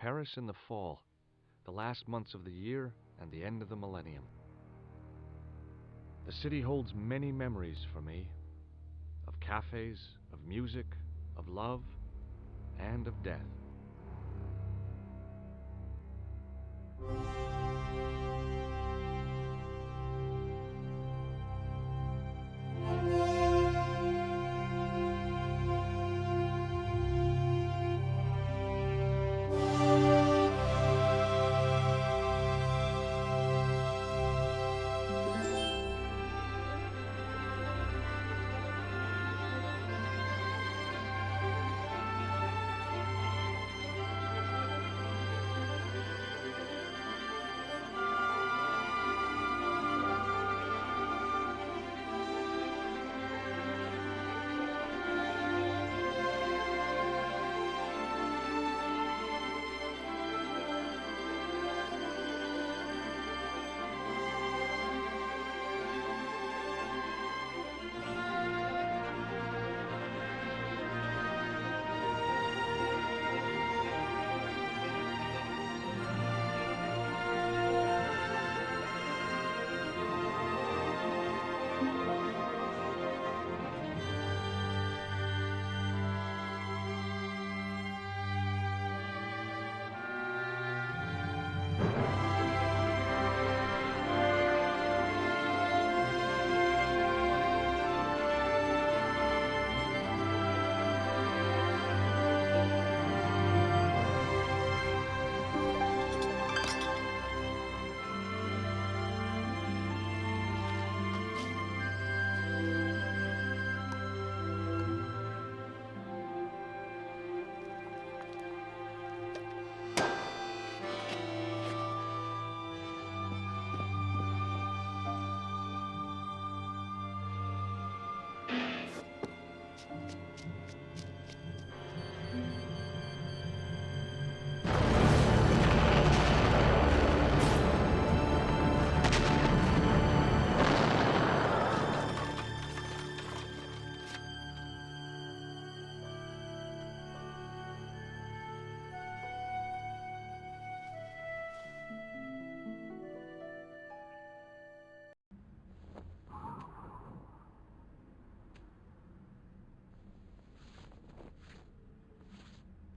Paris in the fall, the last months of the year and the end of the millennium. The city holds many memories for me, of cafes, of music, of love, and of death.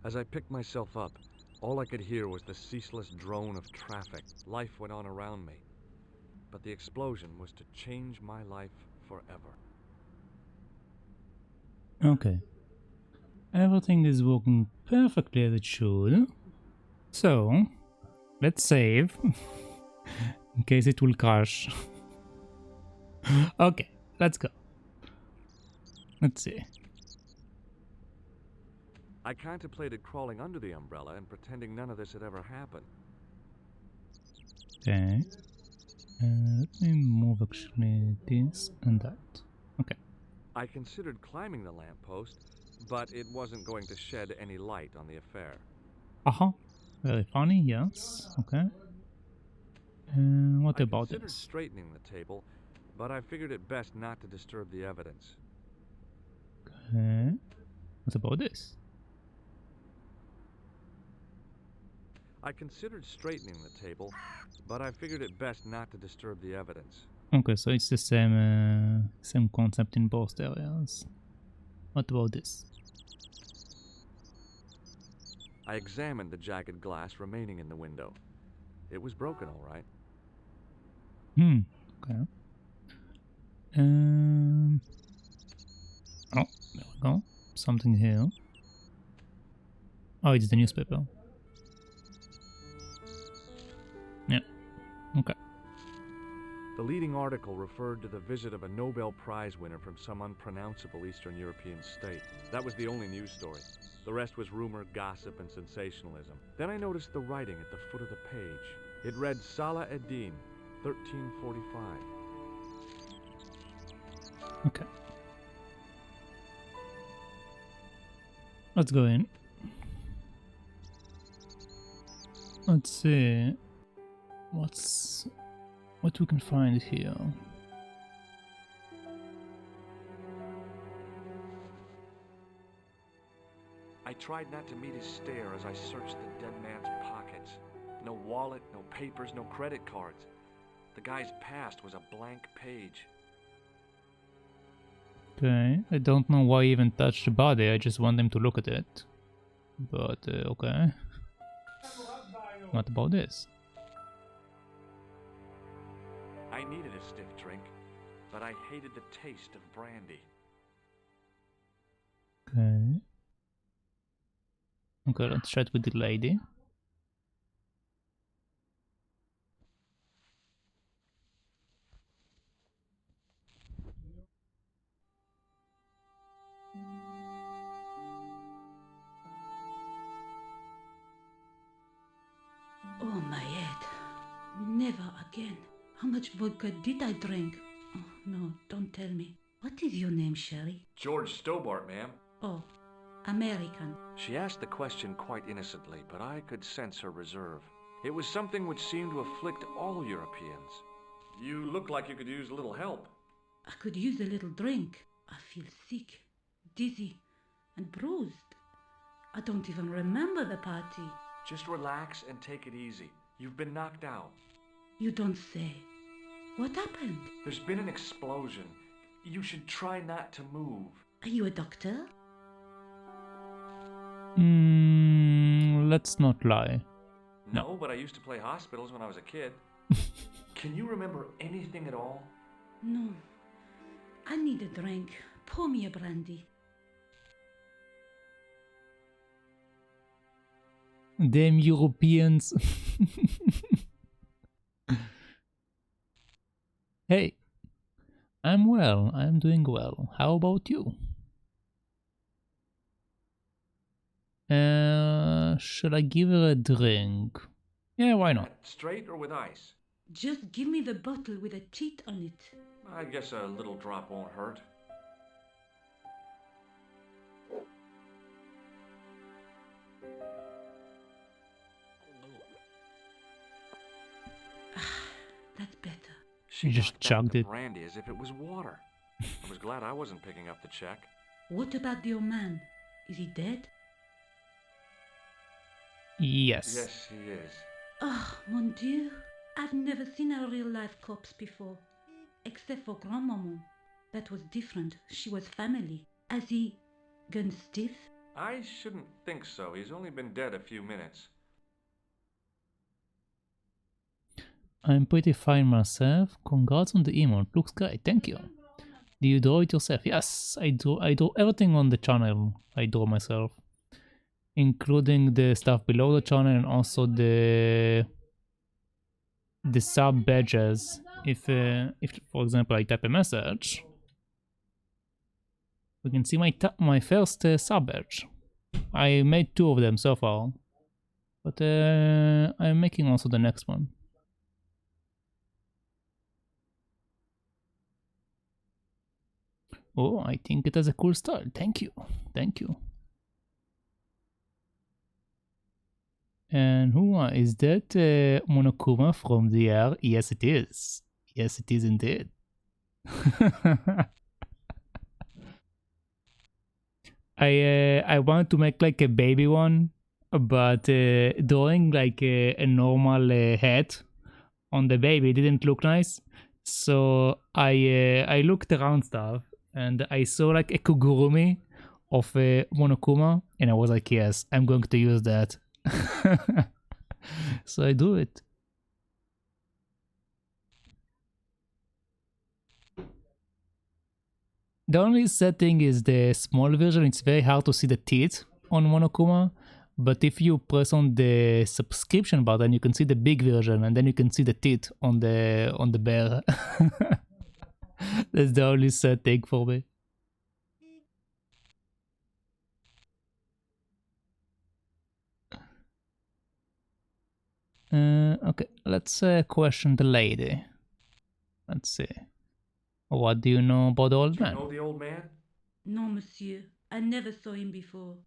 As I picked myself up, all I could hear was the ceaseless drone of traffic. Life went on around me, but the explosion was to change my life forever. Okay. Everything is working perfectly as it should. So, let's save. In case it will crash. Okay, let's go. Let's see. I contemplated crawling under the umbrella and pretending none of this had ever happened. Okay. Let me move actually this and that. Okay. I considered climbing the lamppost, but it wasn't going to shed any light on the affair. Very funny, yes. Okay. What about I considered this? straightening the table, but I figured it best not to disturb the evidence. Okay. What about this? I considered straightening the table, but I figured it best not to disturb the evidence. Okay, so it's the same concept in both areas. What about this? I examined the jagged glass remaining in the window. It was broken, all right. Okay. Oh, there we go. Something here. Oh, it's the newspaper. Yeah. Okay. The leading article referred to the visit of a Nobel Prize winner from some unpronounceable Eastern European state. That was the only news story. The rest was rumor, gossip, and sensationalism. Then I noticed the writing at the foot of the page. It read Salah ad-Din, 1345. Okay. Let's go in. Let's see what we can find here. I I tried not to meet his stare as I searched the dead man's pockets. No wallet, no papers, no credit cards. The guy's past was a blank page. Okay, I don't know why I even touched the body, I just want them to look at it. But, okay. What about this? I needed a stiff drink, but I hated the taste of brandy. Okay. Okay, let's chat with the lady. Oh, my head. Never again. How much vodka did I drink? Oh, no, don't tell me. What is your name, Sherry? George Stobbart, ma'am. Oh, American. She asked the question quite innocently, but I could sense her reserve. It was something which seemed to afflict all Europeans. You look like you could use a little help. I could use a little drink. I feel sick, dizzy, and bruised. I don't even remember the party. Just relax and take it easy. You've been knocked out. You don't say. What happened? There's been an explosion. You should try not to move. Are you a doctor? Let's not lie. No, but I used to play hospitals when I was a kid. Can you remember anything at all? No. I need a drink. Pour me a brandy. Damn Europeans. Hey, I'm well. I'm doing well. How about you? Should I give her a drink? Yeah, why not? Straight or with ice? Just give me the bottle with a teat on it. I guess a little drop won't hurt. That's better. She You just knocked back chugged the it. brandy as if it was water. I was glad I wasn't picking up the check. What about the old man? Is he dead? Yes. Yes, he is. Oh, mon Dieu. I've never seen a real-life corpse before. Except for grandmaman. That was different. She was family. Has he gone stiff? I shouldn't think so. He's only been dead a few minutes. I'm pretty fine myself. Congrats on the emote. Looks great. Thank you. Do you draw it yourself? Yes, I draw everything on the channel. I draw myself, including the stuff below the channel and also the sub badges. If for example I type a message, we can see my first sub badge. I made 2 of them so far, but I'm making also the next one. Oh, I think it has a cool style. Thank you. Thank you. And who is that Monokuma from the air? Yes, it is. Yes, it is indeed. I want to make like a baby one, but drawing like a normal head on the baby didn't look nice. So I looked around stuff and I saw like a kugurumi of Monokuma, and I was like, yes, I'm going to use that. So I do it. The only setting is the small version. It's very hard to see the teeth on Monokuma, but if you press on the subscription button, you can see the big version, and then you can see the teeth on the bear. That's the only setting for me. Okay, let's question the lady. Let's see. What do you know about the old Do you man? know the old man? No, monsieur. I never saw him before.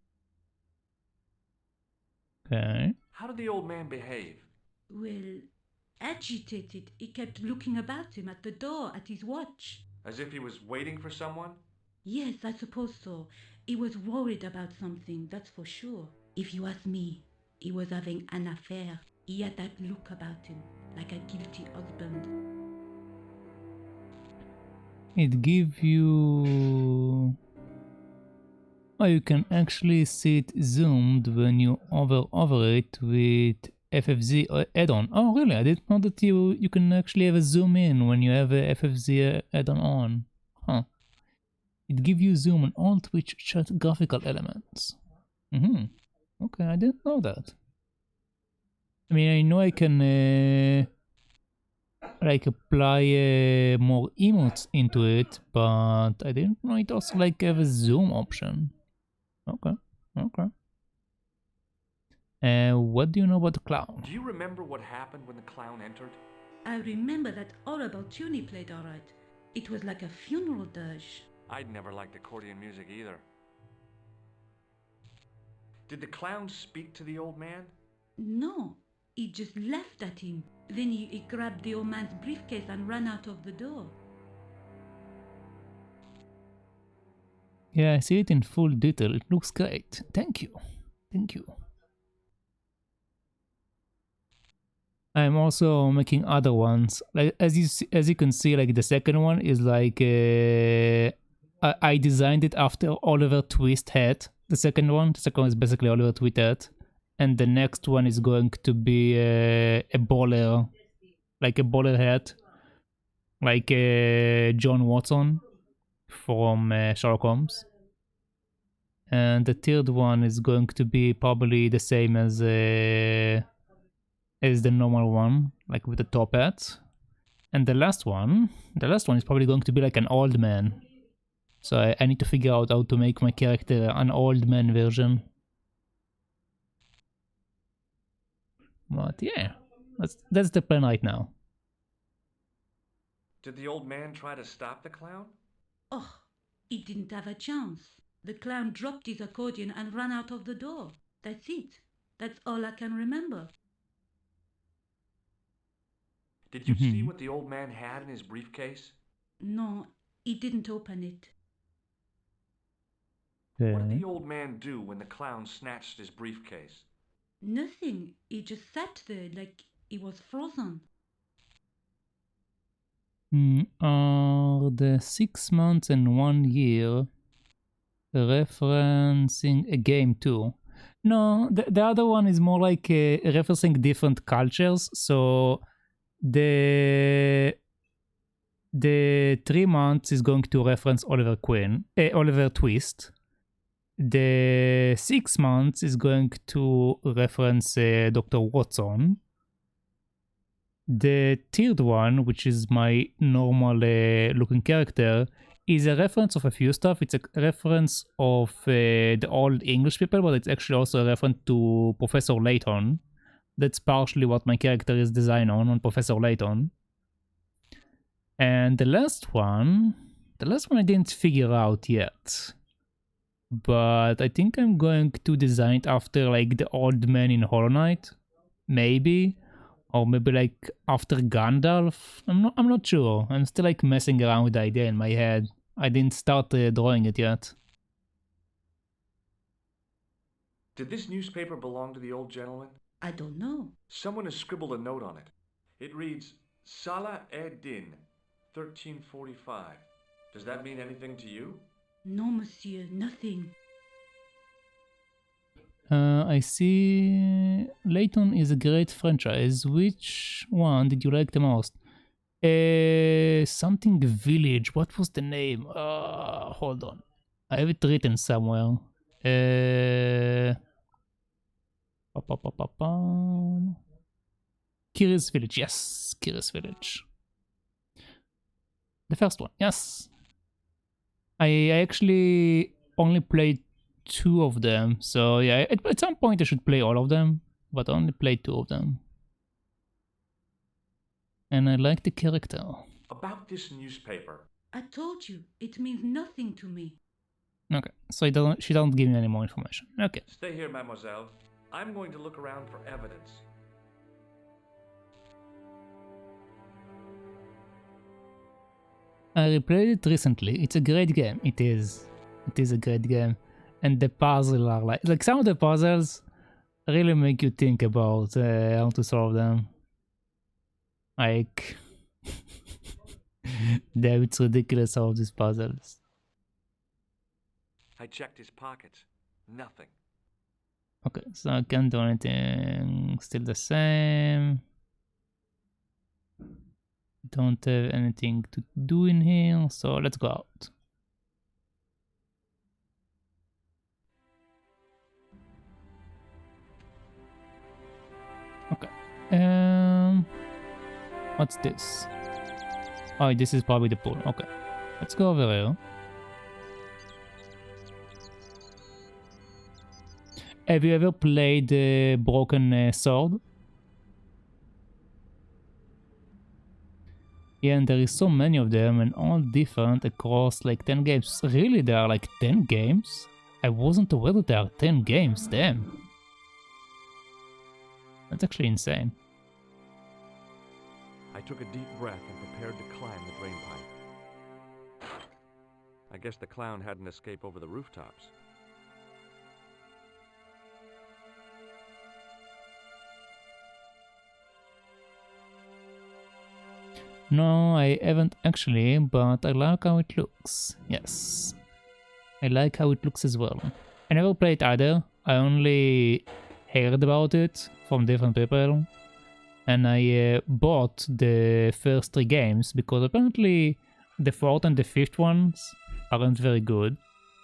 Okay. How did the old man behave? Well, agitated. He kept looking about him at the door, at his watch. As if he was waiting for someone? Yes, I suppose so. He was worried about something, that's for sure. If you ask me, he was having an affair. He had that look about him, like a guilty husband. It gives you... Oh, you can actually see it zoomed when you over it with FFZ add-on. Oh, really? I didn't know that you can actually have a zoom in when you have a FFZ add-on on. Huh. It gives you zoom on all Twitch chat graphical elements. Okay, I didn't know that. I mean, I know I can like apply more emotes into it, but I didn't know it also like have a zoom option. Okay. What do you know about the clown? Do you remember what happened when the clown entered? I remember that horrible tune he played alright. It was like a funeral dirge. I'd never liked accordion music either. Did the clown speak to the old man? No, he just laughed at him. Then he grabbed the old man's briefcase and ran out of the door. Yeah, I see it in full detail. It looks great. Thank you. I'm also making other ones. Like as you can see, like the second one is like I designed it after Oliver Twist hat. The second one is basically Oliver Twist hat, and the next one is going to be a bowler, like a bowler hat, like John Watson from Sherlock Holmes. And the third one is going to be probably the same as the normal one, like with the top hat. And the last one is probably going to be like an old man. So I need to figure out how to make my character an old man version. But yeah, that's the plan right now. Did the old man try to stop the clown? Oh, he didn't have a chance. The clown dropped his accordion and ran out of the door. That's it. That's all I can remember. Did you see what the old man had in his briefcase? No, he didn't open it. What did the old man do when the clown snatched his briefcase? Nothing. He just sat there like he was frozen. Are the 6 months and 1 year referencing a game too? No, the other one is more like referencing different cultures. So the 3 months is going to reference Oliver Twist. The 6 months is going to reference Dr. Watson. The third one, which is my normal looking character, is a reference of a few stuff. It's a reference of the old English people, but it's actually also a reference to Professor Layton. That's partially what my character is designed on Professor Layton. And the last one I didn't figure out yet. But I think I'm going to design it after like the old man in Hollow Knight, maybe, or maybe like after Gandalf. I'm not sure. I'm still like messing around with the idea in my head. I didn't start drawing it yet. Did this newspaper belong to the old gentleman? I don't know. Someone has scribbled a note on it. It reads, Salah ed-Din, 1345. Does that mean anything to you? No, monsieur, nothing. I see Layton is a great franchise. Which one did you like the most? Something Village. What was the name? Hold on. I have it written somewhere. Curious Village. Yes, Curious Village. The first one. Yes. I actually only played 2 of them, so yeah, at some point I should play all of them, but I only played 2 of them. And I like the character. About this newspaper. I told you, it means nothing to me. Okay, so she don't give me any more information. Okay. Stay here, mademoiselle. I'm going to look around for evidence. I replayed it recently. It's a great game. It is. It is a great game. And the puzzles are like some of the puzzles really make you think about how to solve them. Like, damn, it's ridiculous how these puzzles. I checked his pockets. Nothing. Okay, so I can't do anything. Still the same. Don't have anything to do in here, so let's go out. Okay. What's this? Oh, this is probably the pool. Okay. Let's go over here. Have you ever played Broken Sword? Yeah, and there is so many of them and all different across like 10 games. Really, there are like 10 games? I wasn't aware that there are 10 games, damn. That's actually insane. I took a deep breath and prepared to climb the drainpipe. I guess the clown had an escape over the rooftops. No, I haven't actually, but I like how it looks. Yes. I like how it looks as well. I never played either. I only heard about it from different people. And I bought the first 3 games because apparently the 4th and the 5th ones aren't very good.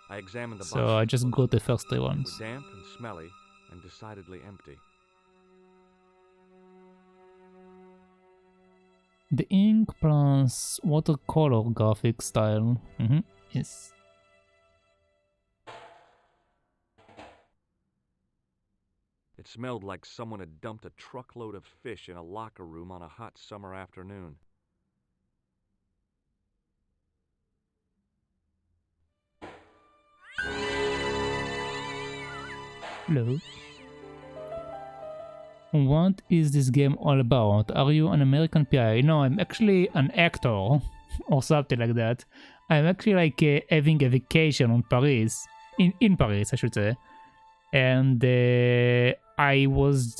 I examined the So I just got the first 3 ones. They were damp and smelly and decidedly empty. The ink plus watercolor graphic style. Yes. It smelled like someone had dumped a truckload of fish in a locker room on a hot summer afternoon. Hello. What is this game all about? Are you an American PI? No, I'm actually an actor or something like that. I'm actually like having a vacation on Paris, in Paris, I should say, and I was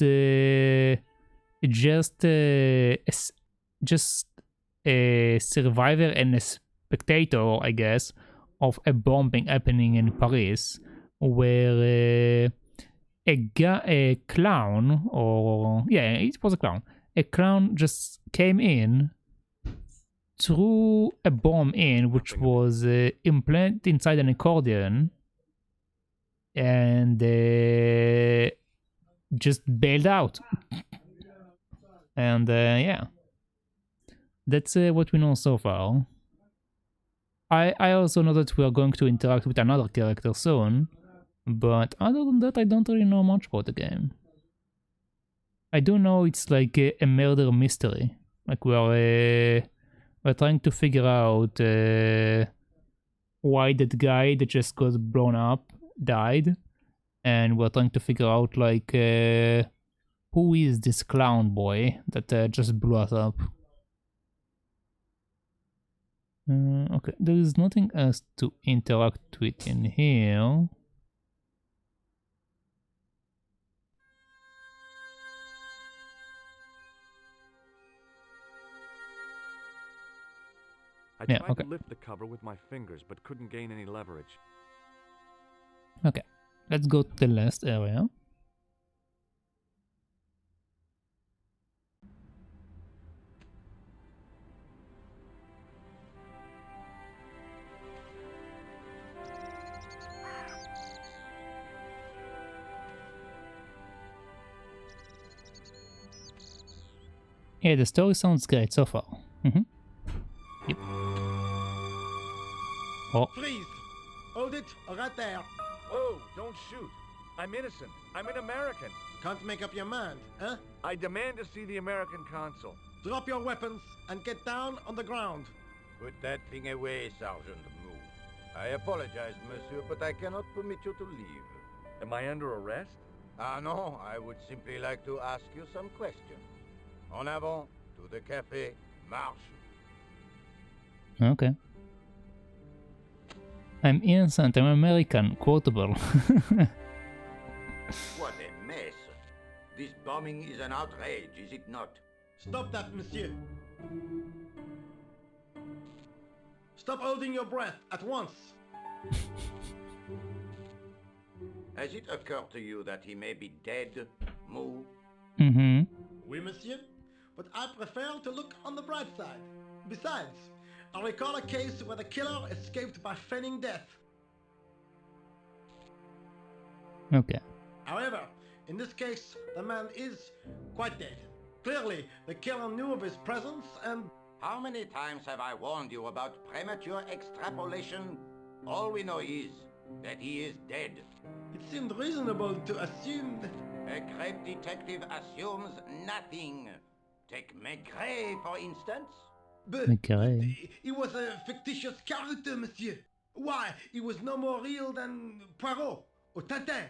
just a survivor and a spectator, I guess, of a bombing happening in Paris, where a clown, or yeah, it was a clown. A clown just came in, threw a bomb in, which was implanted inside an accordion, and just bailed out. And yeah, that's what we know so far. I also know that we are going to interact with another character soon. But other than that, I don't really know much about the game. I do know it's like a murder mystery. Like we're trying to figure out why that guy that just got blown up died, and we're trying to figure out like who is this clown boy that just blew us up. Okay, there is nothing else to interact with in here. I tried to lift the cover with my fingers, but couldn't gain any leverage. Okay, let's go to the last area. Yeah, the story sounds great so far. Yep. Oh. Please, hold it right there. Whoa, don't shoot. I'm innocent. I'm an American. Can't make up your mind, huh? I demand to see the American consul. Drop your weapons and get down on the ground. Put that thing away, Sergeant Blue. I apologize, monsieur, but I cannot permit you to leave. Am I under arrest? Ah, no, I would simply like to ask you some questions. En avant, to the café, marche. Okay. I'm innocent, I'm American, quotable. What a mess. This bombing is an outrage, is it not? Stop that, monsieur. Stop holding your breath at once. Has it occurred to you that he may be dead, Moo? Mm-hmm. Oui, monsieur. But I prefer to look on the bright side. Besides, I recall a case where the killer escaped by feigning death. Okay. However, in this case, the man is quite dead. Clearly, the killer knew of his presence and... How many times have I warned you about premature extrapolation? All we know is that he is dead. It seemed reasonable to assume that... A great detective assumes nothing. Take Maigret, for instance. But Okay. he was a fictitious character, monsieur. Why, he was no more real than Poirot or Tintin.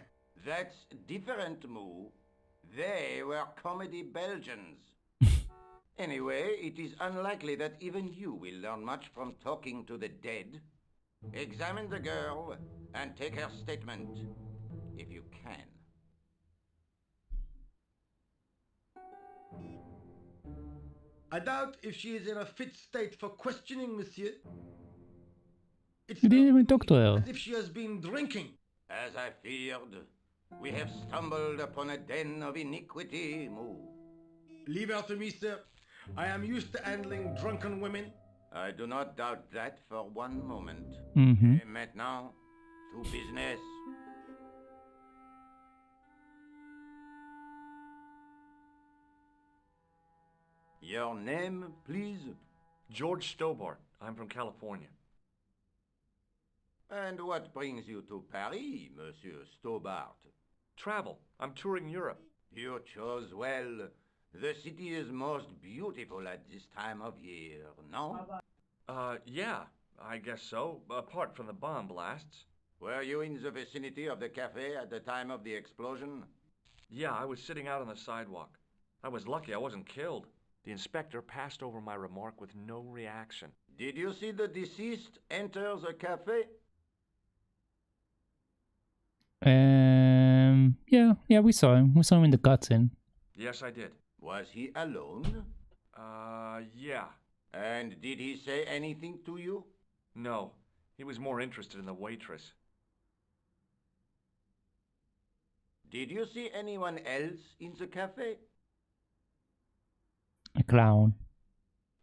That's different, Moo. They were comedy Belgians. Anyway, it is unlikely that even you will learn much from talking to the dead. Examine the girl and take her statement, if you can. I doubt if she is in a fit state for questioning, monsieur. It's You didn't even talk to her. as if she has been drinking. As I feared, we have stumbled upon a den of iniquity, Moo. Leave her to me, sir. I am used to handling drunken women. I do not doubt that for one moment. Mm-hmm. Et maintenant, to business. Your name, please? George Stobbart. I'm from California. And what brings you to Paris, Monsieur Stobbart? Travel. I'm touring Europe. You chose well. The city is most beautiful at this time of year, no? Yeah, I guess so, apart from the bomb blasts. Were you in the vicinity of the cafe at the time of the explosion? Yeah, I was sitting out on the sidewalk. I was lucky I wasn't killed. The inspector passed over my remark with no reaction. Did you see the deceased enter the cafe? Yeah, we saw him. We saw him in the cutscene. Yes, I did. Was he alone? Yeah. And did he say anything to you? No, he was more interested in the waitress. Did you see anyone else in the cafe? A clown.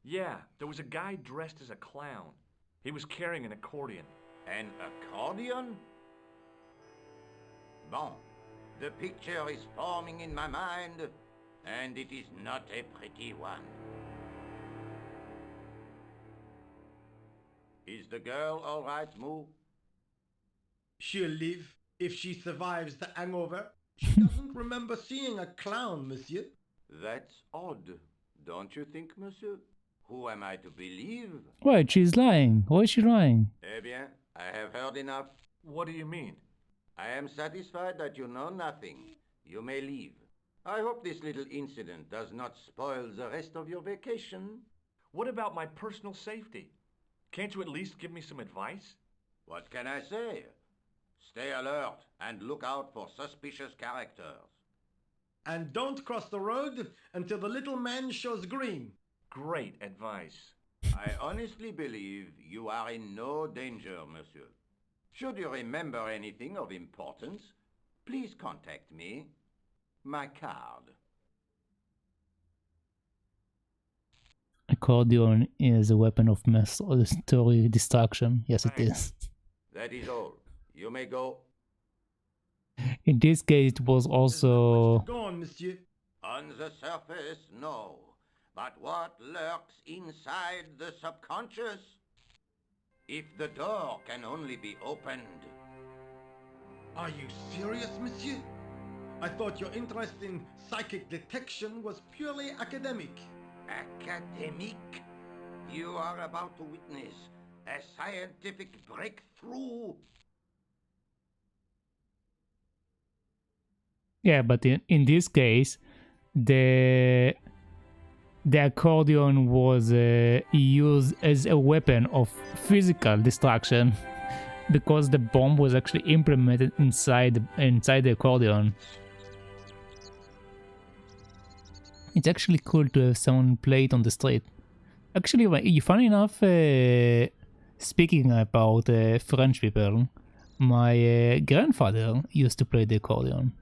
Yeah, there was a guy dressed as a clown. He was carrying an accordion. An accordion? Bon, the picture is forming in my mind, and it is not a pretty one. Is the girl all right, Moo? She'll live if she survives the hangover. She doesn't remember seeing a clown, monsieur. That's odd, don't you think, monsieur? Who am I to believe? Wait, she's lying. Why is she lying? Eh bien, I have heard enough. What do you mean? I am satisfied that you know nothing. You may leave. I hope this little incident does not spoil the rest of your vacation. What about my personal safety? Can't you at least give me some advice? What can I say? Stay alert and look out for suspicious characters. And don't cross the road until the little man shows green. Great advice. I honestly believe you are in no danger, monsieur. Should you remember anything of importance, please contact me. My card. Accordion is a weapon of mass story destruction. Yes, it is. That is all. You may go. In this case, it was also... Go on, monsieur. On the surface, no. But what lurks inside the subconscious? If the door can only be opened. Are you serious, monsieur? I thought your interest in psychic detection was purely academic. Academic? You are about to witness a scientific breakthrough. Yeah, but in this case, the the accordion was used as a weapon of physical destruction because the bomb was actually implemented inside the accordion. It's actually cool to have someone play it on the street. Actually, funny enough, speaking about French people, my grandfather used to play the accordion.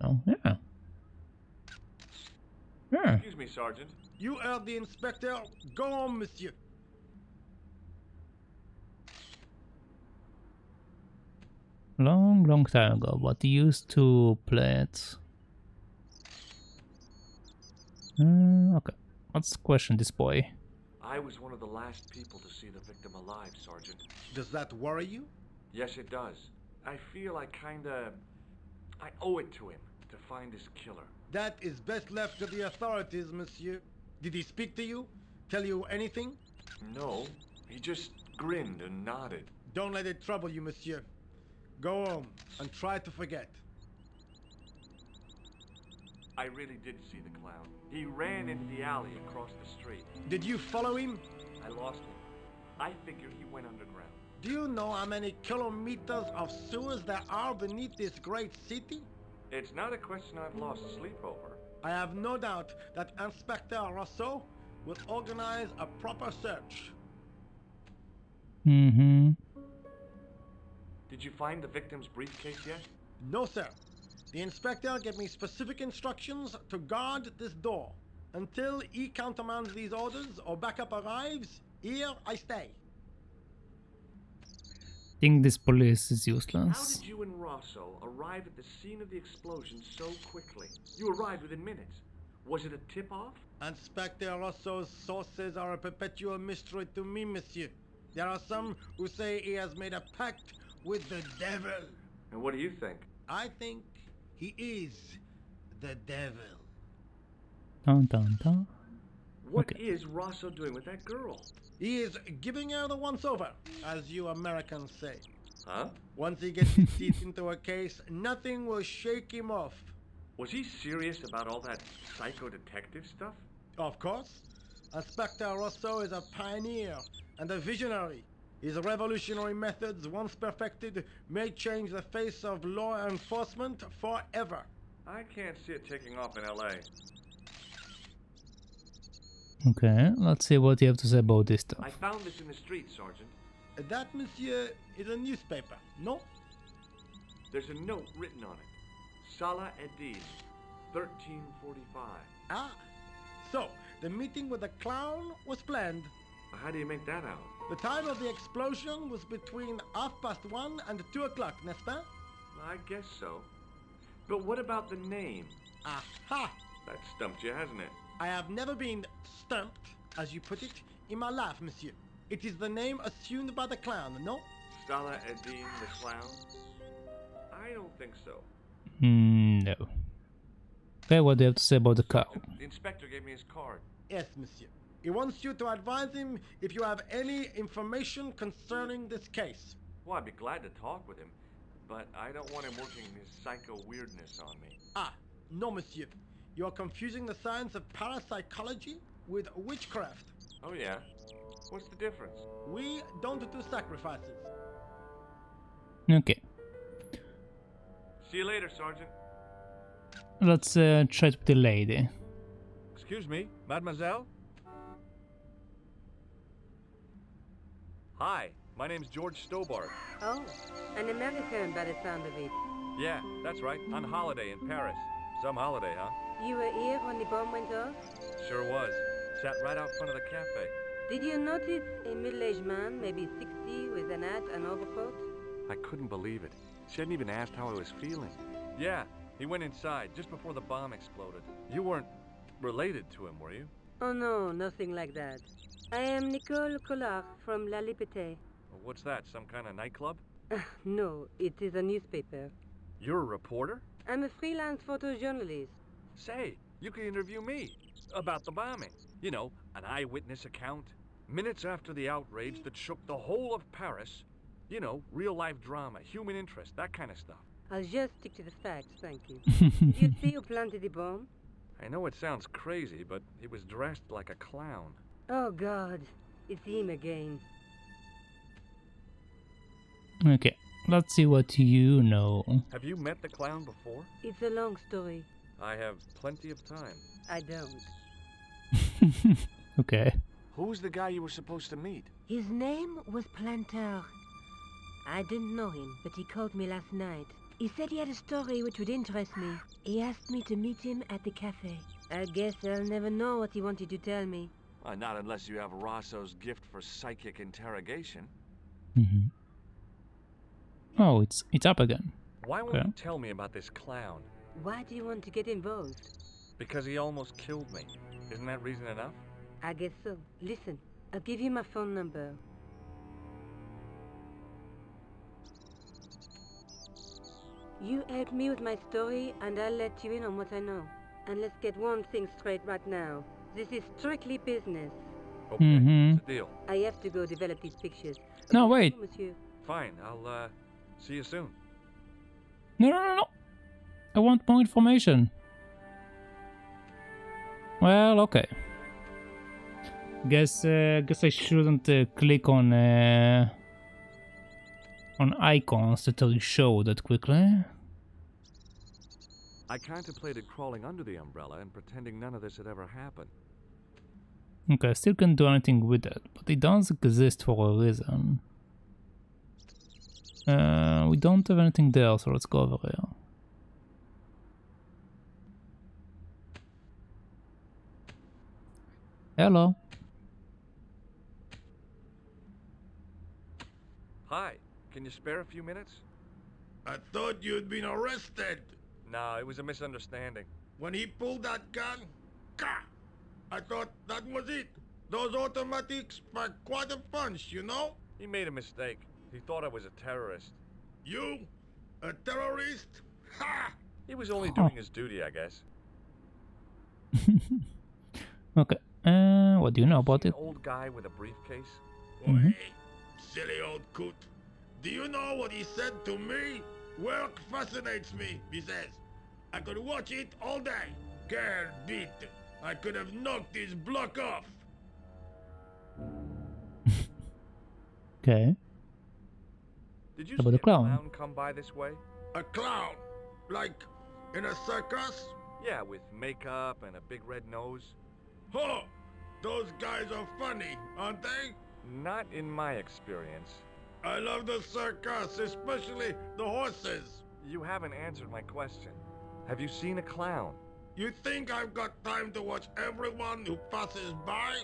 Oh, yeah. Yeah. Excuse me, Sergeant. You heard the inspector. Go on, monsieur. Long time ago, but he used to play it. Okay, let's question this boy. I was one of the last people to see the victim alive, Sergeant. Does that worry you? Yes, it does. I feel I owe it to him to find his killer. That is best left to the authorities, monsieur. Did he speak to you? Tell you anything? No, he just grinned and nodded. Don't let it trouble you, monsieur. Go home and try to forget. I really did see the clown. He ran into the alley across the street. Did you follow him? I lost him. I figure he went underground. Do you know how many kilometers of sewers there are beneath this great city? It's not a question I've lost sleep over. I have no doubt that Inspector Rousseau will organize a proper search. Mm-hmm. Did you find the victim's briefcase yet? No, sir. The inspector gave me specific instructions to guard this door. Until he countermands these orders or backup arrives, here I stay. Think this police is How useless. did you and Rosso arrive at the scene of the explosion so quickly? You arrived within minutes. Was it a tip-off? Inspector Rousseau's sources are a perpetual mystery to me, monsieur. There are some who say he has made a pact with the devil. And what do you think? I think he is the devil. Dun dun dun. What Okay. is Rosso doing with that girl? He is giving her the once-over, as you Americans say. Huh? Once he gets his teeth into a case, nothing will shake him off. Was he serious about all that psycho-detective stuff? Of course. Inspector Rousseau is a pioneer and a visionary. His revolutionary methods, once perfected, may change the face of law enforcement forever. I can't see it taking off in L.A. Okay, let's see what you have to say about this stuff. I found this in the street, Sergeant. That, monsieur, is a newspaper, no? There's a note written on it. Salah Eddin, 1345. Ah, so the meeting with the clown was planned. How do you make that out? The time of the explosion was between 1:30 and 2 o'clock, n'est-ce pas? I guess so. But what about the name? Aha! That stumped you, hasn't it? I have never been stumped, as you put it, in my life, monsieur. It is the name assumed by the clown, no? Salah Eddin the clown? I don't think so. No. Okay, what do you have to say about the cow? The inspector gave me his card. Yes, monsieur. He wants you to advise him if you have any information concerning this case. Well, I'd be glad to talk with him, but I don't want him working his psycho weirdness on me. Ah, no, monsieur. You are confusing the science of parapsychology with witchcraft. Oh yeah? What's the difference? We don't do sacrifices. Okay, See you later, Sergeant. let's chat with the lady. Excuse me, mademoiselle? Hi, my name's George Stobbart. Oh, an American by the sound of it. Yeah, that's right, on holiday in Paris. Some holiday, huh? You were here when the bomb went off? Sure was. Sat right out front of the cafe. Did you notice a middle-aged man, maybe 60, with an hat and overcoat? I couldn't believe it. She hadn't even asked how I was feeling. Yeah, he went inside just before the bomb exploded. You weren't related to him, were you? Oh no, nothing like that. I am Nico Collard from La Liberté. What's that, some kind of nightclub? No, it is a newspaper. You're a reporter? I'm a freelance photojournalist. Say, you could interview me about the bombing. You know, an eyewitness account. Minutes after the outrage that shook the whole of Paris. You know, real-life drama, human interest, that kind of stuff. I'll just stick to the facts, thank you. Did you see who planted the bomb? I know it sounds crazy, but he was dressed like a clown. Oh God, it's him again. Okay, let's see what you know. Have you met the clown before? It's a long story. I have plenty of time. I don't. Okay. Who's the guy you were supposed to meet? His name was Planter. I didn't know him, but he called me last night. He said he had a story which would interest me. He asked me to meet him at the cafe. I guess I'll never know what he wanted to tell me. Not unless you have Rosso's gift for psychic interrogation. Mm-hmm. Oh, it's up again. Why won't Okay. you tell me about this clown? Why do you want to get involved? Because he almost killed me. Isn't that reason enough? I guess so. Listen, I'll give you my phone number. You help me with my story, and I'll let you in on what I know. And let's get one thing straight right now. This is strictly business. Okay, Mhm. it's a deal. I have to go develop these pictures. No, Okay, wait. Monsieur. Fine, I'll, see you soon. No. I want more information. Well, okay. Guess I shouldn't click on icons to tell you show that quickly. I contemplated crawling under the umbrella and pretending none of this had ever happened. Okay, I still can't do anything with it, but it does exist for a reason. We don't have anything there, so let's go over here. Hello. Hi, can you spare a few minutes? I thought you'd been arrested. No, it was a misunderstanding. When he pulled that gun, ka! I thought that was it. Those automatics pack quite a punch, you know? He made a mistake. He thought I was a terrorist. You? A terrorist? Ha! He was only doing his duty, I guess. Okay. What do you know about An it? old guy with a briefcase. Mhm. Hey, silly old coot. Do you know what he said to me? Work fascinates me, he says. I could watch it all day. Girl beat. I could have knocked his block off. Okay. Did you How about see the a clown? come by this way? A clown? Like in a circus? Yeah, with makeup and a big red nose. Huh! Those guys are funny, aren't they? Not in my experience. I love the circus, especially the horses. You haven't answered my question. Have you seen a clown? You think I've got time to watch everyone who passes by?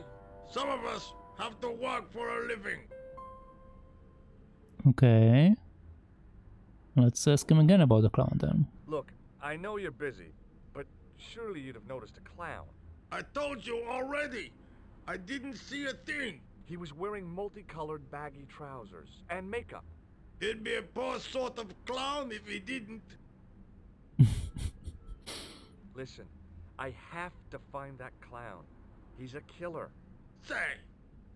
Some of us have to work for a living. Okay. Let's ask him again about the clown then. Look, I know you're busy, but surely you'd have noticed a clown. I told you already. I didn't see a thing. He was wearing multicolored baggy trousers and makeup. He'd be a poor sort of clown if he didn't. Listen, I have to find that clown. He's a killer. Say,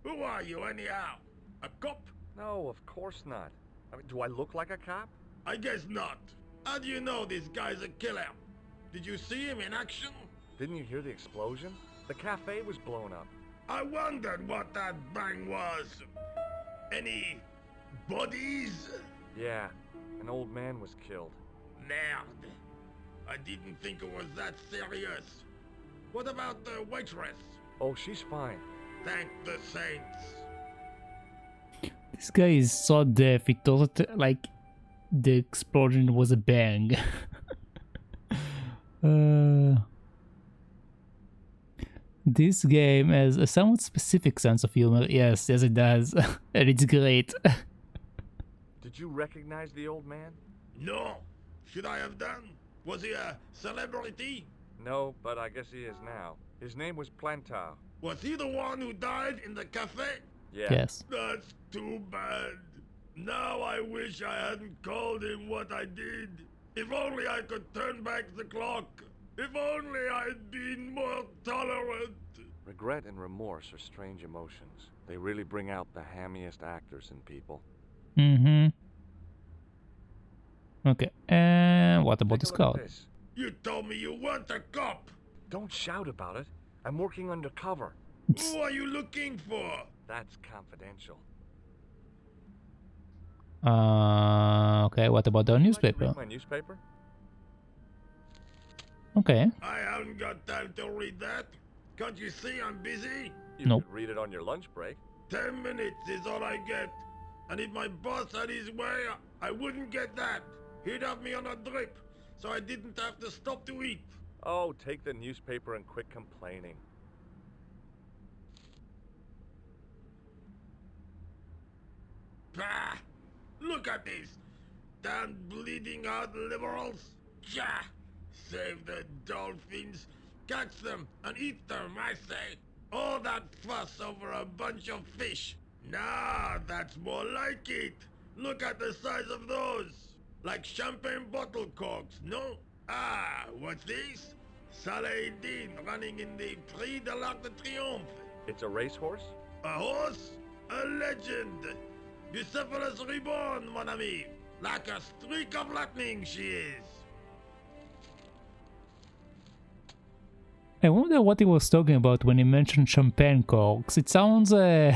who are you anyhow? A cop? No, of course not. I mean, do I look like a cop? I guess not. How do you know this guy's a killer? Did you see him in action? Didn't you hear the explosion? The cafe was blown up. I wondered what that bang was. Any bodies? Yeah, an old man was killed. Merde. I didn't think it was that serious. What about the waitress? Oh, she's fine. Thank the saints. This guy is so deaf, he thought like the explosion was a bang. This game has a somewhat specific sense of humor. Yes, it does. And it's great. Did you recognize the old man? No. Should I have done? Was he a celebrity? No, but I guess he is now. His name was Plantar. Was he the one who died in the cafe? Yeah. Yes. That's too bad. Now I wish I hadn't called him what I did. If only I could turn back the clock. If only I'd been more tolerant. Regret and remorse are strange emotions. They really bring out the hammiest actors in people. Mm-hmm. Okay, and what about Take the a look skull? at this. You told me you weren't a cop. Don't shout about it. I'm working undercover. Who are you looking for? That's confidential. Okay, what about the Would you like to newspaper? read my newspaper? Okay. I haven't got time to read that. Can't you see I'm busy? You Nope. could read it on your lunch break. 10 minutes is all I get. And if my boss had his way, I wouldn't get that. He'd have me on a drip, so I didn't have to stop to eat. Oh, take the newspaper and quit complaining. Bah! Look at this. Damn bleeding heart liberals. Jah! Save the dolphins. Catch them and eat them, I say. All that fuss over a bunch of fish. Nah, that's more like it. Look at the size of those. Like champagne bottle corks, no? Ah, what's this? Saladin running in the Prix de l'Arc de Triomphe. It's a racehorse? A horse? A legend. Bucephalus reborn, mon ami. Like a streak of lightning she is. I wonder what he was talking about when he mentioned champagne corks. It sounds Favor,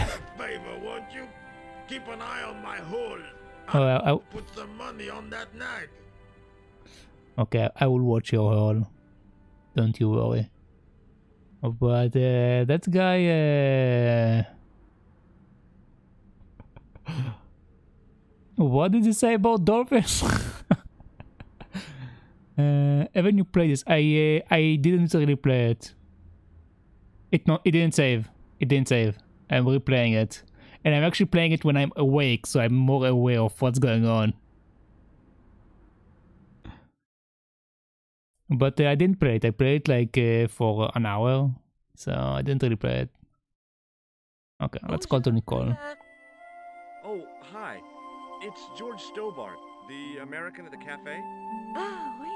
won't you? Keep an eye on my hole. I Put some money on that night. okay, I will watch your haul. Don't you worry. But that guy what did he say about dolphins? Haven't you played this? I didn't really play it. It didn't save. It didn't save. I'm replaying it. And I'm actually playing it when I'm awake, so I'm more aware of what's going on. But I didn't play it. I played it like for an hour, so I didn't really play it. Okay, let's call to Nicole. Oh, hi. It's George Stobbart, the American at the cafe. Ah, oui.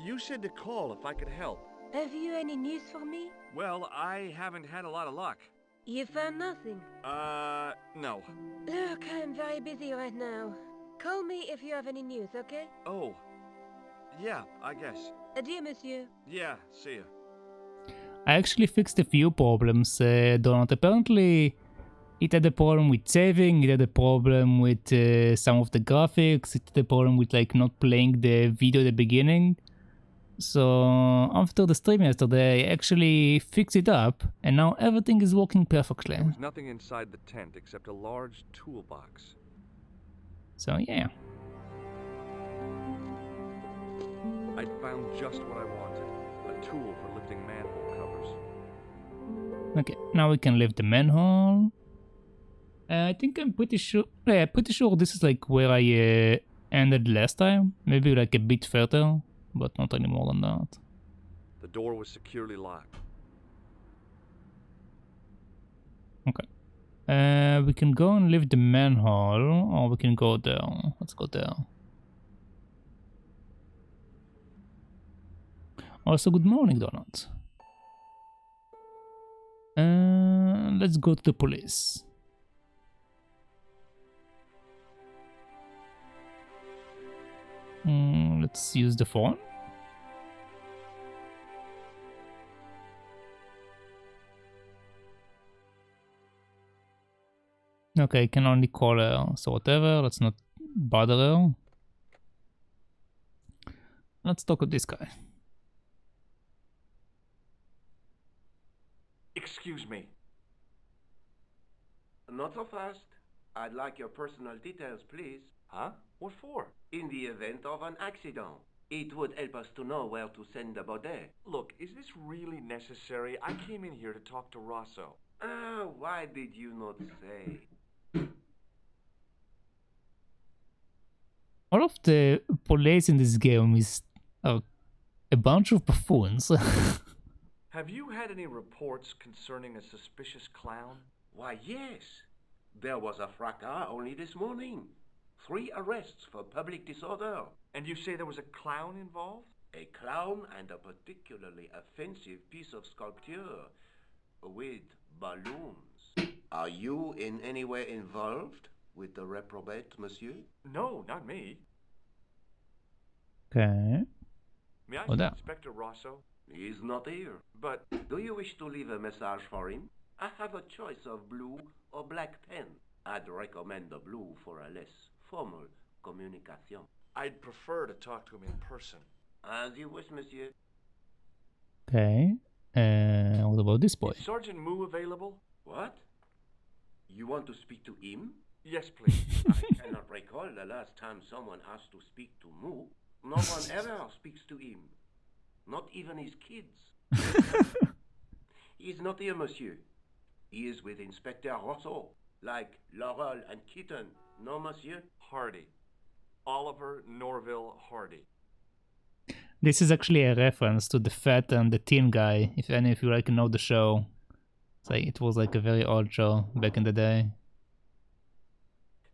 You said to call if I could help. Have you any news for me? Well, I haven't had a lot of luck. You found nothing. No. Look, I'm very busy right now. Call me if you have any news, okay? Oh. Yeah, I guess. Adieu, monsieur. Yeah, see ya. I actually fixed a few problems, Donut. Apparently, it had a problem with saving, it had a problem with some of the graphics, it had a problem with like not playing the video at the beginning. So after the stream yesterday, I actually fixed it up, and now everything is working perfectly. There was nothing inside the tent except a large toolbox. So yeah. I'd found just what I wanted. A tool for lifting manhole covers. Okay, now we can lift the manhole. I think I'm pretty sure. Yeah, pretty sure this is like where I ended last time. Maybe like a bit further, but not any more than that. The door was securely locked. Okay. We can go and lift the manhole, or we can go there. Let's go there. Also, good morning, Donut. Let's go to the police. Let's use the phone. Okay, I can only call her, so whatever, let's not bother her. Let's talk with this guy. Excuse me. Not so fast. I'd like your personal details, please. Huh? What for? In the event of an accident, it would help us to know where to send the body. Look, is this really necessary? I came in here to talk to Rosso. Why did you not say? All of the police in this game is a bunch of buffoons. Have you had any reports concerning a suspicious clown? Why, yes. There was a fracas only this morning. 3 arrests for public disorder. And you say there was a clown involved? A clown and a particularly offensive piece of sculpture with balloons. Are you in any way involved with the reprobate, monsieur? No, not me. Okay. May I Oh, see that. Inspector Rosso? He's not here. But Do you wish to leave a message for him? I have a choice of blue or black pen. I'd recommend the blue for a less formal communication. I'd prefer to talk to him in person. As you wish, monsieur. Okay. What about this boy? Is Sergeant Moo available? What? You want to speak to him? Yes, please. I cannot recall the last time someone asked to speak to Moo. No one ever speaks to him. Not even his kids. He is not here, monsieur. He is with Inspector Rosso, like Laurel and Kitten. No, monsieur? Hardy. Oliver Norville Hardy. This is actually a reference to the fat and the thin guy, if any of you like know the show. It's like, it was like a very old show back in the day.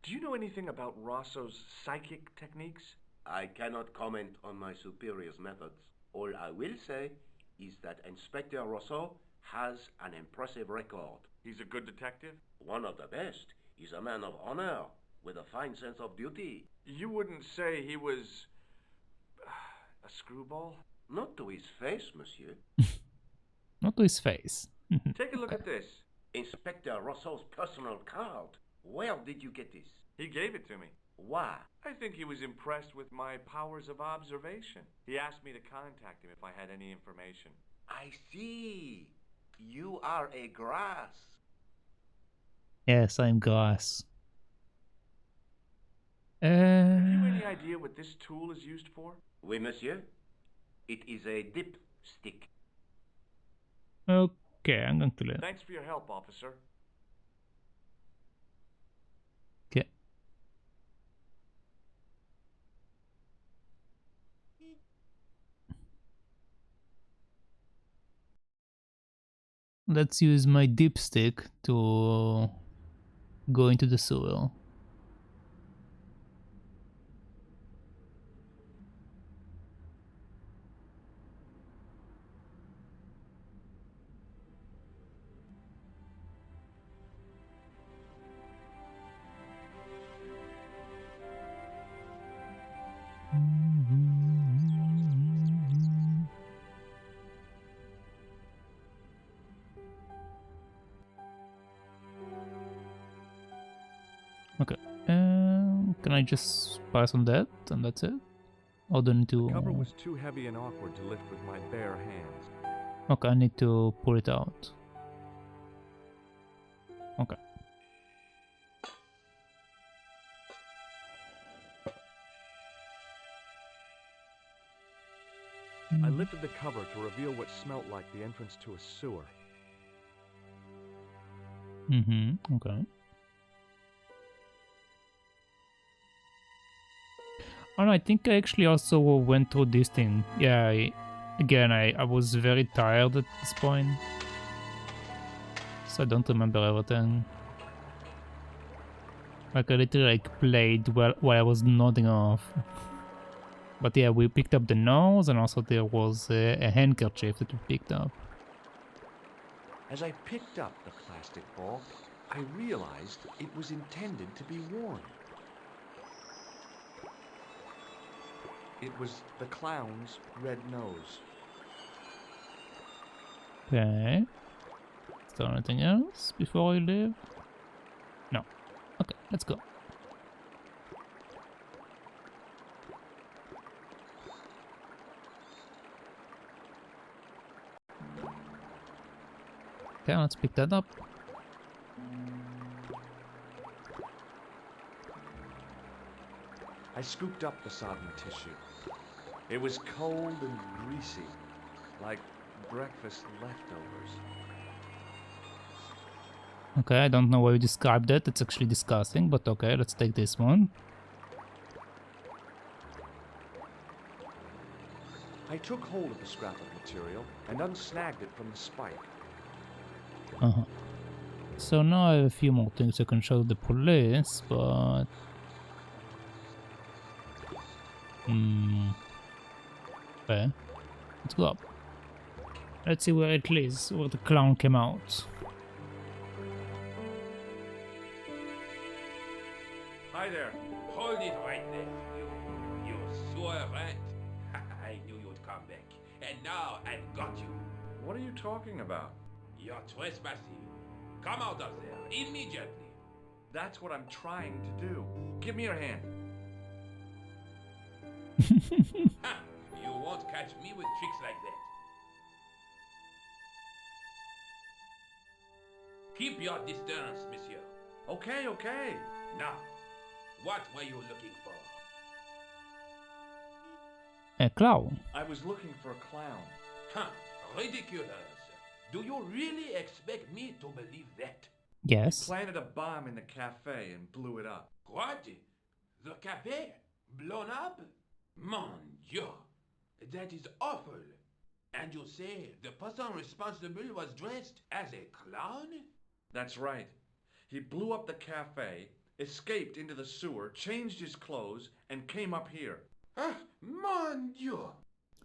Do you know anything about Rosso's psychic techniques? I cannot comment on my superior's methods. All I will say is that Inspector Rosso has an impressive record. He's a good detective? One of the best. He's a man of honor, with a fine sense of duty. You wouldn't say he was a screwball? Not to his face, monsieur. Not to his face. Take a look at this. Inspector Rosso's personal card. Where did you get this? He gave it to me. Why? I think he was impressed with my powers of observation. He asked me to contact him if I had any information. I see. You are a grass. Yes, I'm grass. Have you any idea what this tool is used for? Oui, monsieur. It is a dip stick. Okay, I'm going to learn. Thanks for your help, officer. Okay. Let's use my dipstick to go into the sewer. Okay, can I just pass on that and that's it? Or do I need to... The cover was too heavy and awkward to lift with my bare hands. Okay, I need to pull it out. Okay. I lifted the cover to reveal what smelt like the entrance to a sewer. Okay. Oh no, I think I actually also went through this thing. Yeah, I was very tired at this point. So I don't remember everything. Like I literally played while I was nodding off. But yeah, we picked up the nose and also there was a handkerchief that we picked up. As I picked up the plastic ball, I realized it was intended to be worn. It was the clown's red nose. Okay. Is there anything else before I leave? No. Okay, let's go. Okay, let's pick that up. I scooped up the sodden tissue. It was cold and greasy, like breakfast leftovers. Okay, I don't know why you described that. It's actually disgusting, but okay, let's take this one. I took hold of the scrap of material and unsnagged it from the spike. So now I have a few more things I can show the police, but... Okay, let's go up. Let's see where it leads, where the clown came out. Hi there. Hold it right there, you sore rat. I knew you'd come back. and now I've got you. What are you talking about? You're trespassing. Come out of there immediately. That's what I'm trying to do. Give me your hand. Ha! You won't catch me with tricks like that. Keep your distance, monsieur. Okay, okay. Now, what were you looking for? A clown. I was looking for a clown. Huh, ridiculous. Do you really expect me to believe that? Yes. Planted a bomb in the cafe and blew it up. What? The cafe? Blown up? Mon Dieu, that is awful. And you say the person responsible was dressed as a clown? That's right. He blew up the cafe, escaped into the sewer, changed his clothes, and came up here. Ah, mon Dieu.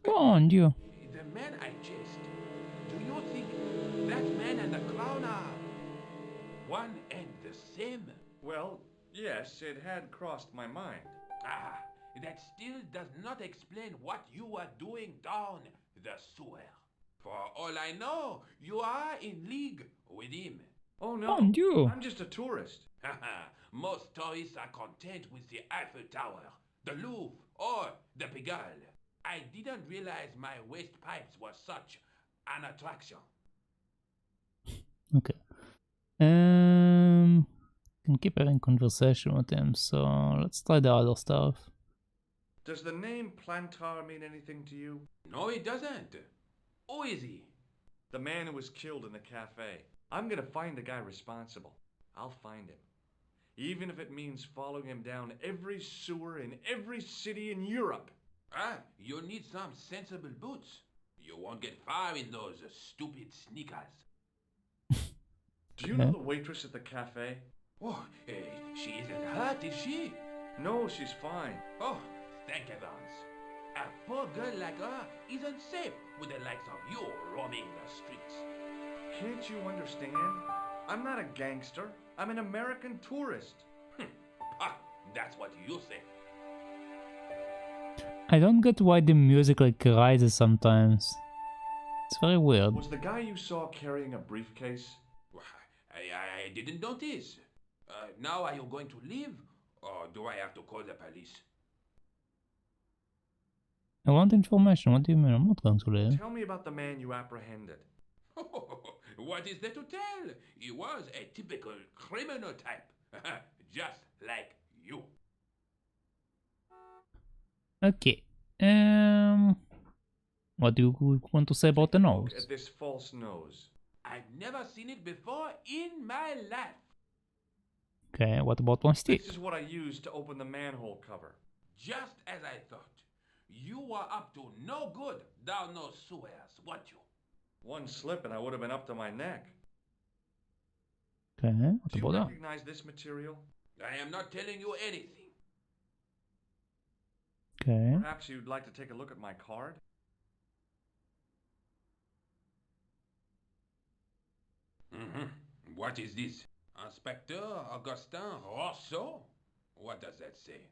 Mon Dieu. The man I chased. Do you think that man and the clown are one and the same? Well, yes, it had crossed my mind. Ah, that still does not explain what you were doing down the sewer. For all I know, you are in league with him. Oh no, Mon Dieu. I'm just a tourist. Haha, most tourists are content with the Eiffel Tower, the Louvre, or the Pigalle. I didn't realize my waste pipes were such an attraction. Okay. Can keep having conversation with him, so let's try the other stuff. Does the name Plantar mean anything to you? No, it doesn't. Who is he? The man who was killed in the cafe. I'm gonna find the guy responsible. I'll find him. Even if it means following him down every sewer in every city in Europe. Ah, you need some sensible boots. You won't get far in those stupid sneakers. Do you know the waitress at the cafe? Oh, she isn't hurt, is she? No, she's fine. Oh, thank heavens. A poor girl like her isn't safe with the likes of you roaming the streets. Can't you understand? I'm not a gangster. I'm an American tourist. Ah, that's what you say. I don't get why the music like rises sometimes. It's very weird. Was the guy you saw carrying a briefcase? I didn't notice. Now are you going to leave? Or do I have to call the police? I want information. What do you mean? I'm not going to leave. Tell me about the man you apprehended. What is there to tell? He was a typical criminal type. Just like you. Okay. What do you want to say about the nose? Look at this false nose. I've never seen it before in my life. Okay, what about my stick? This is what I used to open the manhole cover. Just as I thought. You were up to no good down those sewers, weren't you? One slip and I would have been up to my neck. Okay, what Do you about that? recognize this material? I am not telling you anything. Okay. Perhaps you'd like to take a look at my card? What is this? Inspector Augustin Rousseau? What does that say?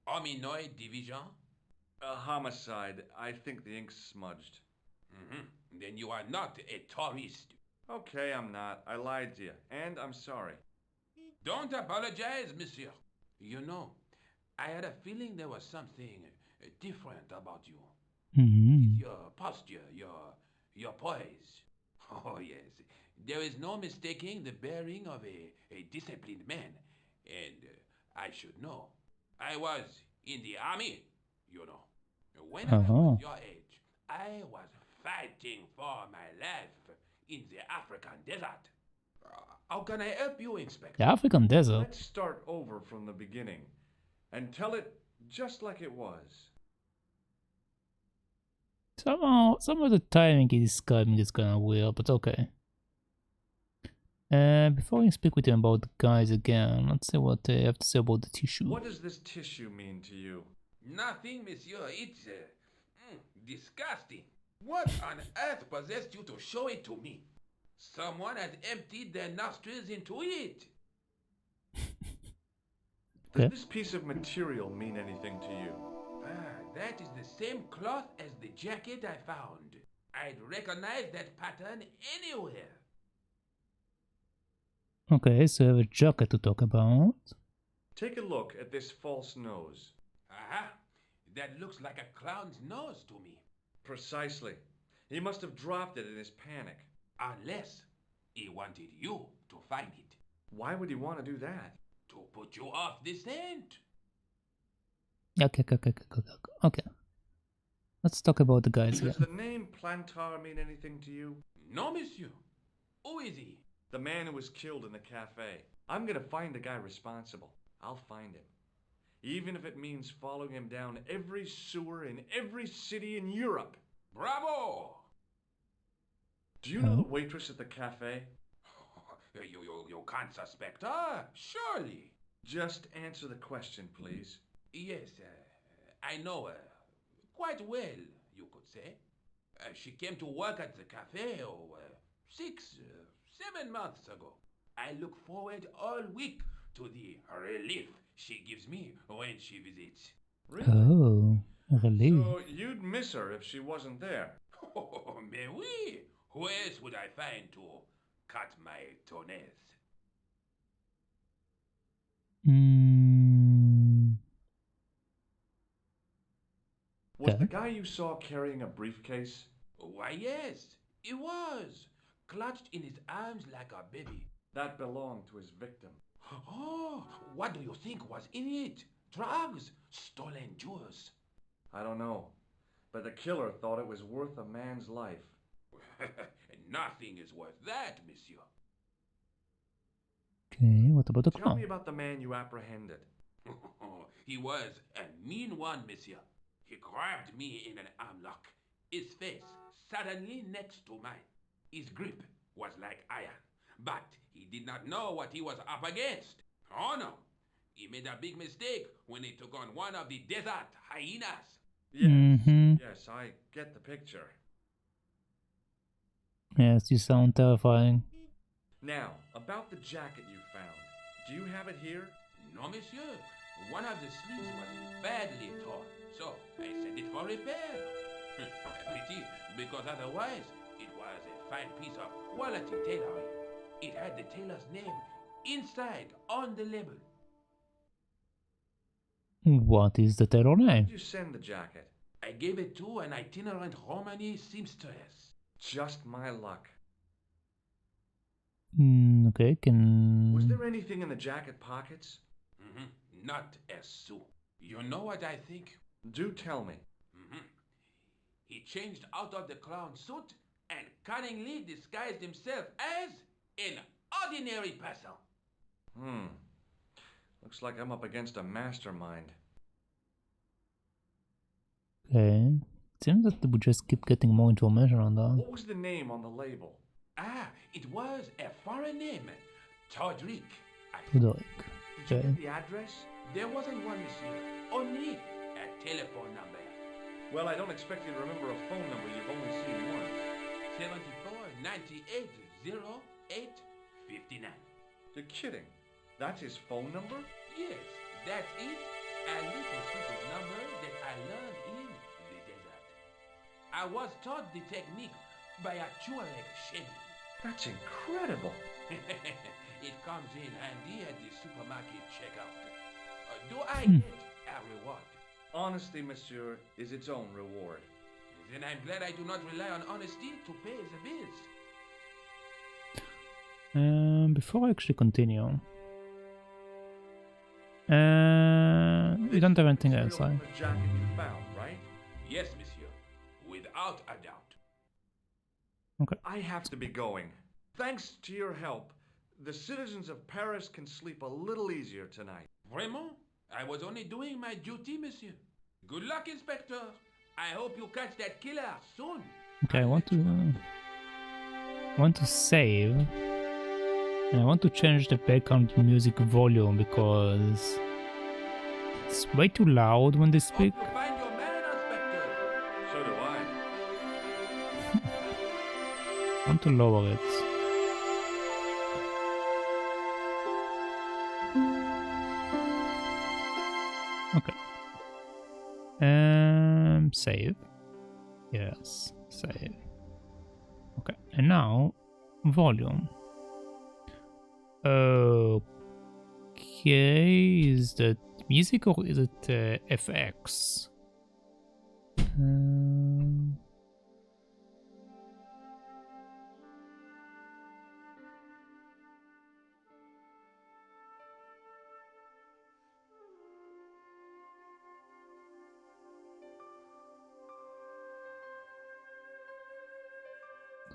Hominoid Division? A homicide. I think the ink's smudged. Then you are not a tourist. Okay, I'm not. I lied to you. And I'm sorry. Don't apologize, monsieur. You know, I had a feeling there was something different about you. Your posture, your poise. Oh, yes. There is no mistaking the bearing of a disciplined man. And I should know. I was in the army, you know. When I was your age, I was fighting for my life in the African desert. How can I help you, Inspector? The African desert? Let's start over from the beginning and tell it just like it was. Some of the timing he's describing is kind of weird, but okay. Before I speak with him about the guys again, let's see what they have to say about the tissue. What does this tissue mean to you? Nothing, monsieur. It's disgusting. What on earth possessed you to show it to me? Someone has emptied their nostrils into it. Does this piece of material mean anything to you? That is the same cloth as the jacket I found. I'd recognize that pattern anywhere. Okay, so I have a jacket to talk about. Take a look at this false nose. Aha! That looks like a clown's nose to me. Precisely. He must have dropped it in his panic. Unless he wanted you to find it. Why would he want to do that? To put you off the scent. Okay. Let's talk about the guys Does here. the name Plantar mean anything to you? No, monsieur. Who is he? The man who was killed in the cafe. I'm gonna find the guy responsible. I'll find him. Even if it means following him down every sewer in every city in Europe. Bravo! Do you know the waitress at the cafe? You can't suspect her, surely. Just answer the question, please. Yes, I know her. Quite well, you could say. She came to work at the cafe 7 months ago. I look forward all week to the relief she gives me when she visits. Really? Oh, really? So you'd miss her if she wasn't there? Oh, mais oui. Who else would I find to cut my toenails? Was the guy you saw carrying a briefcase? Why, yes, he was. Clutched in his arms like a baby. That belonged to his victim. Oh, what do you think was in it? Drugs? Stolen jewels? I don't know. But the killer thought it was worth a man's life. Nothing is worth that, monsieur. Okay, what about the Tell clown? me about the man you apprehended. He was a mean one, monsieur. He grabbed me in an armlock. His face suddenly next to mine. His grip was like iron. But he did not know what he was up against. Oh no! He made a big mistake when he took on one of the desert hyenas. Yes, yes, I get the picture. Yes, you sound terrifying. Now, about the jacket you found. Do you have it here? No, monsieur. One of the sleeves was badly torn, so I sent it for repair. Pity, because otherwise it was a fine piece of quality tailoring. It had the tailor's name inside on the label. What is the tailor name? Did you send the jacket? I gave it to an itinerant Romani seamstress. Just my luck. Okay, Was there anything in the jacket pockets? Not a sou. You know what I think? Do tell me. He changed out of the clown suit and cunningly disguised himself as an ordinary person. Looks like I'm up against a mastermind. Okay. Seems that we just keep getting more information on that. What was the name on the label? It was a foreign name. Todrick. Tudoric. Did you Okay. get the address? There wasn't one, monsieur. Only a telephone number. Well, I don't expect you to remember a phone number you've only seen once. 74 98 08 59. You're kidding. That's his phone number? Yes, that's it. A little secret number that I learned in the desert. I was taught the technique by a Tuareg shaman. That's incredible. It comes in handy at the supermarket checkout. Do I get a reward? Honesty, monsieur, is its own reward. Then I'm glad I do not rely on honesty to pay the bills. Before I actually continue, we don't have anything else, right? The jacket you found, right? Yes, monsieur. Without a doubt. Okay. I have to be going. Thanks to your help, the citizens of Paris can sleep a little easier tonight. Vraiment? I was only doing my duty, monsieur. Good luck, Inspector. I hope you catch that killer soon. Okay, I want to save, and I want to change the background music volume because it's way too loud when they speak. Hope you find your man, Inspector. So do I. I want to lower it. Okay. Save. Yes, save. Okay, and now volume. Okay, is that music or is it FX?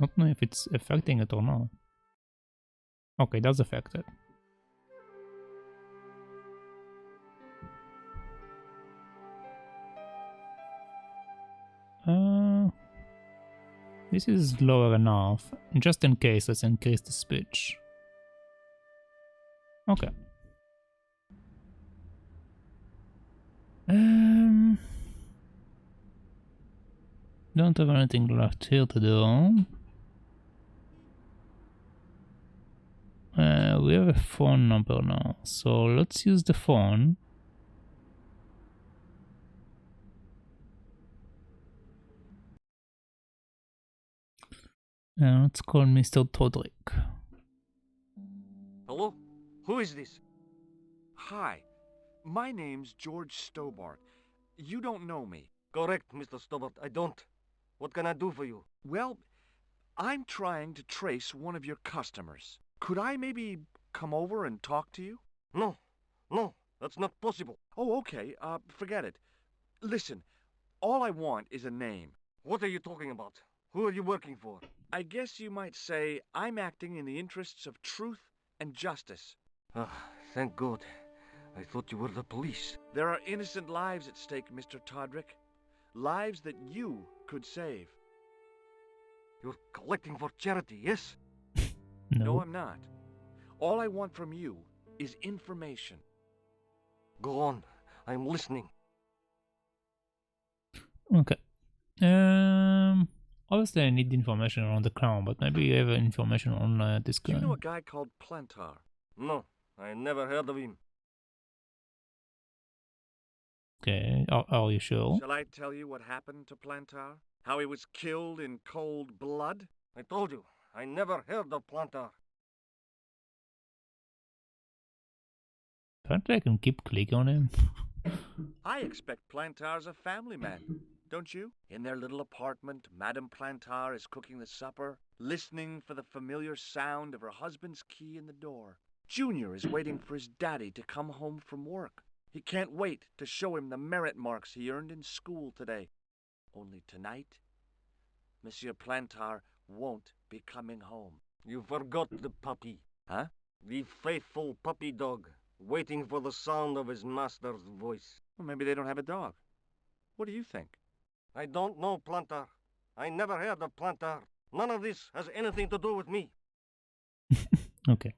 I don't know if it's affecting it or not. Okay, it does affect it. This is lower enough. Just in case, let's increase the speech. Okay. Don't have anything left here to do. We have a phone number now, so let's use the phone. Let's call Mr. Todrick. Hello? Who is this? Hi, my name's George Stobbart. You don't know me. Correct, Mr. Stobbart, I don't. What can I do for you? Well, I'm trying to trace one of your customers. Could I maybe come over and talk to you? No, that's not possible. Oh, okay, forget it. Listen, all I want is a name. What are you talking about? Who are you working for? I guess you might say I'm acting in the interests of truth and justice. Thank God. I thought you were the police. There are innocent lives at stake, Mr. Todrick. Lives that you could save. You're collecting for charity, yes? No, I'm not. All I want from you is information. Go on. I'm listening. Okay. Obviously I need information on the crown, but maybe you have information on this guy. Do you know a guy called Plantar? No, I never heard of him. Okay, are you sure? Shall I tell you what happened to Plantar? How he was killed in cold blood? I told you, I never heard of Plantar. Apparently I can keep clicking on him. I expect Plantar's a family man, don't you? In their little apartment, Madame Plantar is cooking the supper, listening for the familiar sound of her husband's key in the door. Junior is waiting for his daddy to come home from work. He can't wait to show him the merit marks he earned in school today. Only tonight, Monsieur Plantar won't be coming home. You forgot the puppy. Huh? The faithful puppy dog, waiting for the sound of his master's voice. Well, maybe they don't have a dog. What do you think? I don't know, Plantar. I never heard of Plantar. None of this has anything to do with me. Okay.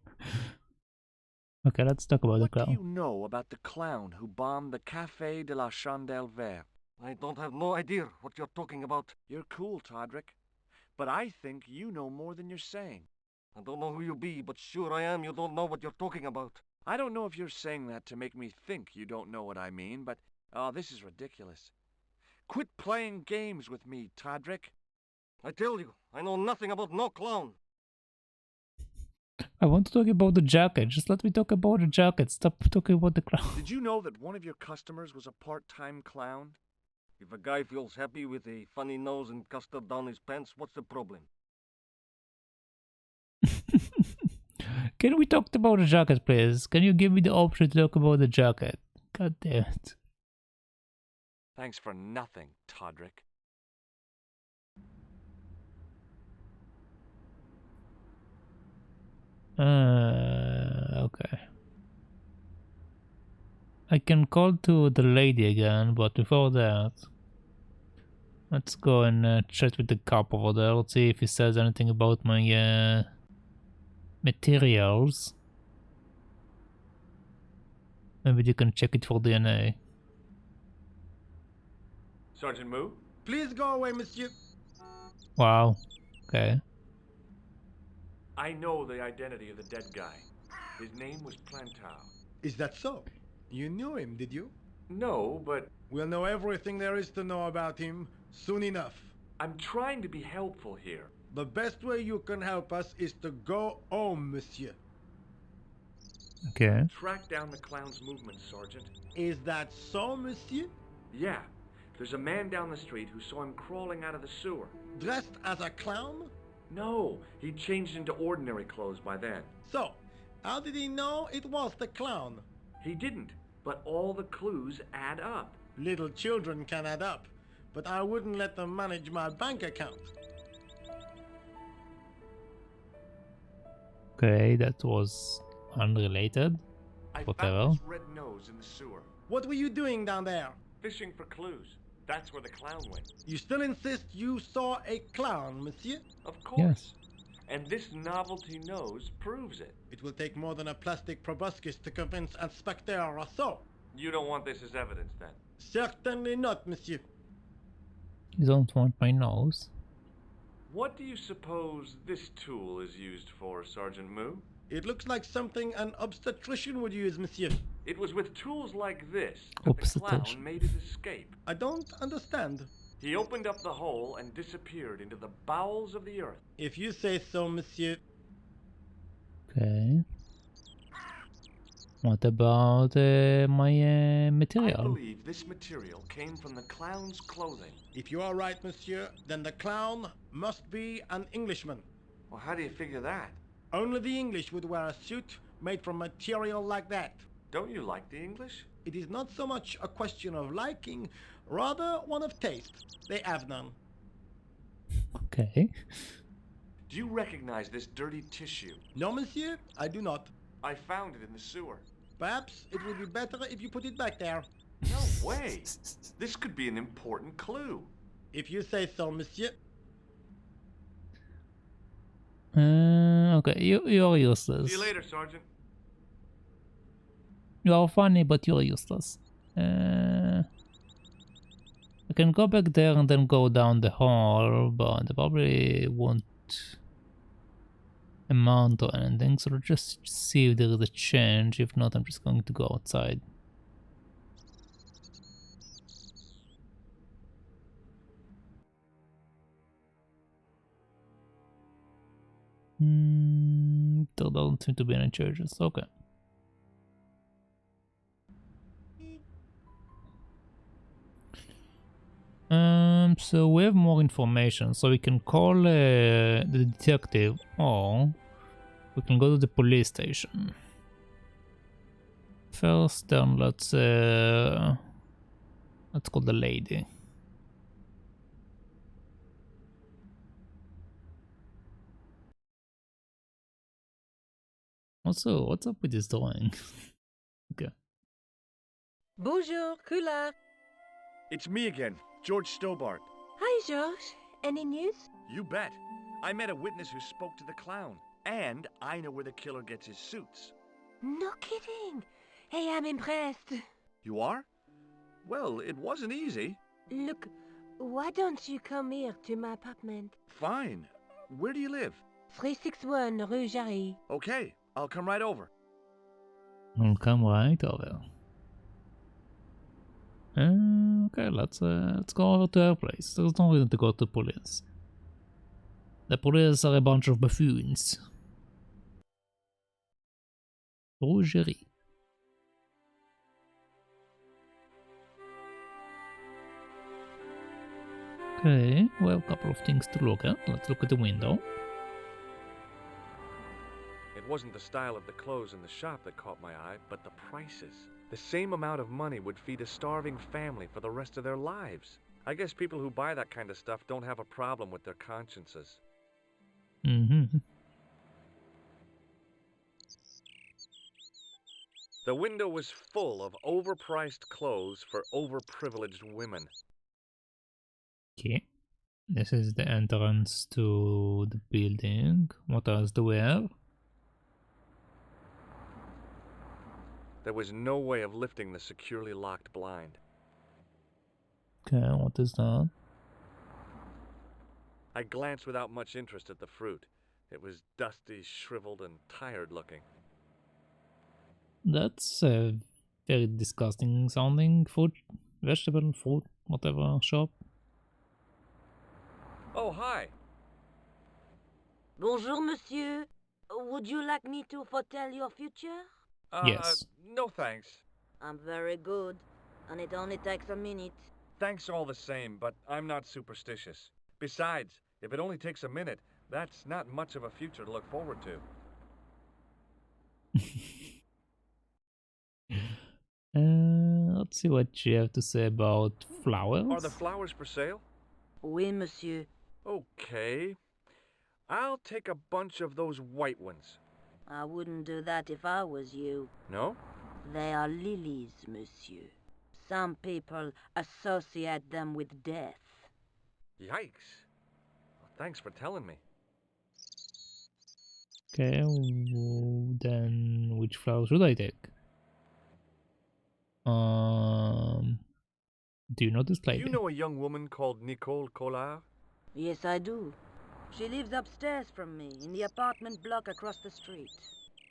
Okay, let's talk about the clown. What do you know about the clown who bombed the Café de la Chandelle Verte? I don't have no idea what you're talking about. You're cool, Todrick. But I think you know more than you're saying. I don't know who you be, but sure I am you don't know what you're talking about. I don't know if you're saying that to make me think you don't know what I mean, but... oh, this is ridiculous. Quit playing games with me, Todrick. I tell you, I know nothing about no clown. I want to talk about the jacket. Just let me talk about the jacket. Stop talking about the clown. Did you know that one of your customers was a part-time clown? If a guy feels happy with a funny nose and custard down his pants, what's the problem? Can we talk about the jacket, please? Can you give me the option to talk about the jacket? God damn it. Thanks for nothing, Todrick. Okay. I can call to the lady again, but before that, let's go and chat with the cop over there. Let's see if he says anything about my materials. Maybe they can check it for DNA. Sergeant Moo? Please go away, monsieur. Wow. Okay. I know the identity of the dead guy. His name was Plantar. Is that so? You knew him, did you? No, but We'll know everything there is to know about him soon enough. I'm trying to be helpful here. The best way you can help us is to go home, monsieur. Okay. Track down the clown's movements, Sergeant. Is that so, monsieur? Yeah. There's a man down the street who saw him crawling out of the sewer. Dressed as a clown? No, he'd changed into ordinary clothes by then. So, how did he know it was the clown? He didn't, but all the clues add up. Little children can add up, but I wouldn't let them manage my bank account. Okay, that was unrelated. I Whatever. found this red nose in the sewer, What were you doing down there? fishing for clues. That's where the clown went. You still insist you saw a clown, monsieur? Of course. Yes. And this novelty nose proves it. It will take more than a plastic proboscis to convince Inspector Rousseau. You don't want this as evidence, then? Certainly not, monsieur. You don't want my nose? What do you suppose this tool is used for, Sergeant Moo? It looks like something an obstetrician would use, monsieur. It was with tools like this that the Obstetrician. clown made his escape. I don't understand. He opened up the hole and disappeared into the bowels of the earth. If you say so, monsieur. Okay. What about my I material? believe this material came from the clown's clothing. If you are right, monsieur, then the clown must be an Englishman. Well, how do you figure that? Only the English would wear a suit made from material like that. Don't you like the English? It is not so much a question of liking, rather one of taste. They have none. Okay. Do you recognize this dirty tissue? No, monsieur, I do not. I found it in the sewer. Perhaps it would be better if you put it back there. No way! This could be an important clue. If you say so, monsieur. Okay, you're useless. See you later, Sergeant. You are funny, but you're useless. I can go back there and then go down the hall, but I probably won't amount to anything, so just see if there is a change. If not, I'm just going to go outside. There don't seem to be any changes. Okay. So we have more information, so we can call the detective, or we can go to the police station. First, then let's call the lady. Also, what's up with this drawing? Okay. Bonjour, Collard. It's me again, George Stobbart. Hi, George. Any news? You bet. I met a witness who spoke to the clown, and I know where the killer gets his suits. No kidding. Hey, I'm impressed. You are? Well, it wasn't easy. Look, why don't you come here to my apartment? Fine. Where do you live? 361 Rue Jarry. Okay, I'll come right over. I'll come right over. Okay, let's go over to her place. There's no reason to go to police. The police are a bunch of buffoons. Rougerie. Okay, well, a couple of things to look at. Let's look at the window. It wasn't the style of the clothes in the shop that caught my eye, but the prices. The same amount of money would feed a starving family for the rest of their lives. I guess people who buy that kind of stuff don't have a problem with their consciences. Mm-hmm. The window was full of overpriced clothes for overprivileged women. Okay. This is the entrance to the building. What else do we have? There was no way of lifting the securely locked blind. Okay, what is that? I glanced without much interest at the fruit. It was dusty, shriveled, and tired looking. That's a very disgusting sounding fruit, vegetable, fruit, whatever shop. Oh, hi. Bonjour, monsieur. Would you like me to foretell your future? Yes. No thanks. I'm very good, and it only takes a minute. Thanks all the same, but I'm not superstitious. Besides, if it only takes a minute, that's not much of a future to look forward to. Let's see what you have to say about flowers. Are the flowers for sale? Oui, monsieur. Okay. I'll take a bunch of those white ones. I wouldn't do that if I was you. No? They are lilies, monsieur. Some people associate them with death. Yikes. Well, thanks for telling me. Okay, then which flower should I take? Do you know this lady? Do you know a young woman called Nico Collard? Yes, I do. She lives upstairs from me, in the apartment block across the street.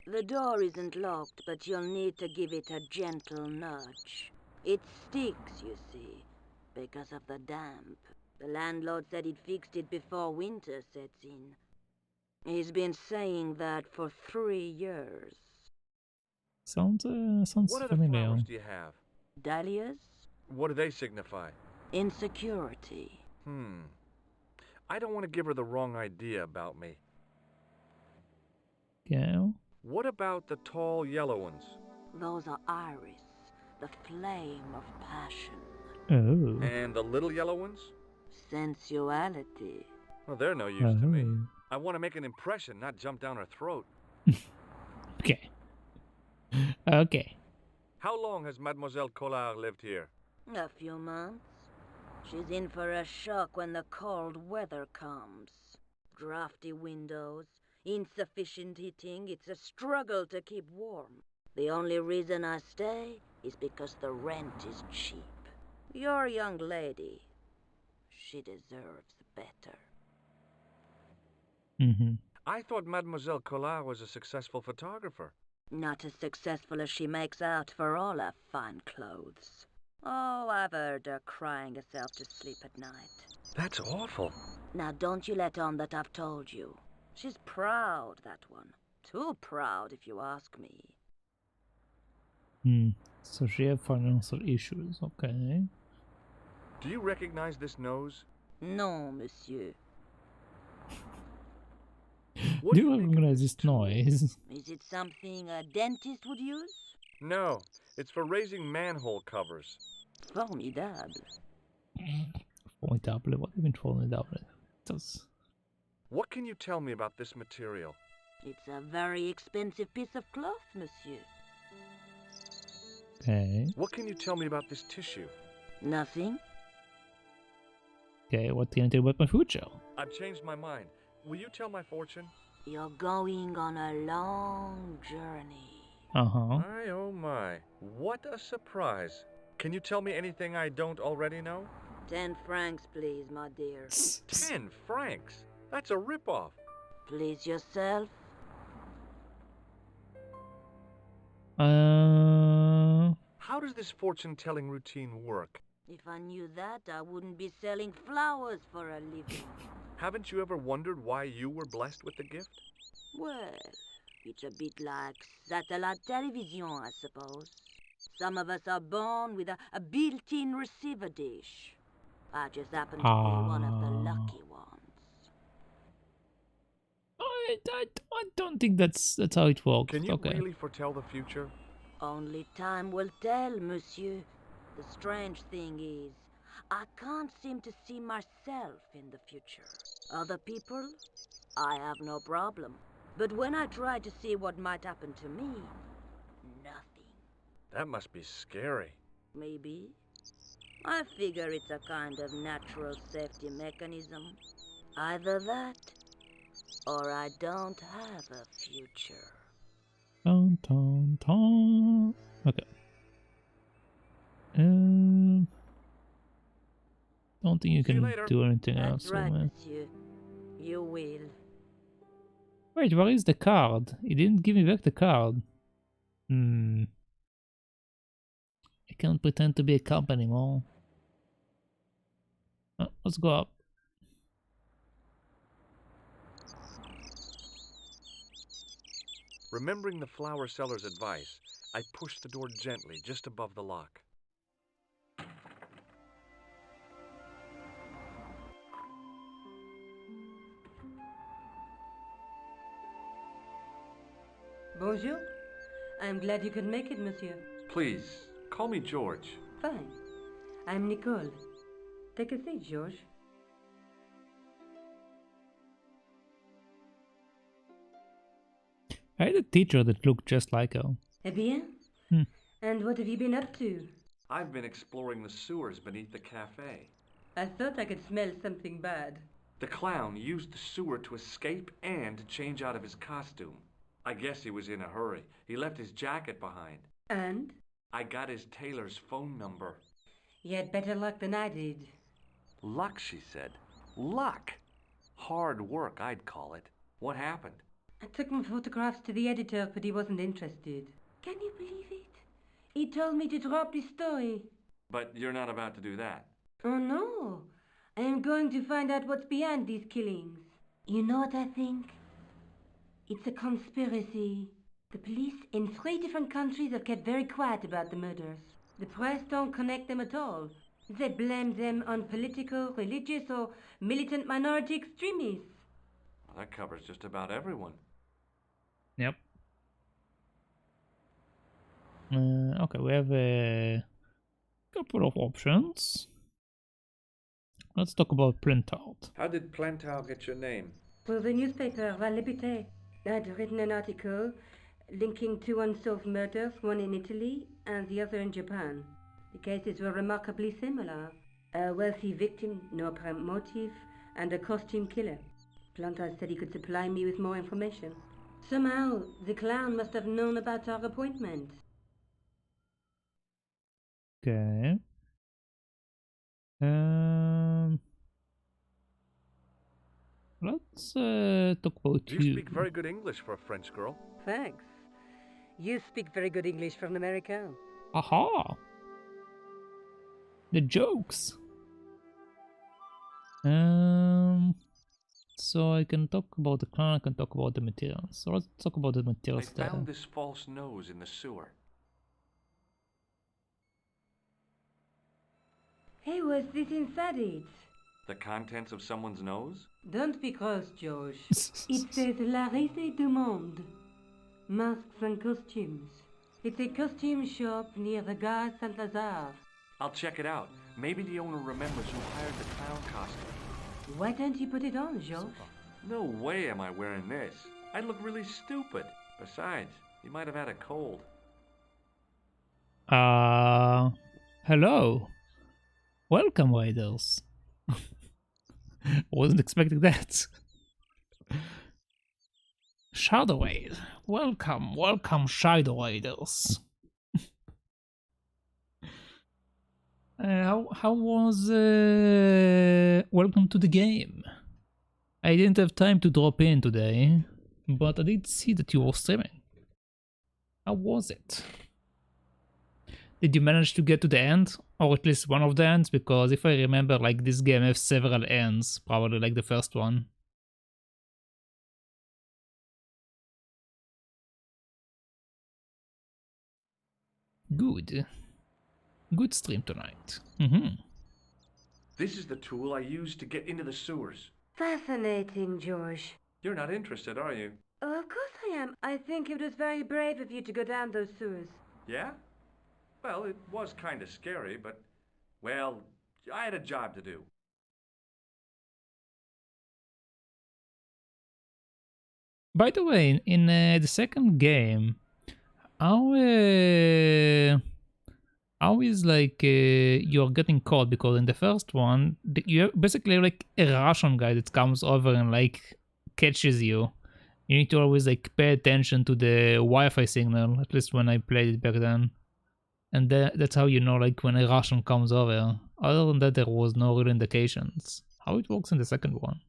The door isn't locked, but you'll need to give it a gentle nudge. It sticks, you see, because of the damp. The landlord said he'd fixed it before winter sets in. He's been saying that for 3 years. Sounds What other familiar. flowers do you have? Dahlias? What do they signify? Insecurity. I don't want to give her the wrong idea about me. Yeah. What about the tall yellow ones? Those are iris, the flame of passion. Oh. And the little yellow ones? Sensuality. Well, they're no use to me. I want to make an impression, not jump down her throat. Okay. Okay. How long has Mademoiselle Collard lived here? A few months. She's in for a shock when the cold weather comes. Drafty windows, insufficient heating, it's a struggle to keep warm. The only reason I stay is because the rent is cheap. Your young lady, she deserves better. I thought Mademoiselle Collard was a successful photographer. Not as successful as she makes out for all her fine clothes. Oh, I've heard her crying herself to sleep at night. That's awful. Now don't you let on that I've told you. She's proud, that one. Too proud, if you ask me. So she have financial issues, okay. Do you recognize this nose? No, monsieur. Do you recognize this noise? Is it something a dentist would use? No, it's for raising manhole covers. Formidable. Formidable, what do you mean formidable? That's... What can you tell me about this material? It's a very expensive piece of cloth, monsieur. Okay. What can you tell me about this tissue? Nothing. Okay, what can you tell about my future? I've changed my mind. Will you tell my fortune? You're going on a long journey. My oh my. What a surprise. Can you tell me anything I don't already know? 10 francs, please, my dear. 10 francs? That's a ripoff. Please yourself. How does this fortune-telling routine work? If I knew that, I wouldn't be selling flowers for a living. Haven't you ever wondered why you were blessed with the gift? Well, it's a bit like satellite television, I suppose. Some of us are born with a built-in receiver dish. I just happen to be one of the lucky ones. I don't think that's how it works. Can you really foretell the future? Only time will tell, monsieur. The strange thing is, I can't seem to see myself in the future. Other people, I have no problem. But when I try to see what might happen to me, nothing. That must be scary. Maybe. I figure it's a kind of natural safety mechanism. Either that, or I don't have a future. Dun, dun, dun. Okay. Don't think you can do anything else. That's right, monsieur. You will. Wait, where is the card? He didn't give me back the card. can't pretend to be a cop anymore. Let's go up. Remembering the flower seller's advice, I pushed the door gently just above the lock. Bonjour. I'm glad you could make it, monsieur. Please, call me George. Fine. I'm Nicole. Take a seat, George. I had a teacher that looked just like her. Eh bien? Hmm. And what have you been up to? I've been exploring the sewers beneath the cafe. I thought I could smell something bad. The clown used the sewer to escape and to change out of his costume. I guess he was in a hurry. He left his jacket behind. And? I got his tailor's phone number. You had better luck than I did. Luck, she said. Luck! Hard work, I'd call it. What happened? I took my photographs to the editor, but he wasn't interested. Can you believe it? He told me to drop the story. But you're not about to do that. Oh no. I am going to find out what's behind these killings. You know what I think? It's a conspiracy. The police in 3 different countries have kept very quiet about the murders. The press don't connect them at all. They blame them on political, religious, or militant minority extremists. Well, that covers just about everyone. Yep. Okay, we have a couple of options. Let's talk about Plantaut. How did Plantaut get your name? For the newspaper, La Liberté, I'd written an article linking 2 unsolved murders, one in Italy and the other in Japan. The cases were remarkably similar. A wealthy victim, no apparent motive, and a costume killer. Plantaut said he could supply me with more information. Somehow, the clown must have known about our appointment. Okay. Let's talk about you. You speak very good English for a French girl. Thanks. You speak very good English for an American. Aha! The jokes. So I can talk about the clown, I can talk about the materials. So let's talk about the I materials there. found this false nose in the sewer. Hey, what's this inside it? The contents of someone's nose? Don't be cross, George. It says La Risée du Monde. Masks and costumes. It's a costume shop near the Gare Saint-Lazare. I'll check it out. Maybe the owner remembers who hired the clown costume. Why don't you put it on, George? No way am I wearing this. I'd look really stupid. Besides, you might have had a cold. Hello. Welcome, Riders. Wasn't expecting that. Shadow Raid. Welcome, welcome, Shadow Raiders. How was welcome to the game? I didn't have time to drop in today, but I did see that you were streaming. How was it? Did you manage to get to the end? Or at least one of the ends? Because if I remember, like, this game has several ends, probably like the first one. Good. Good stream tonight. This is the tool I used to get into the sewers. Fascinating, George. You're not interested, are you? Oh, of course I am. I think it was very brave of you to go down those sewers. Yeah? Well, it was kind of scary, but, well, I had a job to do. By the way, in the second game, how is like you're getting caught? Because in the first one, you're basically like a Russian guy that comes over and like catches you. You need to always like pay attention to the Wi-Fi signal, at least when I played it back then. And that's how you know, like, when a Russian comes over. Other than that, there was no real indications. How it works in the second one.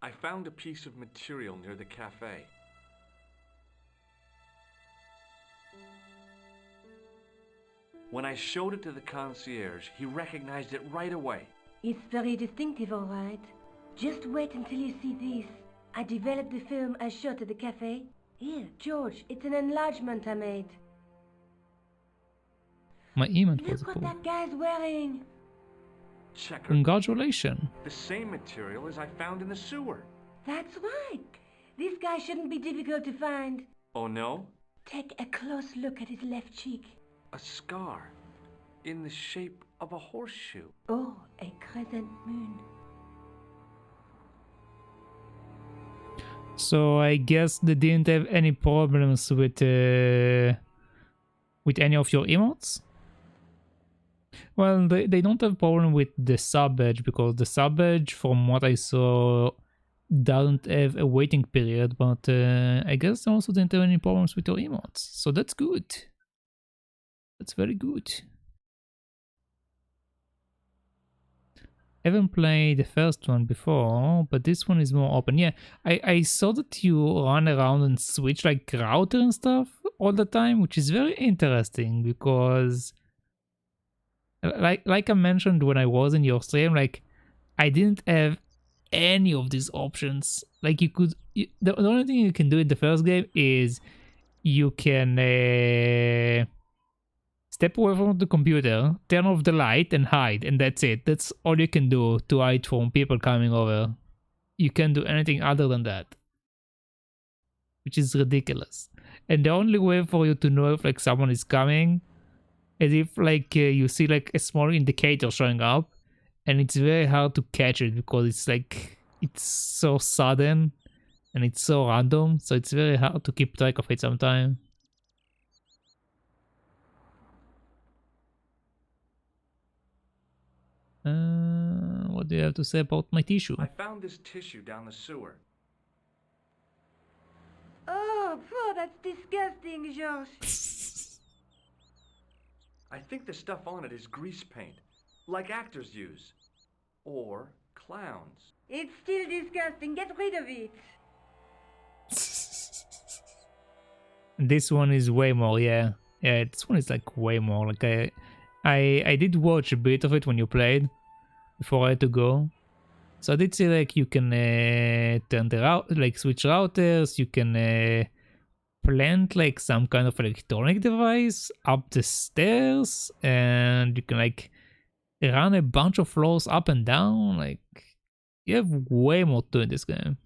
I found a piece of material near the cafe. When I showed it to the concierge, he recognized it right away. It's very distinctive, all right. Just wait until you see this. I developed the film I shot at the cafe. Here, George, it's an enlargement I made. My emote was Look what cool. that guy's wearing. Checker. Congratulations. The same material as I found in the sewer. That's right. This guy shouldn't be difficult to find. Oh no? Take a close look at his left cheek. A scar. In the shape of a horseshoe. Oh, a crescent moon. So I guess they didn't have any problems with any of your emotes? Well, they don't have problem with the sub badge, because the sub badge, from what I saw, doesn't have a waiting period, but I guess they also didn't have any problems with your emotes. So that's good. That's very good. I haven't played the first one before, but this one is more open. Yeah, I saw that you run around and switch like router and stuff all the time, which is very interesting because like I mentioned when I was in your stream, like I didn't have any of these options. Like the only thing you can do in the first game is you can step away from the computer, turn off the light and hide, and that's it. That's all you can do to hide from people coming over. You can't do anything other than that, which is ridiculous. And the only way for you to know if like someone is coming is if like you see like a small indicator showing up, and it's very hard to catch it because it's like it's so sudden and it's so random, so it's very hard to keep track of it sometimes. What do you have to say about my tissue? I found this tissue down the sewer. Oh, that's disgusting, George. I think the stuff on it is grease paint, like actors use. Or clowns. It's still disgusting. Get rid of it. This one is way more, yeah. Yeah, this one is like way more. Like I did watch a bit of it when you played before I had to go. So I did see like you can turn the route, like switch routers, you can plant like some kind of electronic device up the stairs, and you can like run a bunch of floors up and down. Like you have way more to do in this game.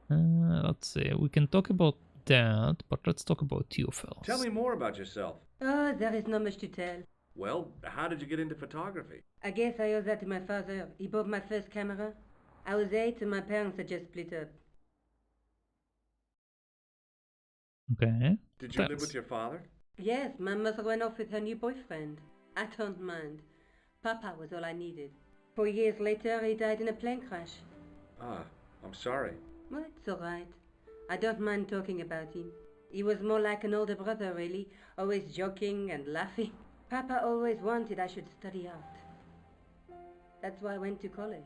Let's see, we can talk about that, but let's talk about you first. Tell me more about yourself. Oh, there is not much to tell. Well, how did you get into photography? I guess I owe that to my father. He bought my first camera. I was 8 and my parents had just split up. Okay. Did you live with your father? Yes, my mother went off with her new boyfriend. I don't mind. Papa was all I needed. 4 years later, he died in a plane crash. Ah, I'm sorry. Well, it's all right. I don't mind talking about him. He was more like an older brother, really, always joking and laughing. Papa always wanted I should study art. That's why I went to college.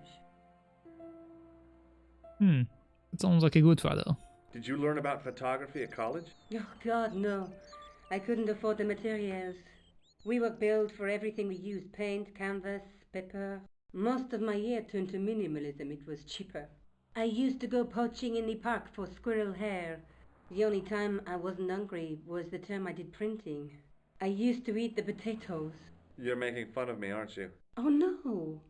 That sounds like a good father. Did you learn about photography at college? Oh, God, no. I couldn't afford the materials. We were billed for everything we used. Paint, canvas, paper. Most of my year turned to minimalism. It was cheaper. I used to go poaching in the park for squirrel hair. The only time I wasn't hungry was the term I did printing. I used to eat the potatoes. You're making fun of me, aren't you? Oh, no.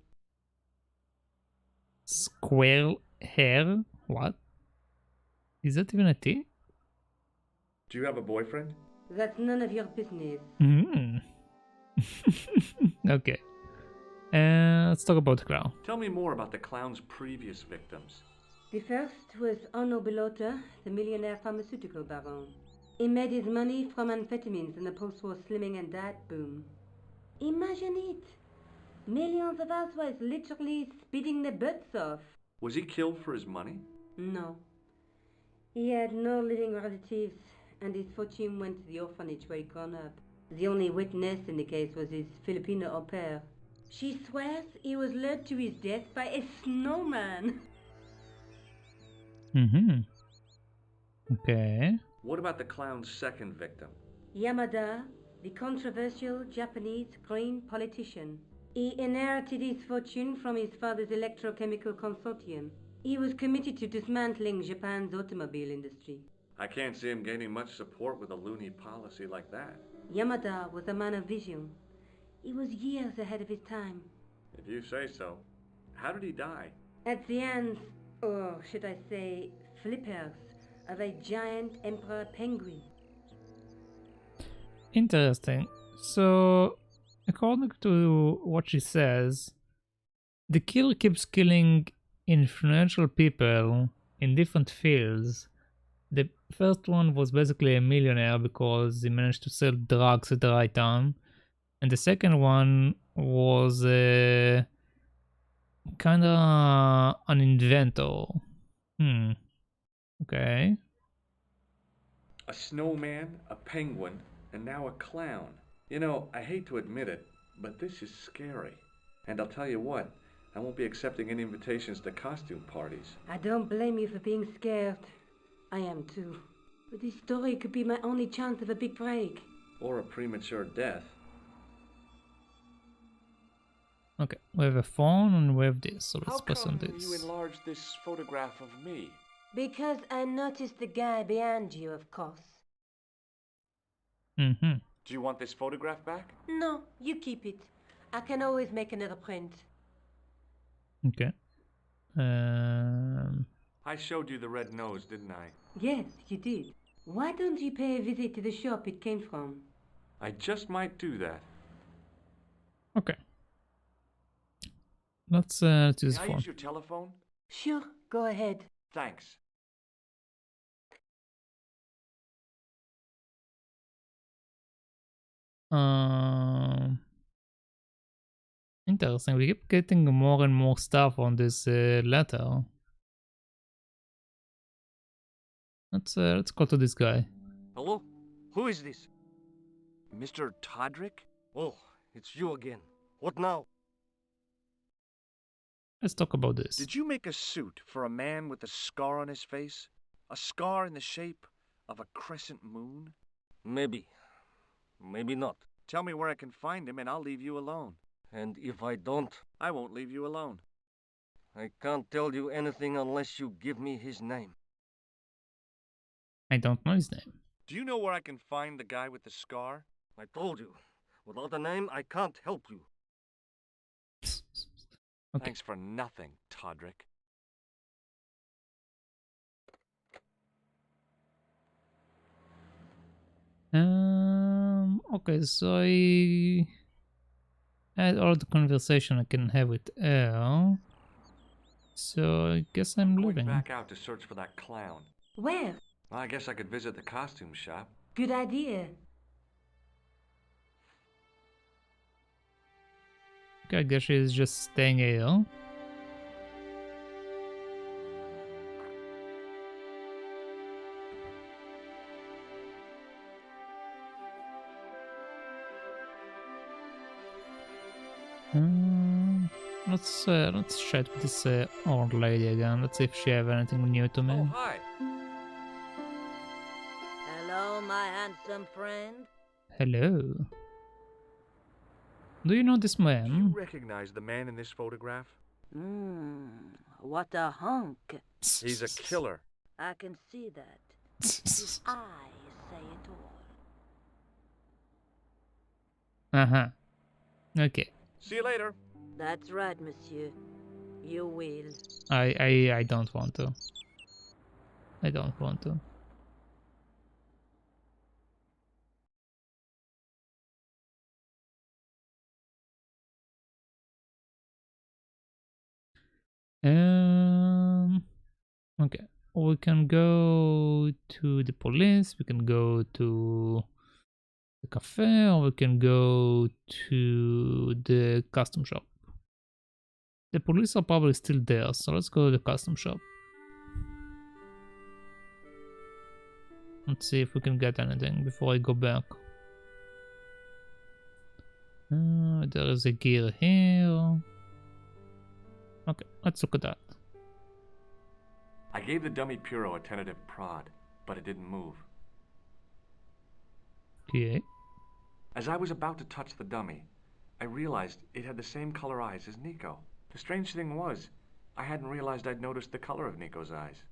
Squirrel hair? What? Is that even a thing? Do you have a boyfriend? That's none of your business. Okay. Let's talk about the clown. Tell me more about the clown's previous victims. The first was Onno Belota, the millionaire pharmaceutical baron. He made his money from amphetamines in the post-war slimming and diet boom. Imagine it! Millions of housewives literally speeding their butts off. Was he killed for his money? No. He had no living relatives, and his fortune went to the orphanage where he'd grown up. The only witness in the case was his Filipino au pair. She swears he was lured to his death by a snowman. Okay. What about the clown's second victim? Yamada, the controversial Japanese green politician. He inherited his fortune from his father's electrochemical consortium. He was committed to dismantling Japan's automobile industry. I can't see him gaining much support with a loony policy like that. Yamada was a man of vision. He was years ahead of his time. If you say so. How did he die? At the hands, or should I say, flippers, of a giant emperor penguin. Interesting. So, according to what she says, the killer keeps killing influential people in different fields. The first one was basically a millionaire because he managed to sell drugs at the right time. And the second one was kind of an inventor. Okay. A snowman, a penguin, and now a clown. You know, I hate to admit it, but this is scary. And I'll tell you what, I won't be accepting any invitations to costume parties. I don't blame you for being scared. I am too. But this story could be my only chance of a big break. Or a premature death. Okay, we have a phone and we have this, so let's How press on come this. you enlarged this photograph of me? Because I noticed the guy behind you, of course. Mm-hmm. Do you want this photograph back? No, you keep it. I can always make another print. Okay. I showed you the red nose, didn't I? Yes, you did. Why don't you pay a visit to the shop it came from? I just might do that. Okay. Let's use Can I phone. use your telephone? Sure, go ahead. Thanks. Interesting. We keep getting more and more stuff on this letter. Let's go to this guy. Hello? Who is this? Mr. Todrick? Oh, it's you again. What now? Let's talk about this. Did you make a suit for a man with a scar on his face? A scar in the shape of a crescent moon? Maybe. Maybe not. Tell me where I can find him and I'll leave you alone. And if I don't, I won't leave you alone. I can't tell you anything unless you give me his name. I don't know his name. Do you know where I can find the guy with the scar? I told you. Without a name, I can't help you. Okay. Thanks for nothing, Todrick. Okay, so I had all the conversation I can have with Elle. So I guess I'm Going leaving. back out to search for that clown. Where? Well, I guess I could visit the costume shop. Good idea. Okay, I guess she's just staying here. Let's chat with this old lady again. Let's see if she have anything new to me. Oh, hi. Hello, my handsome friend. Hello. Do you know this Do you man? recognize the man in this photograph? What a hunk. He's a killer. I can see that. His eyes say it all. Uh-huh. Okay. See you later. That's right, monsieur. You will. I don't want to. I don't want to. Okay. We can go to the police, we can go to the cafe, or we can go to the custom shop. The police are probably still there, so let's go to the custom shop. Let's see if we can get anything before I go back. There is a gear here. Okay, let's look at that. I gave the dummy Puro a tentative prod, but it didn't move. Okay. As I was about to touch the dummy, I realized it had the same color eyes as Nico. The strange thing was, I hadn't realized I'd noticed the color of Nico's eyes.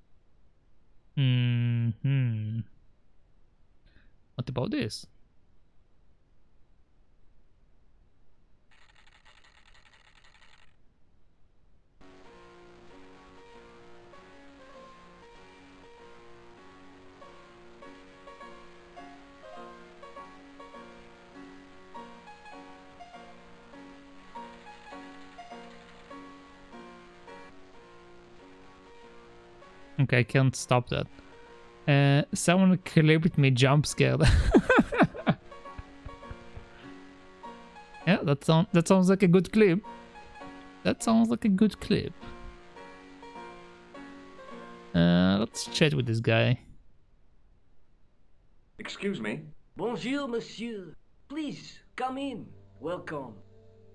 What about this? Okay, I can't stop that. Someone clipped me jump scared. Yeah, that sounds like a good clip. That sounds like a good clip. Let's chat with this guy. Excuse me? Bonjour, monsieur. Please, come in. Welcome.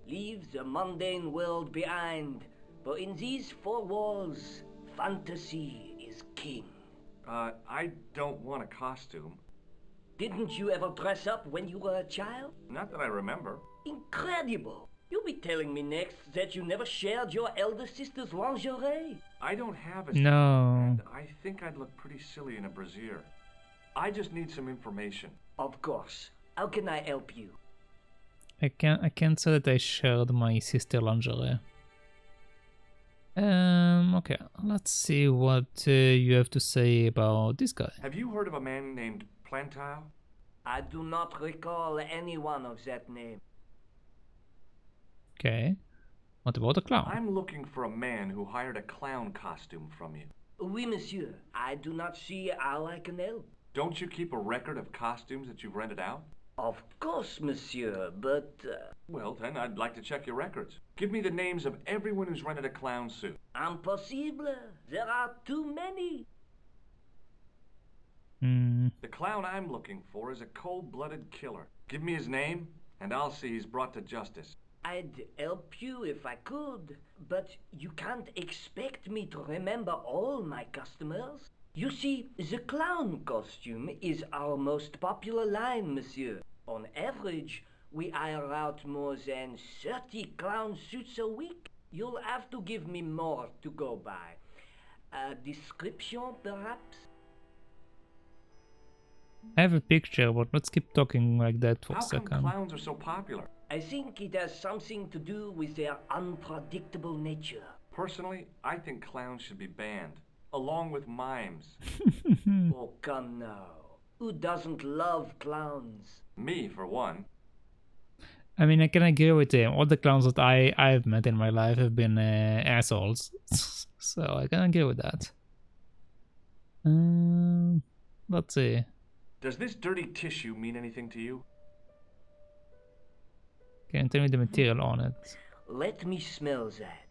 Leave the mundane world behind, but in these four walls, fantasy is king. I don't want a costume. Didn't you ever dress up when you were a child? Not that I remember. Incredible! You'll be telling me next that you never shared your elder sister's lingerie. I don't have a... No. And I think I'd look pretty silly in a brassiere. I just need some information. Of course. How can I help you? I can't say that I shared my sister lingerie. Okay, let's see what you have to say about this guy. Have you heard of a man named Plantar? I do not recall anyone of that name. Okay. What about the clown? I'm looking for a man who hired a clown costume from you. Oui, monsieur. I do not see how I can help. Don't you keep a record of costumes that you've rented out? Of course, monsieur, but... Well, then, I'd like to check your records. Give me the names of everyone who's rented a clown suit. Impossible. There are too many. The clown I'm looking for is a cold-blooded killer. Give me his name, and I'll see he's brought to justice. I'd help you if I could, but you can't expect me to remember all my customers. You see, the clown costume is our most popular line, monsieur. On average, we hire out more than 30 clown suits a week. You'll have to give me more to go by. A description, perhaps? I have a picture, but let's keep talking like that for a How second. come clowns are so popular? I think it has something to do with their unpredictable nature. Personally, I think clowns should be banned, along with mimes. Oh, come now. Who doesn't love clowns? Me, for one. I mean, I can agree with him. All the clowns that I've met in my life have been assholes. So I can agree with that. Let's see. Does this dirty tissue mean anything to you? Can you tell me the material on it? Let me smell that.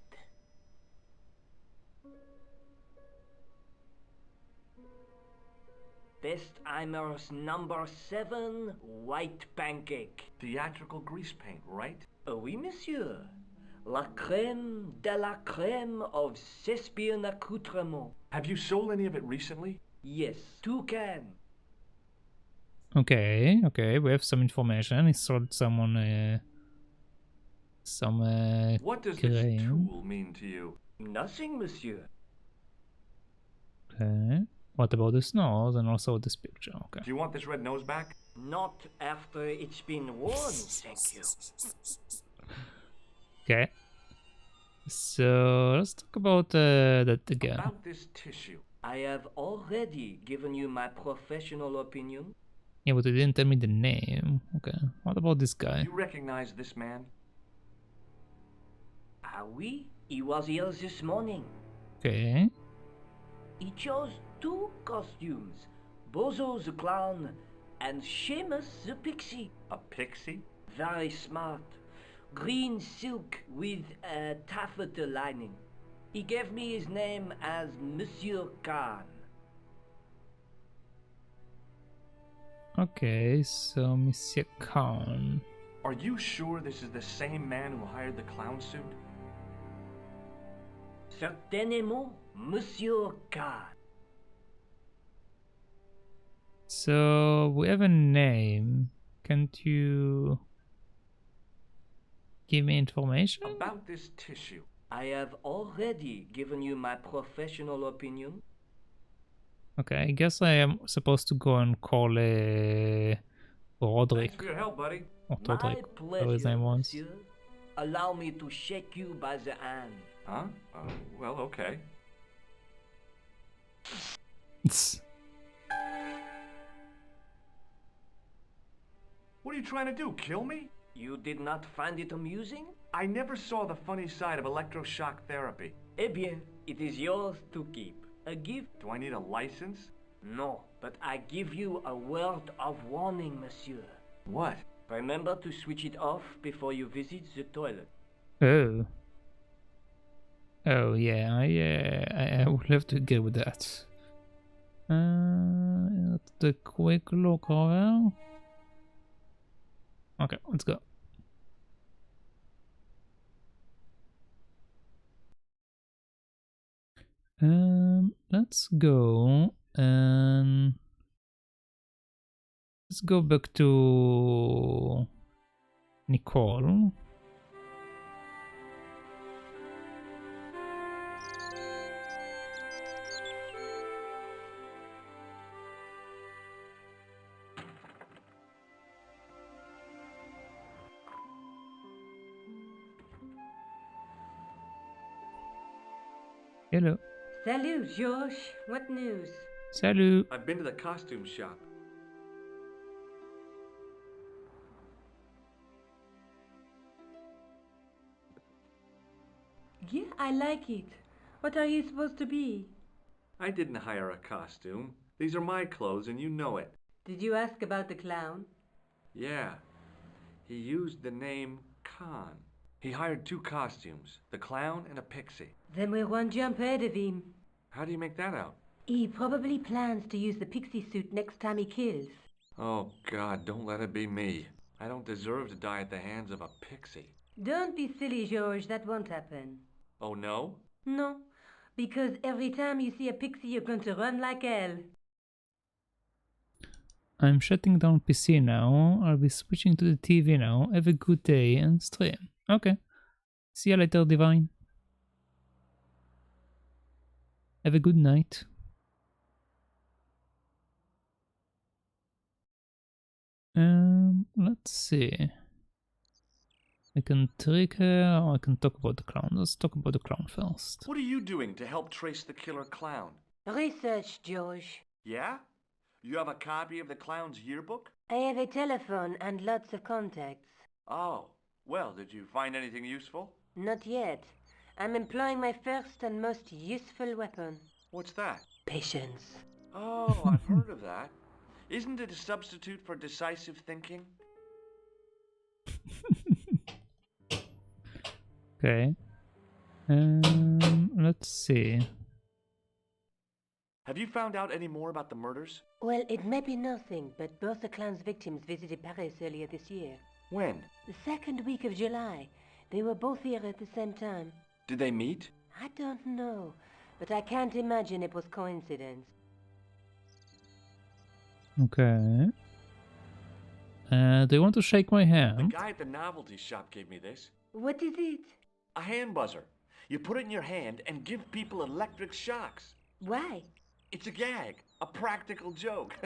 Bestheimer's number 7 white pancake. Theatrical grease paint, right? Oui, monsieur. La crème de la crème of Thespian accoutrement. Have you sold any of it recently? Yes, 2 cans. Okay, we have some information. He sold someone some What does grain. this tool mean to you? Nothing, monsieur. Okay. What about the nose and also this picture? Okay. Do you want this red nose back? Not after it's been worn, thank you. Okay. So let's talk about that again. About this tissue. I have already given you my professional opinion. Yeah, but you didn't tell me the name. Okay. What about this guy? You recognize this man? Ah oui, he was here this morning. Okay. He chose 2 costumes. Bozo the clown and Seamus the pixie. A pixie? Very smart. Green silk with a taffeta lining. He gave me his name as Monsieur Khan. Okay, so Monsieur Khan. Are you sure this is the same man who hired the clown suit? Certainement, Monsieur Khan. So we have a name. Can't you give me information? About this tissue. I have already given you my professional opinion. Okay, I guess I am supposed to go and call Thanks Roderick. for your help, buddy. Or My Todrick, whatever his pleasure, name was. monsieur. Allow me to shake you by the hand. Huh? Well, okay. What are you trying to do, kill me? You did not find it amusing? I never saw the funny side of electroshock therapy. Eh bien, it is yours to keep. A gift? Do I need a license? No, but I give you a word of warning, monsieur. What? Remember to switch it off before you visit the toilet. Oh. Oh yeah, I will have to get with that. The quick look over. Okay, let's go. Let's go and let's go back to Nicole. Hello. Salut, George. What news? Salut. I've been to the costume shop. Yeah, I like it. What are you supposed to be? I didn't hire a costume. These are my clothes and you know it. Did you ask about the clown? Yeah. He used the name Khan. He hired 2 costumes, the clown and a pixie. Then we're one jump ahead of him. How do you make that out? He probably plans to use the pixie suit next time he kills. Oh God, don't let it be me. I don't deserve to die at the hands of a pixie. Don't be silly, George. That won't happen. Oh no? No, because every time you see a pixie, you're going to run like hell. I'm shutting down PC now. I'll be switching to the TV now. Have a good day and stream. Okay. See you later, Divine. Have a good night. Let's see. I can trick her or I can talk about the clown. Let's talk about the clown first. What are you doing to help trace the killer clown? Research, George. Yeah? You have a copy of the clown's yearbook? I have a telephone and lots of contacts. Oh, well, did you find anything useful? Not yet. I'm employing my first and most useful weapon. What's that? Patience. Oh, I've heard of that. Isn't it a substitute for decisive thinking? Okay. Let's see. Have you found out any more about the murders? Well, it may be nothing, but both the clown's victims visited Paris earlier this year. When? The second week of July. They were both here at the same time. Did they meet? I don't know, but I can't imagine it was coincidence. Okay. Do you want to shake my The hand? guy at the novelty shop gave me this. What is it? A hand buzzer. You put it in your hand and give people electric shocks. Why? It's a gag. A practical joke.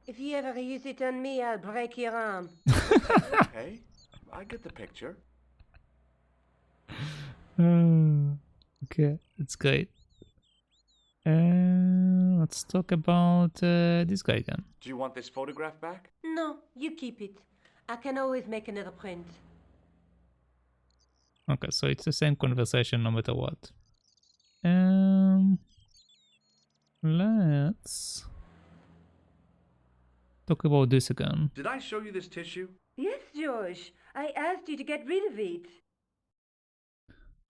If you ever use it on me, I'll break your arm. Okay, I get the picture. Okay, that's great. Let's talk about this guy again. Do you want this photograph back? No, you keep it. I can always make another print. Okay, so it's the same conversation no matter what. Let's talk about this again. Did I show you this tissue? Yes, George. I asked you to get rid of it.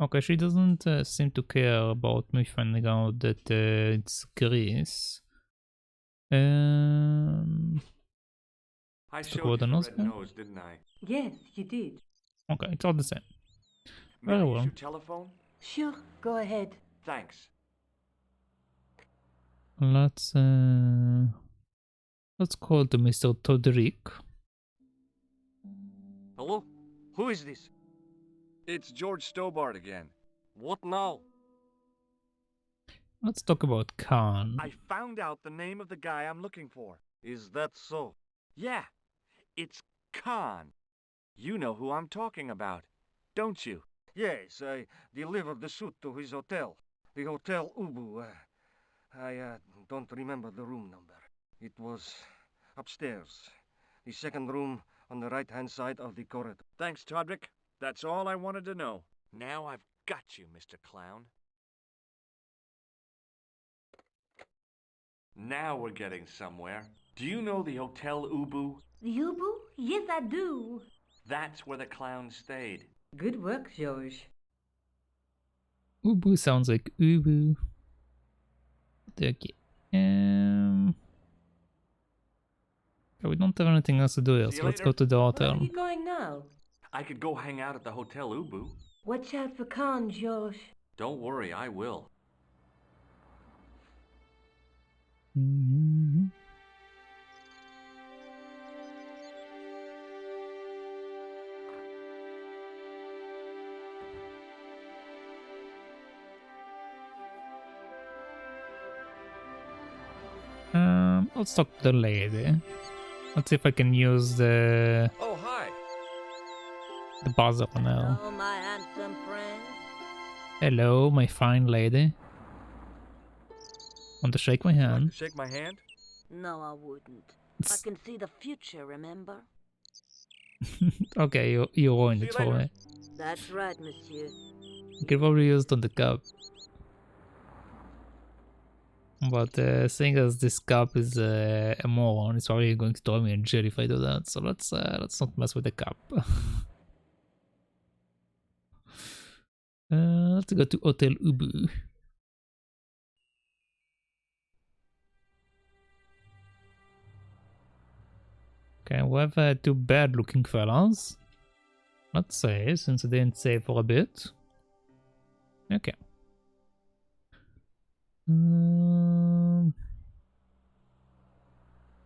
Okay, she doesn't seem to care about me finding out that it's grease. I Let's talk showed about you the the nose red then? nose, didn't I? Yes, you did. Okay, it's all the same. May I Very use well. your telephone? Sure, go ahead. Thanks. Let's call to Mr. Todrick. Hello? Who is this? It's George Stobbart again. What now? Let's talk about Khan. I found out the name of the guy I'm looking for. Is that so? Yeah, it's Khan. You know who I'm talking about, don't you? Yes, I delivered the suit to his hotel. The Hotel Ubu. I don't remember the room number. It was upstairs. The second room on the right-hand side of the corridor. Thanks, Todrick. That's all I wanted to know. Now I've got you, Mr. Clown. Now we're getting somewhere. Do you know the Hotel Ubu? The Ubu? Yes, I do. That's where the clown stayed. Good work, George. Ubu sounds like Ubu. Okay. We don't have anything else to do here, so let's go to the Where hotel. are you going now? I could go hang out at the Hotel Ubu. Watch out for Khan, George. Don't worry, I will. Mhm. Let's talk to the lady. Let's see if I can use the Oh, hi. buzzer on her. Oh, my handsome friend. Hello, my fine lady. Want to shake my hand? Shake my hand? No, I wouldn't. I can see the future, remember? Okay, you ruined it See you for later. me. That's right, monsieur. You could probably use it on the cup. But seeing as this cup is a moron, it's probably going to throw me in jail if I do that. So let's not mess with the cup. Let's go to Hotel Ubu. Okay, we have two bad-looking fellas. Let's say, since I didn't say for a bit. Okay.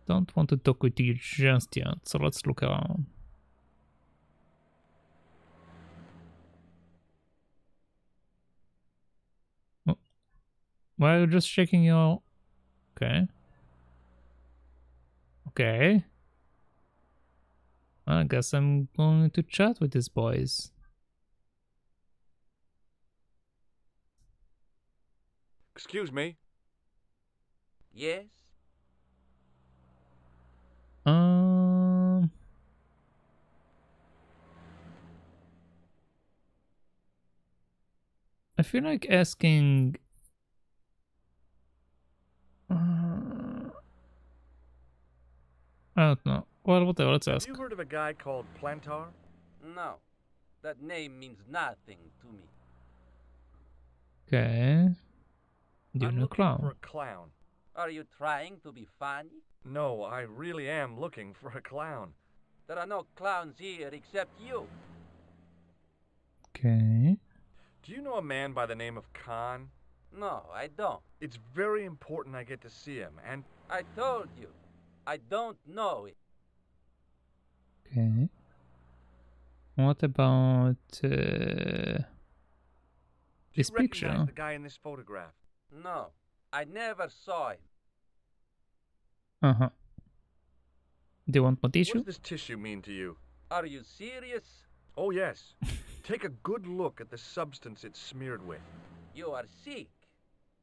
Don't want to talk with you just yet, so let's look around. Oh. Why are you just shaking your... Okay. Okay. I guess I'm going to chat with these boys. Excuse me. Yes? I feel like asking... I don't know. Well, whatever, let's ask. Have you heard of a guy called Plantar? No. That name means nothing to me. Okay. Do I'm you know looking clown? for a clown. Are you trying to be funny? No, I really am looking for a clown. There are no clowns here except you. Okay. Do you know a man by the name of Khan? No, I don't. It's very important I get to see him, and I told you. I don't know it. Okay. What about do this you recognize picture? the guy in this photograph? No, I never saw him. Uh-huh. Do you want more What tissue? does this tissue mean to you? Are you serious? Oh, yes. Take a good look at the substance it's smeared with. You are sick.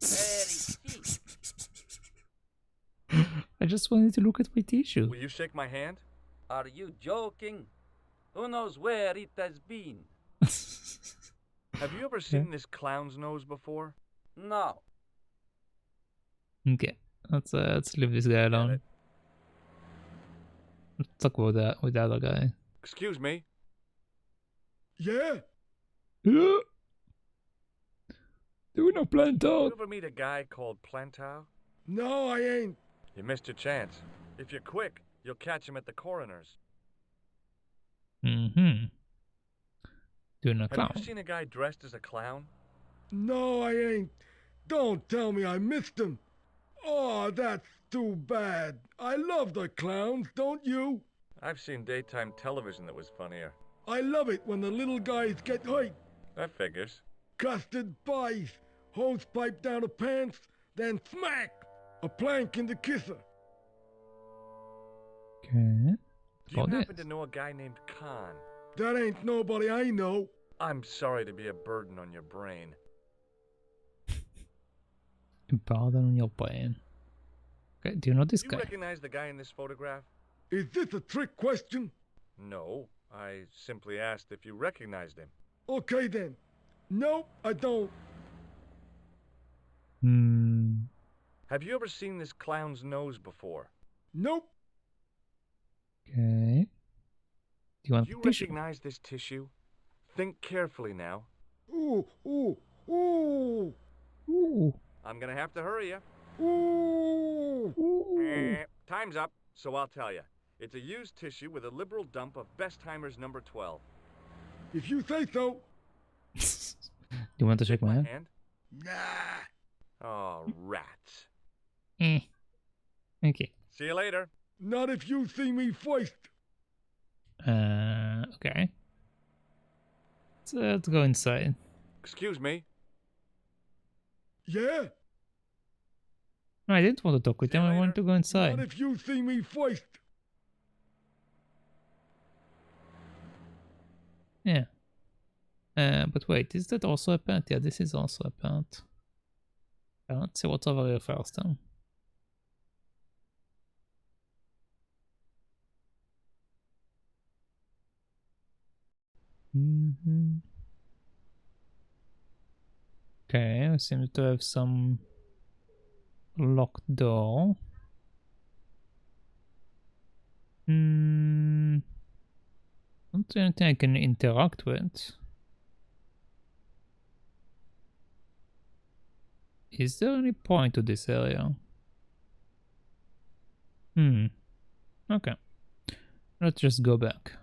Very sick. I just wanted to look at my tissue. Will you shake my hand? Are you joking? Who knows where it has been? Have you ever seen this clown's nose before? No. Okay. Let's leave this guy alone. it. Let's talk about that with the other guy. Excuse me. Yeah? Do we know plan You talk? ever meet a guy called Plantar? No, I ain't. You missed your chance. If you're quick, you'll catch him at the coroner's. Mm-hmm. Doing a clown. Have you seen a guy dressed as a clown? No, I ain't. Don't tell me I missed him. Oh, that's too bad. I love the clowns, don't you? I've seen daytime television that was funnier. I love it when the little guys get hurt. That figures. Custard pies, hose pipe down the pants, then smack! A plank in the kisser. Okay. Do you happen to know a guy named Khan? That ain't nobody I know. I'm sorry to be a burden on your brain. Burden on your brain. Okay, do you know this Do guy? you recognize the guy in this photograph? Is this a trick question? No, I simply asked if you recognized him. Okay then. No, I don't. Have you ever seen this clown's nose before? Nope. Okay. Do you want Do you tissue? recognize this tissue? Think carefully now. Ooh, ooh, ooh. Ooh. I'm gonna have to hurry you. Ooh. Time's up, so I'll tell you. It's a used tissue with a liberal dump of Bestheimer's number 12. If you say so. Do you want to shake my hand? Nah. Oh, rats. Okay. See you later. Not if you see me first. Okay. Let's go inside. Excuse me. Yeah? No, I didn't want to talk with him. I wanted to go inside. Not if you see me first. Yeah. But wait, is that also a pet? Yeah, this is also a pet. Let's see what's over here first then. Okay, we seem to have some locked door. Don't see anything I can interact with. Is there any point to this area? Okay. Let's just go back.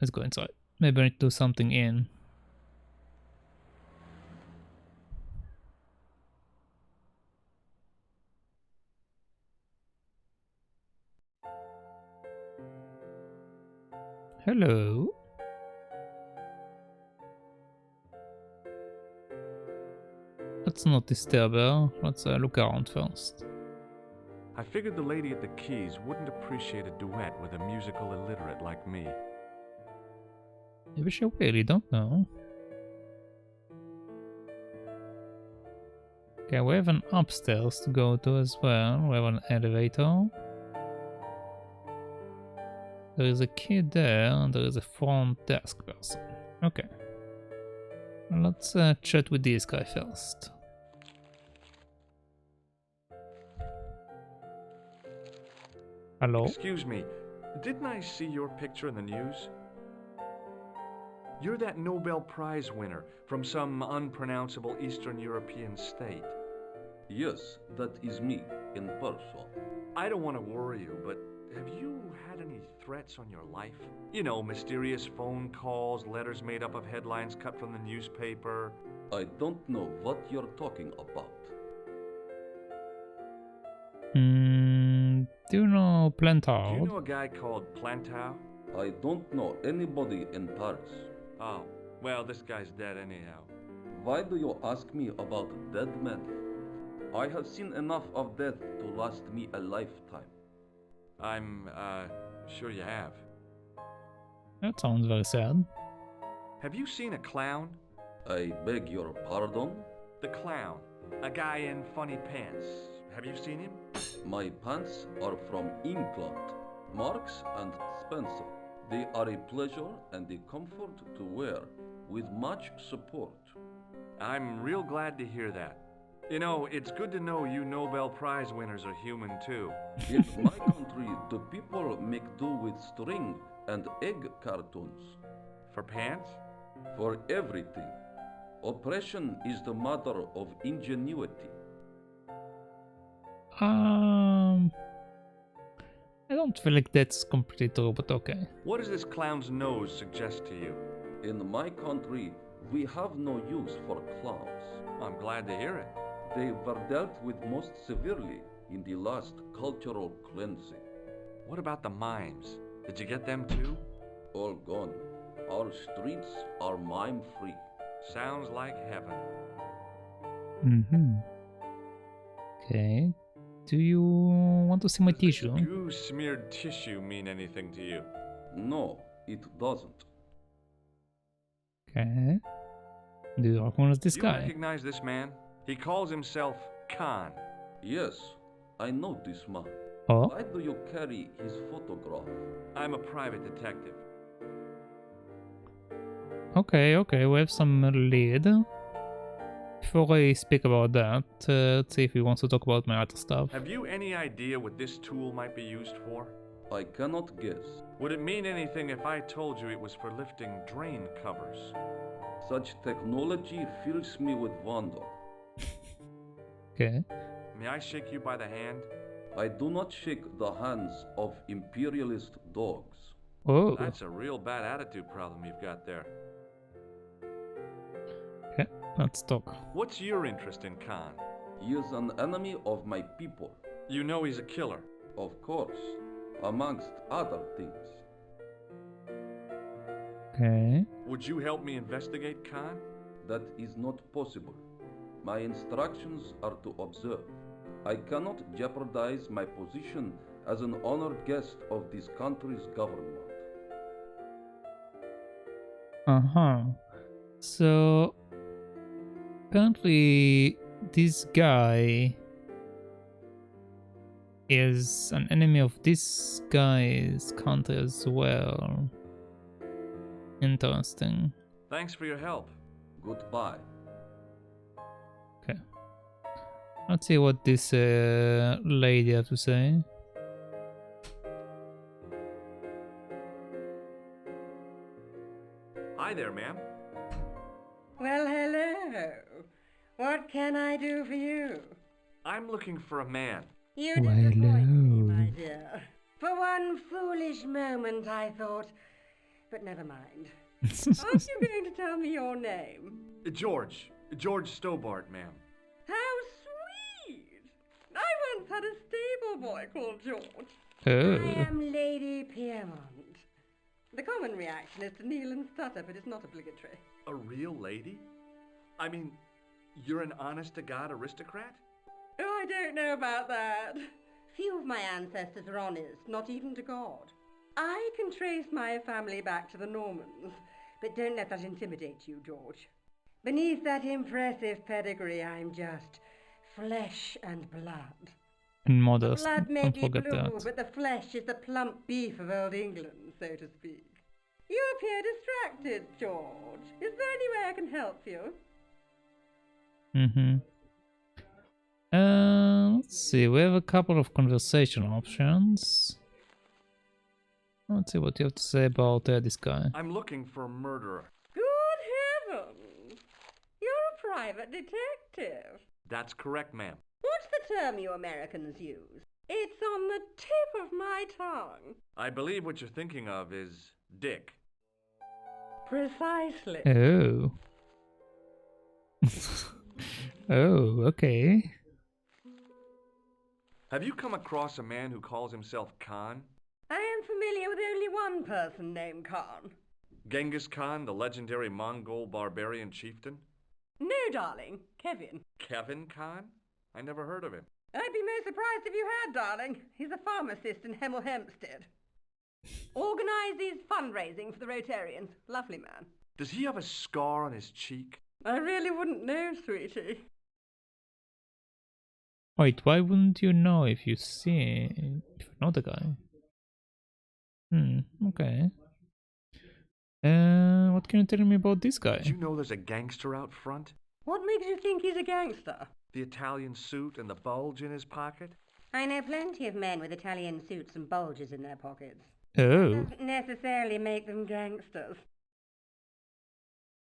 Let's go inside. Maybe I need to do something in. Hello. Let's not disturb her. Let's look around first. I figured the lady at the keys wouldn't appreciate a duet with a musical illiterate like me. Maybe she really don't know. Okay, we have an upstairs to go to as well. We have an elevator. There is a kid there, and there is a front desk person. Okay. Let's chat with this guy first. Hello? Excuse me, didn't I see your picture in the news? You're that Nobel Prize winner from some unpronounceable Eastern European state. Yes, that is me, in person. I don't want to worry you, but have you had any threats on your life? You know, mysterious phone calls, letters made up of headlines cut from the newspaper. I don't know what you're talking about. Do you know Plantard? Do you know a guy called Plantard? I don't know anybody in Paris. Oh, well, this guy's dead anyhow. Why do you ask me about dead men? I have seen enough of death to last me a lifetime. I'm, sure you have. That sounds very sad. Have you seen a clown? I beg your pardon? The clown. A guy in funny pants. Have you seen him? My pants are from England, Marks and Spencer. They are a pleasure and a comfort to wear, with much support. I'm real glad to hear that. You know, it's good to know you Nobel Prize winners are human too. In my country, the people make do with string and egg cartoons. For pants? For everything. Oppression is the mother of ingenuity. I don't feel like that's completely true, but okay. What does this clown's nose suggest to you? In my country, we have no use for clowns. I'm glad to hear it. They were dealt with most severely in the last cultural cleansing. What about the mimes? Did you get them too? All gone. Our streets are mime-free. Sounds like heaven. Okay. Do you want to see my tissue? Does goo-smeared tissue mean anything to you? No, it doesn't. Okay. Do you recognize this You guy? recognize this man? He calls himself Khan. Yes, I know this man. Oh, Why do you carry his photograph? I'm a private detective. okay, we have some lead. Before I speak about that, let's see if he wants to talk about my other stuff. Have you any idea what this tool might be used for? I cannot guess. Would it mean anything if I told you it was for lifting drain covers? Such technology fills me with wonder. Okay. May I shake you by the hand? I do not shake the hands of imperialist dogs. Oh, That's a real bad attitude problem you've got there. okay, let's talk. What's your interest in Khan? He is an enemy of my people. You know he's a killer. Of course, amongst other things. Okay. Would you help me investigate Khan? That is not possible. My instructions are to observe. I cannot jeopardize my position as an honored guest of this country's government. So, apparently, this guy is an enemy of this guy's country as well. Interesting. Thanks for your help. Goodbye. Okay. Let's see what this lady has to say. Hi there, ma'am. Well, hello. What can I do for you? I'm looking for a man. You disappoint me, my dear. For one foolish moment I thought, but never mind. Aren't you going to tell me your name? George Stobbart, ma'am. How sweet! I once had a stable boy called George. Oh. I am Lady Piermont. The common reaction is to kneel and stutter, but it's not obligatory. A real lady? I mean, you're an honest-to-God aristocrat? Oh, I don't know about that. Few of my ancestors are honest, not even to God. I can trace my family back to the Normans, but don't let that intimidate you, George. Beneath that impressive pedigree, I'm just flesh and blood. And modest. The blood may Don't be forget blue, that. but the flesh is the plump beef of old England, so to speak. You appear distracted, George. Is there any way I can help you? Let's see. We have a couple of conversation options. Let's see what you have to say about this guy. I'm looking for a murderer. Good heavens! You're a private detective. That's correct, ma'am. What's the term you Americans use? It's on the tip of my tongue. I believe what you're thinking of is Dick. Precisely. Oh. Oh, okay. Have you come across a man who calls himself Khan? I am familiar with only one person named Khan. Genghis Khan, the legendary Mongol barbarian chieftain? No, darling. Kevin. Kevin Khan? I never heard of him. I'd be most surprised if you had, darling. He's a pharmacist in Hemel Hempstead. Organises fundraising for the Rotarians. Lovely man. Does he have a scar on his cheek? I really wouldn't know, sweetie. Wait, why wouldn't you know if you know the guy? Okay. What can you tell me about this guy? Did you know there's a gangster out front? What makes you think he's a gangster? The Italian suit and the bulge in his pocket? I know plenty of men with Italian suits and bulges in their pockets. Oh. Doesn't necessarily make them gangsters.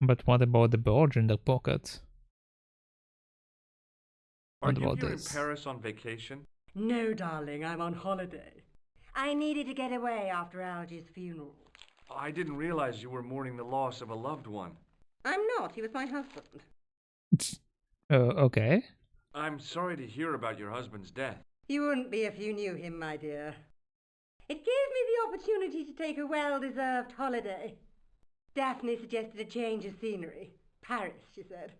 But what about the bulge in the pocket? Are What you about here this? in Paris on vacation? No, darling, I'm on holiday. I needed to get away after Algy's funeral. I didn't realize you were mourning the loss of a loved one. I'm not. He was my husband. Okay. I'm sorry to hear about your husband's death. You wouldn't be if you knew him, my dear. It gave me the opportunity to take a well-deserved holiday. Daphne suggested a change of scenery. Paris, she said.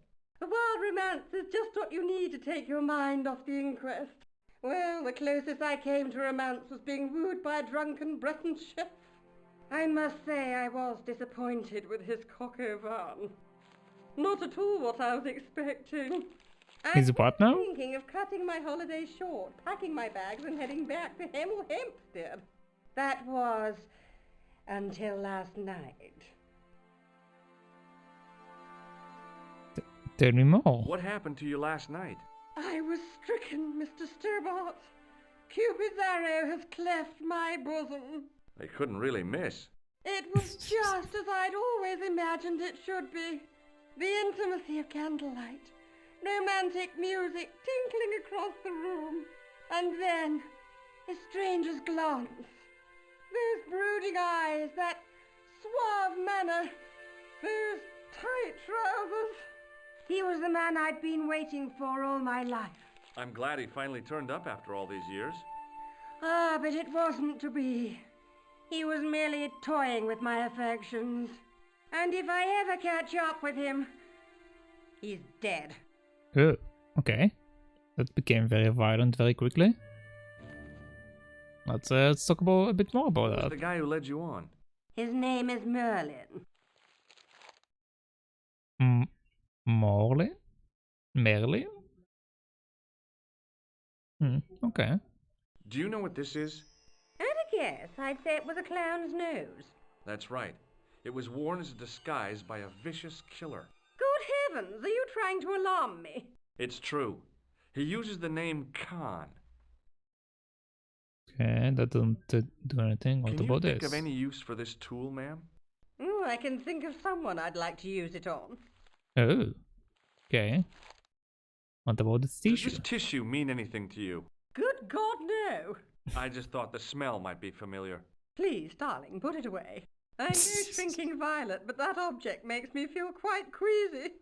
A wild romance is just what you need to take your mind off the inquest. Well, the closest I came to romance was being wooed by a drunken Breton chef. I must say I was disappointed with his coq au vin. Not at all what I was expecting. His what now? Thinking of cutting my holiday short, packing my bags and heading back to Hemel Hempstead. That was until last night. Tell me more. What happened to you last night? I was stricken, Mr. Stobbart. Cupid's arrow has cleft my bosom. They couldn't really miss. It was just as I'd always imagined it should be. The intimacy of candlelight, romantic music tinkling across the room, and then a stranger's glance. Those brooding eyes, that suave manner, those tight trousers. He was the man I'd been waiting for all my life. I'm glad he finally turned up after all these years. Ah, but it wasn't to be. He was merely toying with my affections. And if I ever catch up with him, he's dead. Oh, okay. That became very violent very quickly. Let's talk about a bit more about Who's that. the guy who led you on? His name is Merlin. Merlin? Merlin? Okay. Do you know what this is? At a guess, I'd say it was a clown's nose. That's right. It was worn as a disguise by a vicious killer. Good heavens, are you trying to alarm me? It's true. He uses the name Khan. Okay, that doesn't do anything. What Can about you think this? of any use for this tool, ma'am? Oh, I can think of someone I'd like to use it on. Oh, okay. What about this Does tissue? this tissue mean anything to you? Good God, no. I just thought the smell might be familiar. Please, darling, put it away. I know shrinking violet, but that object makes me feel quite queasy.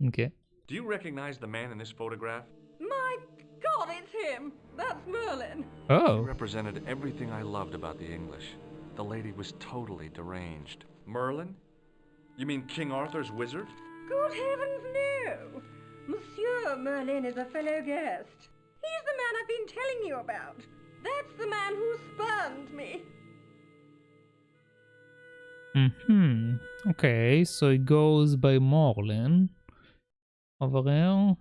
Okay. Do you recognize the man in this photograph? My God, it's him. That's Merlin. He Oh, represented everything I loved about the English. The lady was totally deranged. Merlin? You mean King Arthur's wizard? Good heavens, no. Monsieur Merlin is a fellow guest. He's the man I've been telling you about. That's the man who spurned me. Okay, so it goes by Merlin. Over here.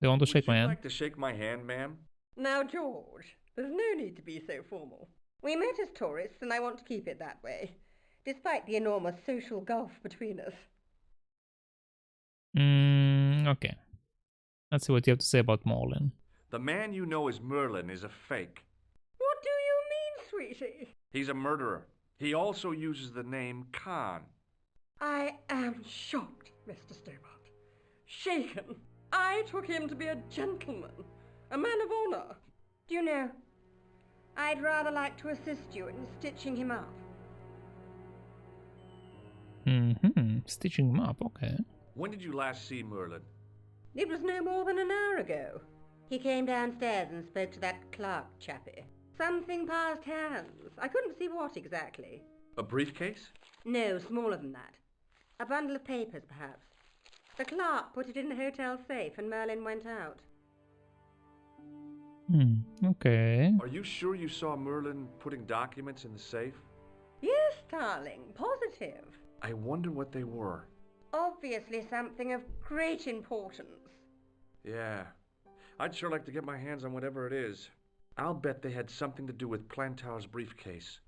They want to shake my Would you hand. like to shake my hand, ma'am? Now, George, there's no need to be so formal. We met as tourists, and I want to keep it that way, despite the enormous social gulf between us. Okay. Let's see what you have to say about Merlin. The man you know as Merlin is a fake. What do you mean, sweetie? He's a murderer. He also uses the name Khan. I am shocked, Mr. Stobbart. Shaken. I took him to be a gentleman, a man of honor. Do you know, I'd rather like to assist you in stitching him up. Stitching him up, okay. When did you last see Merlin? It was no more than an hour ago. He came downstairs and spoke to that clerk chappie. Something passed hands. I couldn't see what exactly. A briefcase? No, smaller than that. A bundle of papers, perhaps. The clerk put it in the hotel safe and Merlin went out. Okay. Are you sure you saw Merlin putting documents in the safe? Yes, darling, positive. I wonder what they were. Obviously something of great importance. Yeah. I'd sure like to get my hands on whatever it is. I'll bet they had something to do with Plantar's briefcase.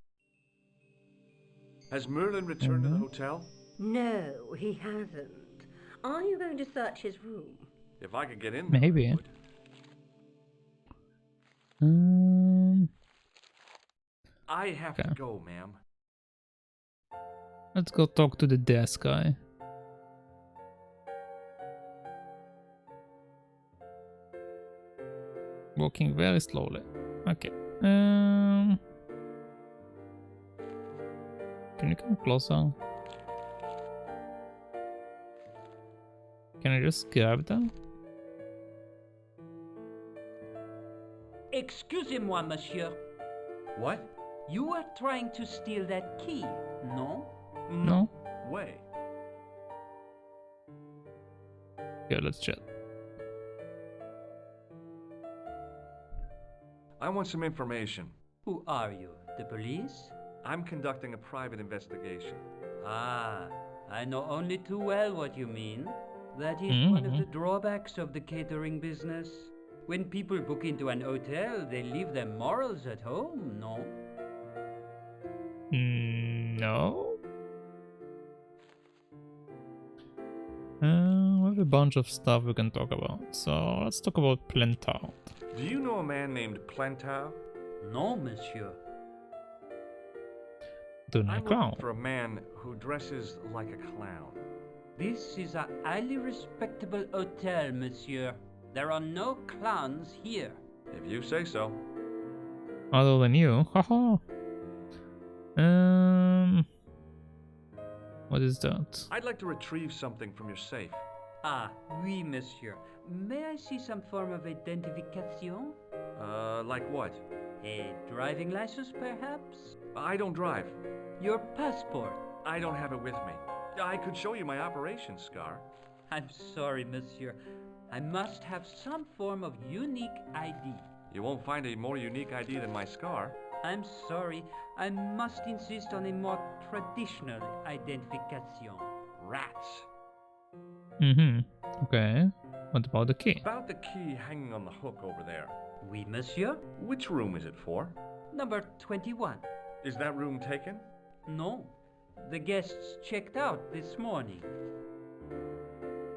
Has Merlin returned to the hotel? No, he hasn't. Are you going to search his room? If I could get in there, Maybe. I would. I have to go, ma'am. Let's go talk to the desk guy. Walking very slowly. Okay. Can you come closer? Can I just grab them? Excuse Excusez-moi, monsieur. What? You were trying to steal that key, no? No? Way. Yeah, let's chat. I want some information. Who are you? The police? I'm conducting a private investigation. Ah, I know only too well what you mean. That is one of the drawbacks of the catering business. When people book into an hotel, they leave their morals at home, no? No. We have a bunch of stuff we can talk about. So let's talk about Plantard. Do you know a man named Plantard? No, monsieur. I'm looking for a man who dresses like a clown. This is a highly respectable hotel, monsieur. There are no clowns here. If you say so. Other than you, haha. What is that? I'd like to retrieve something from your safe. Ah, oui, monsieur. May I see some form of identification? Like what? A driving license, perhaps? I don't drive. Your passport? I don't have it with me. I could show you my operation scar. I'm sorry, monsieur. I must have some form of unique ID. You won't find a more unique ID than my scar. I'm sorry. I must insist on a more traditional identification. Rats. Okay. What about the key? About the key hanging on the hook over there. Oui, monsieur. Which room is it for? Number 21. Is that room taken? No. The guests checked out this morning.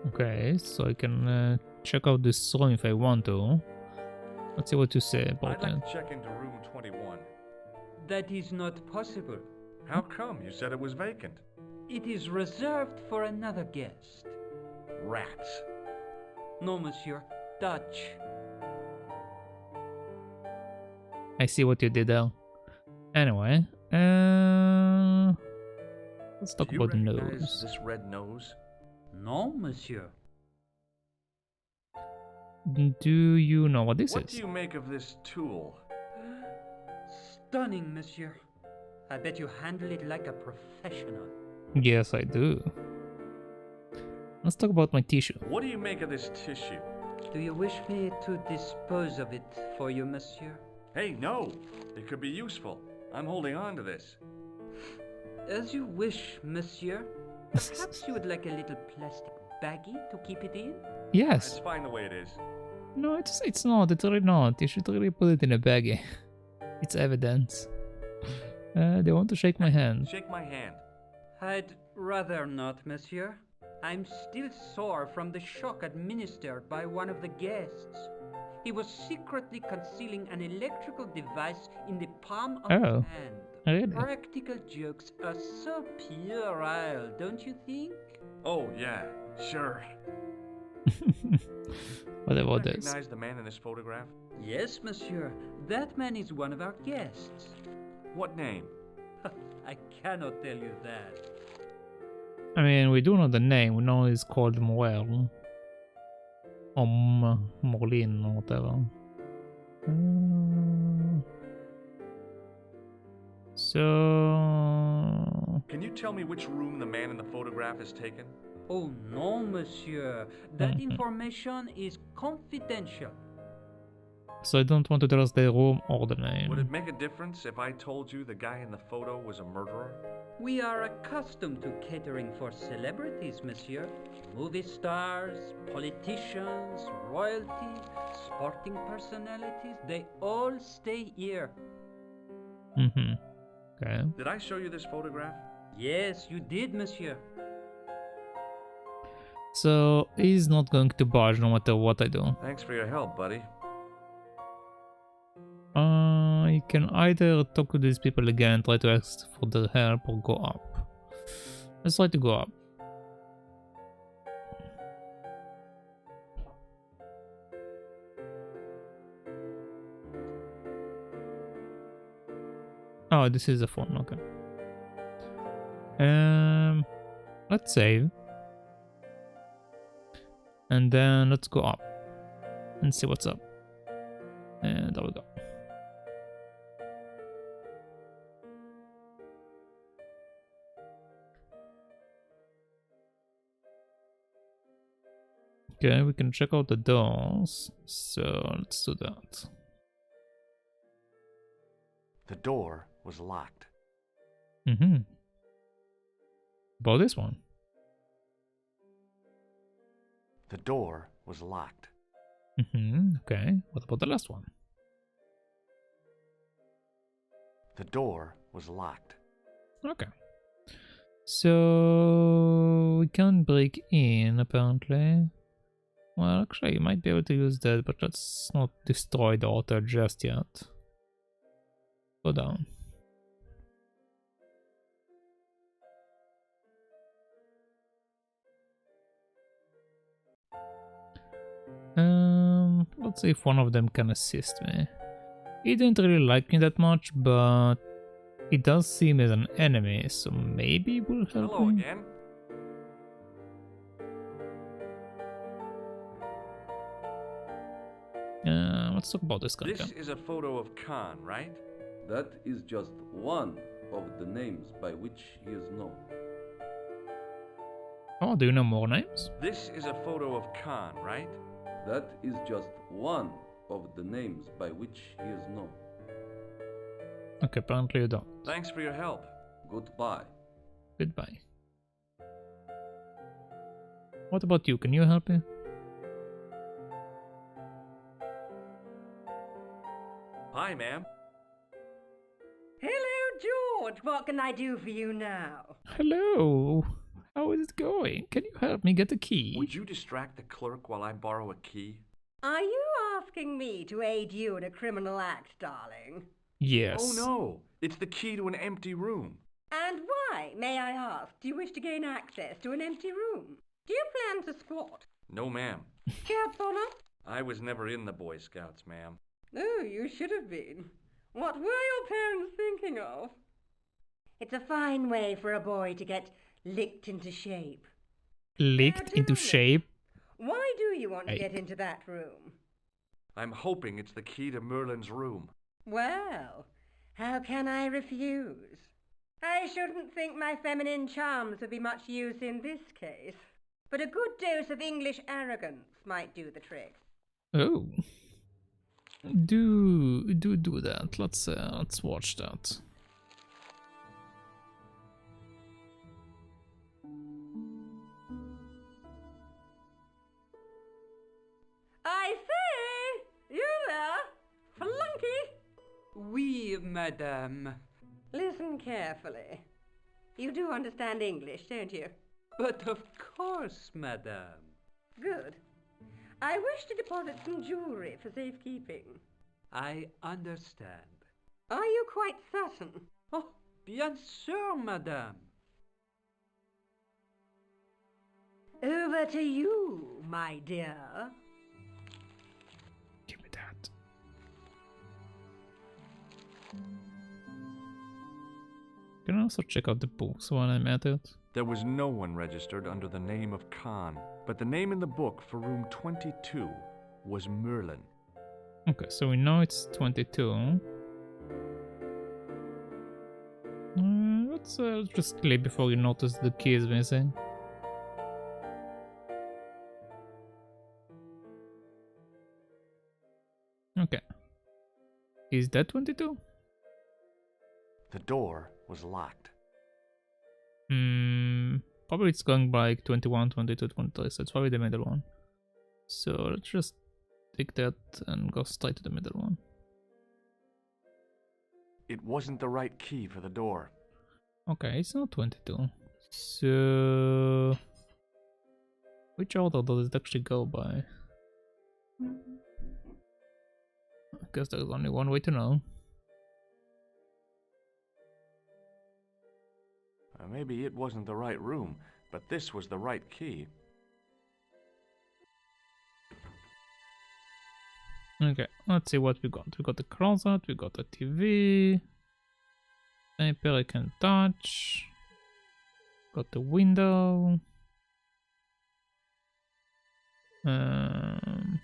Okay, so I can check out this room if I want to. Let's see what you say about I'd like it. to check into room 21. That is not possible. How come? You said it was vacant. It is reserved for another guest. Rats. No, monsieur. Dutch. I see what you did there. Anyway, let's talk about the nose. This red nose? No, monsieur. Do you know what this What is? do you make of this tool? Stunning, monsieur. I bet you handle it like a professional. Yes, I do. Let's talk about my tissue. What do you make of this tissue? Do you wish me to dispose of it for you, monsieur? Hey, no! It could be useful. I'm holding on to this. As you wish, monsieur. Perhaps you would like a little plastic baggie to keep it in? Yes. It's fine the way it is. No, it's not. It's really not. You should really put it in a baggie. It's evidence. They want to shake my hand. Shake my hand. I'd rather not, monsieur. I'm still sore from the shock administered by one of the guests. He was secretly concealing an electrical device in the palm of his hand. Really? Practical jokes are so puerile, don't you think? Oh, yeah, sure. What about Do you this? recognize the man in this photograph? Yes, monsieur. That man is one of our guests. What name? I cannot tell you that. I mean, we do know the name. We know he's called Morel. Or Morlin or whatever. So... Can you tell me which room the man in the photograph has taken? Oh no, monsieur. That information is confidential. So I don't want to tell us the room or the name. Would it make a difference if I told you the guy in the photo was a murderer? We are accustomed to catering for celebrities, monsieur. Movie stars, politicians, royalty, sporting personalities, they all stay here. Okay. Did I show you this photograph? Yes, you did, monsieur. So he's not going to budge no matter what I do. Thanks for your help, buddy. You can either talk to these people again, try to ask for their help, or go up. Let's try to go up. Oh, this is the phone, okay. Let's save. And then let's go up and see what's up. And there we go. Okay, we can check out the doors. So let's do that. The door was locked. About this one. The door was locked. Okay, what about the last one? The door was locked. Okay. So we can't break in apparently. Well, actually, you might be able to use that, but let's not destroy the altar just yet. Go down. Let's see if one of them can assist me. He didn't really like me that much, but he does seem as an enemy, so maybe it will help Hello me. again. Let's talk about this guy. This is a photo of Khan, right? That is just one of the names by which he is known. Oh, do you know more names? This is a photo of Khan, right? That is just one of the names by which he is known. Okay, apparently you don't. Thanks for your help. Goodbye. Goodbye. What about you? Can you help me? Hi, ma'am. Hello, George. What can I do for you now? Hello. How is it going? Can you help me get a key? Would you distract the clerk while I borrow a key? Are you asking me to aid you in a criminal act, darling? Yes. Oh no, it's the key to an empty room. And why, may I ask, do you wish to gain access to an empty room? Do you plan to squat? No, ma'am. Scouts honor? I was never in the Boy Scouts, ma'am. Oh, you should have been. What were your parents thinking of? It's a fine way for a boy to get licked into shape. Licked into shape? Why do you want to get into that room? I'm hoping it's the key to Merlin's room. Well, how can I refuse? I shouldn't think my feminine charms would be much use in this case, but a good dose of English arrogance might do the trick. Oh. Do that. Let's watch that. I say, you there, flunky? Oui, madame. Listen carefully. You do understand English, don't you? But of course, madame. Good. I wish to deposit some jewelry for safekeeping. I understand. Are you quite certain? Oh, bien sûr, madame. Over to you, my dear. Give me that. Can I also check out the books while I'm at it? There was no one registered under the name of Khan, but the name in the book for room 22 was Merlin. Okay, so we know it's 22. Let's just click before you notice the key is missing. Okay. Is that 22? The door was locked. Probably it's going by like 21, 22, 23, so it's probably the middle one. So let's just take that and go straight to the middle one. It wasn't the right key for the door. Okay, it's not 22. So which order does it actually go by? I guess there's only one way to know. Maybe it wasn't the right room, but this was the right key. Okay, let's see what we got. We got the closet, we got the TV, paper I can touch, got the window. Don't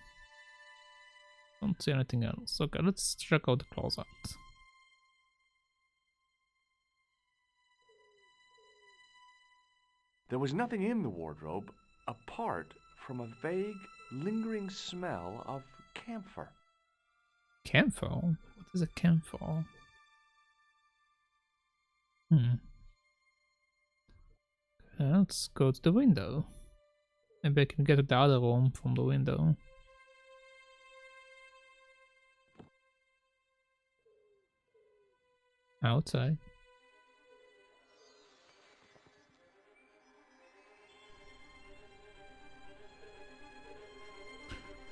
see anything else. Okay, let's check out the closet. There was nothing in the wardrobe apart from a vague, lingering smell of camphor. Camphor? What is a camphor? Let's go to the window. Maybe I can get to the other room from the window. Outside.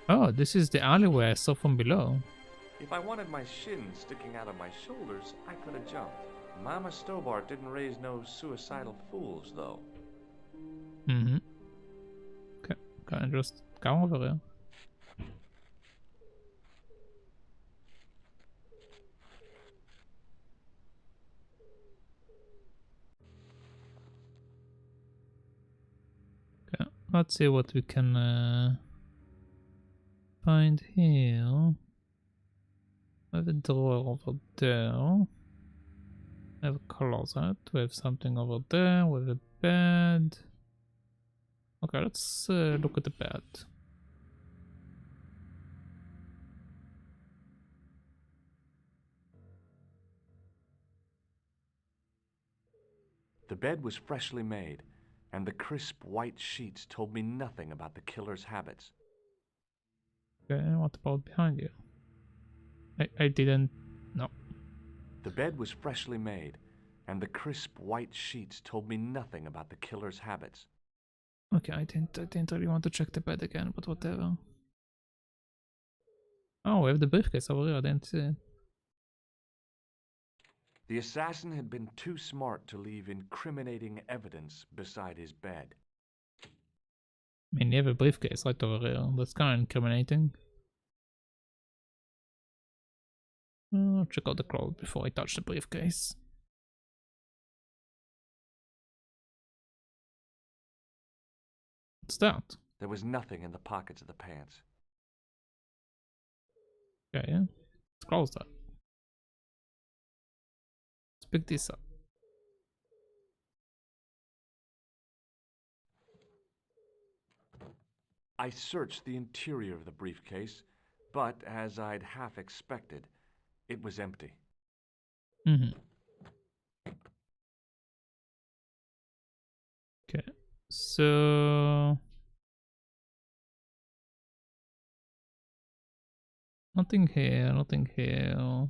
Oh, this is the alleyway I saw from below. If I wanted my shins sticking out of my shoulders, I could have jumped. Mama Stobbart didn't raise no suicidal fools, though. Okay, can I just come over here? Okay, let's see what we can find here. I have a drawer over there. I have a closet. We have something over there. We have a bed. Okay, let's look at the bed. The bed was freshly made, and the crisp white sheets told me nothing about the killer's habits. Okay, what about behind you? I didn't know. The bed was freshly made, and the crisp white sheets told me nothing about the killer's habits. Okay, I didn't really want to check the bed again, but whatever. Oh, we have the briefcase over here. I didn't see it. The assassin had been too smart to leave incriminating evidence beside his bed. I mean, you have a briefcase right over here. That's kind of incriminating. I'll check out the closet before I touch the briefcase. What's that? There was nothing in the pockets of the pants. Okay, yeah. Let's close that. Let's pick this up. I searched the interior of the briefcase, but as I'd half expected, it was empty. Okay, so nothing here, nothing here.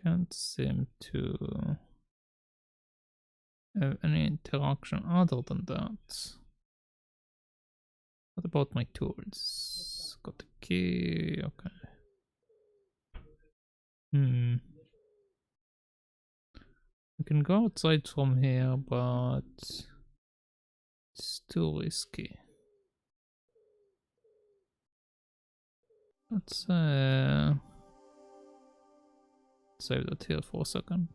Can't seem to have any interaction other than that. What about my tools? Got the key, okay. We can go outside from here, but it's too risky. Let's save that here for a second.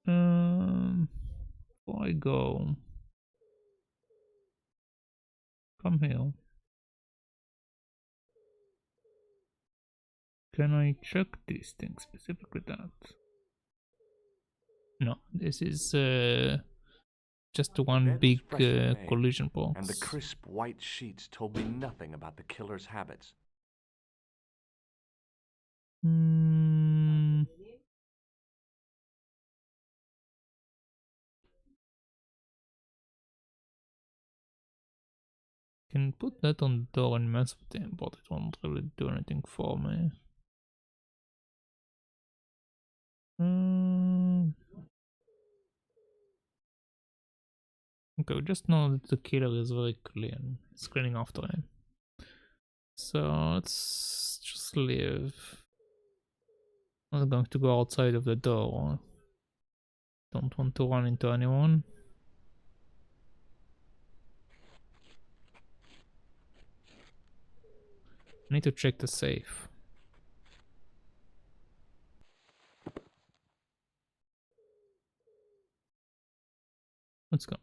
Before I go, come here. Can I check this thing specifically? That? No, this is just one big collision box. And the crisp white sheets told me nothing about the killer's habits. Can put that on the door and mess with him, but it won't really do anything for me. Okay, we just know that the killer is very clean, screening after him. So let's just leave. I'm not going to go outside of the door. Don't want to run into anyone. I need to check the safe. Let's go.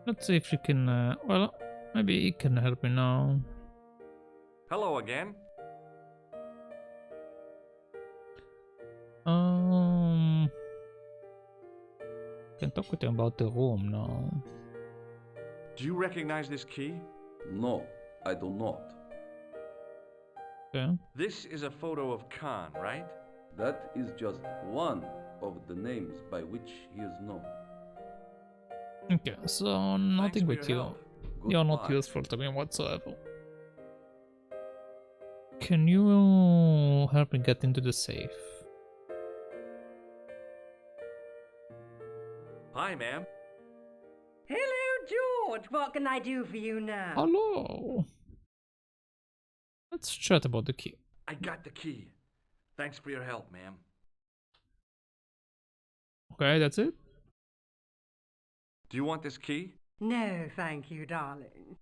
Let's see if she can. Well, maybe he can help me now. Hello again. Can talk with him about the room now. Do you recognize this key? No, I do not. Okay. This is a photo of Khan, right? That is just one of the names by which he is known. Okay, so nothing with you. You're not Goodbye. useful to me whatsoever. Can you help me get into the safe? Hi, ma'am. Hello, George. What can I do for you now? Hello. Let's chat about the key. I got the key. Thanks for your help, ma'am. Okay, that's it. Do you want this key? No, thank you, darling.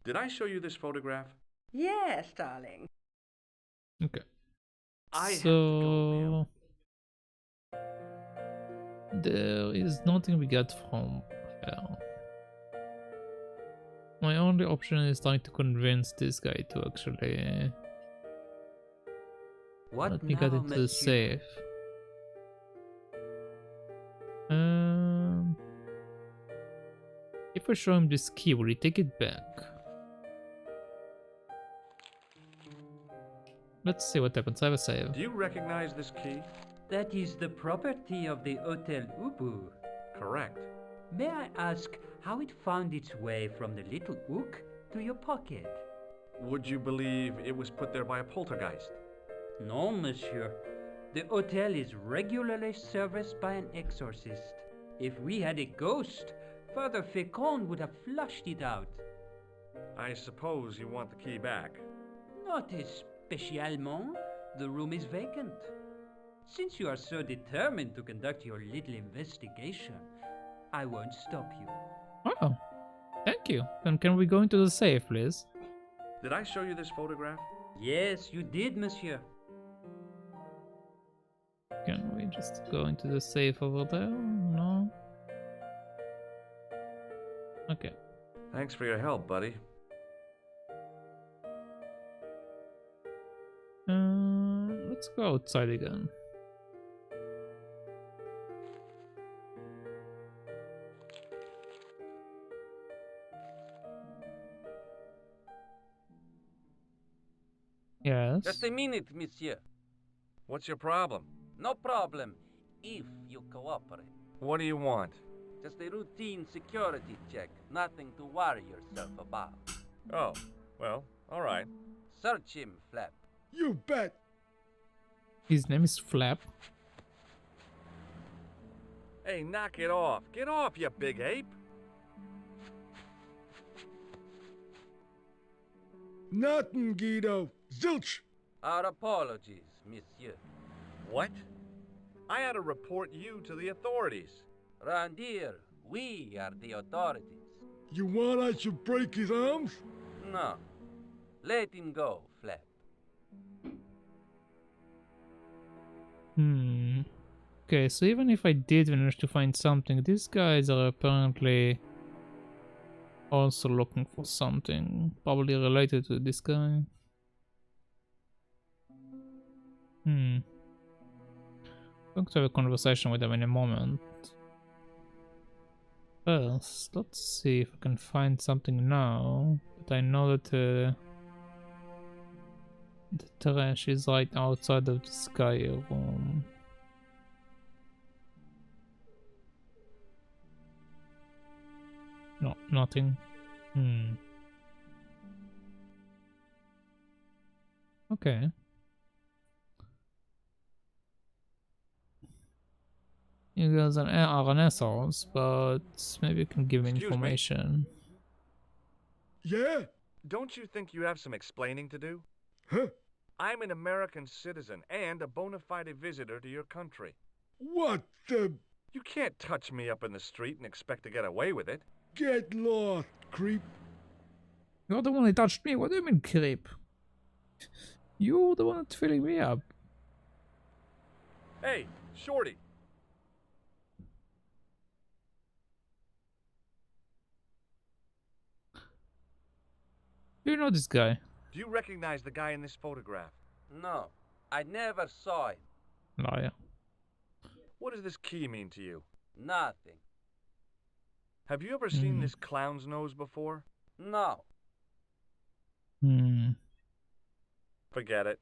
Did I show you this photograph? Yes, darling. Okay. I have to go, ma'am. There is nothing we get from her. My only option is trying to convince this guy to actually What let me now, get into the monsieur? safe. If I show him this key, will he take it back? Let's see what happens. I have a save. Do you recognize this key? That is the property of the Hotel Ubu. Correct. May I ask how it found its way from the little hook to your pocket? Would you believe it was put there by a poltergeist? No, monsieur. The hotel is regularly serviced by an exorcist. If we had a ghost, Father Fécond would have flushed it out. I suppose you want the key back. Not especiellement. The room is vacant. Since you are so determined to conduct your little investigation, I won't stop you. Oh, thank you. Then can we go into the safe, please? Did I show you this photograph? Yes, you did, monsieur. Can we just go into the safe over there? No? Okay. Thanks for your help, buddy. Let's go outside again. Yes. Just a minute, monsieur. What's your problem? No problem, if you cooperate. What do you want? Just a routine security check. Nothing to worry yourself about. Oh, well, all right. Search him, Flap. You bet. His name is Flap. Hey, knock it off. Get off, you big ape. Nothing, Guido. Zilch. Our apologies, monsieur. What? I had to report you to the authorities. Round here, we are the authorities. You want I should break his arms? No. Let him go, Flap. Okay, so even if I did manage to find something, these guys are apparently also looking for something, probably related to this guy. I'm going to have a conversation with them in a moment. First, let's see if I can find something now. But I know that the trash is right outside of the sky room. No, nothing. Okay. You guys are an assholes, but maybe you can give me Excuse me. information. Yeah? Don't you think you have some explaining to do? Huh? I'm an American citizen and a bona fide visitor to your country. What the... You can't touch me up in the street and expect to get away with it. Get lost, creep. You're the one who touched me. What do you mean, creep? You're the one that's filling me up. Hey, Shorty. know this guy? Do you recognize the guy in this photograph? No, I never saw it. Liar. What does this key mean to you? Nothing. Have you ever seen this clown's nose before? No. Forget it.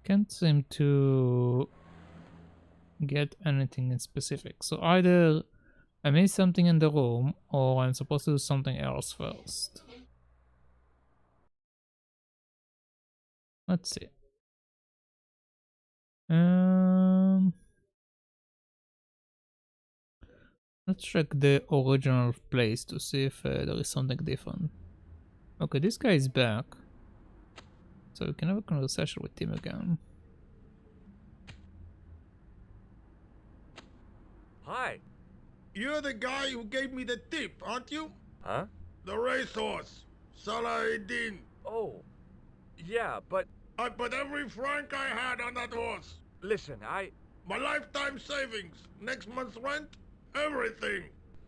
Can't seem to get anything in specific. So either I missed something in the room or I'm supposed to do something else first. Let's see. Let's check the original place to see if there is something different. Okay, this guy is back. So we can have a conversation with him again. Hi. You're the guy who gave me the tip, aren't you? Huh? The racehorse. Salahedin. Oh. Yeah, but... I put every franc I had on that horse. Listen, My lifetime savings. Next month's rent. Everything.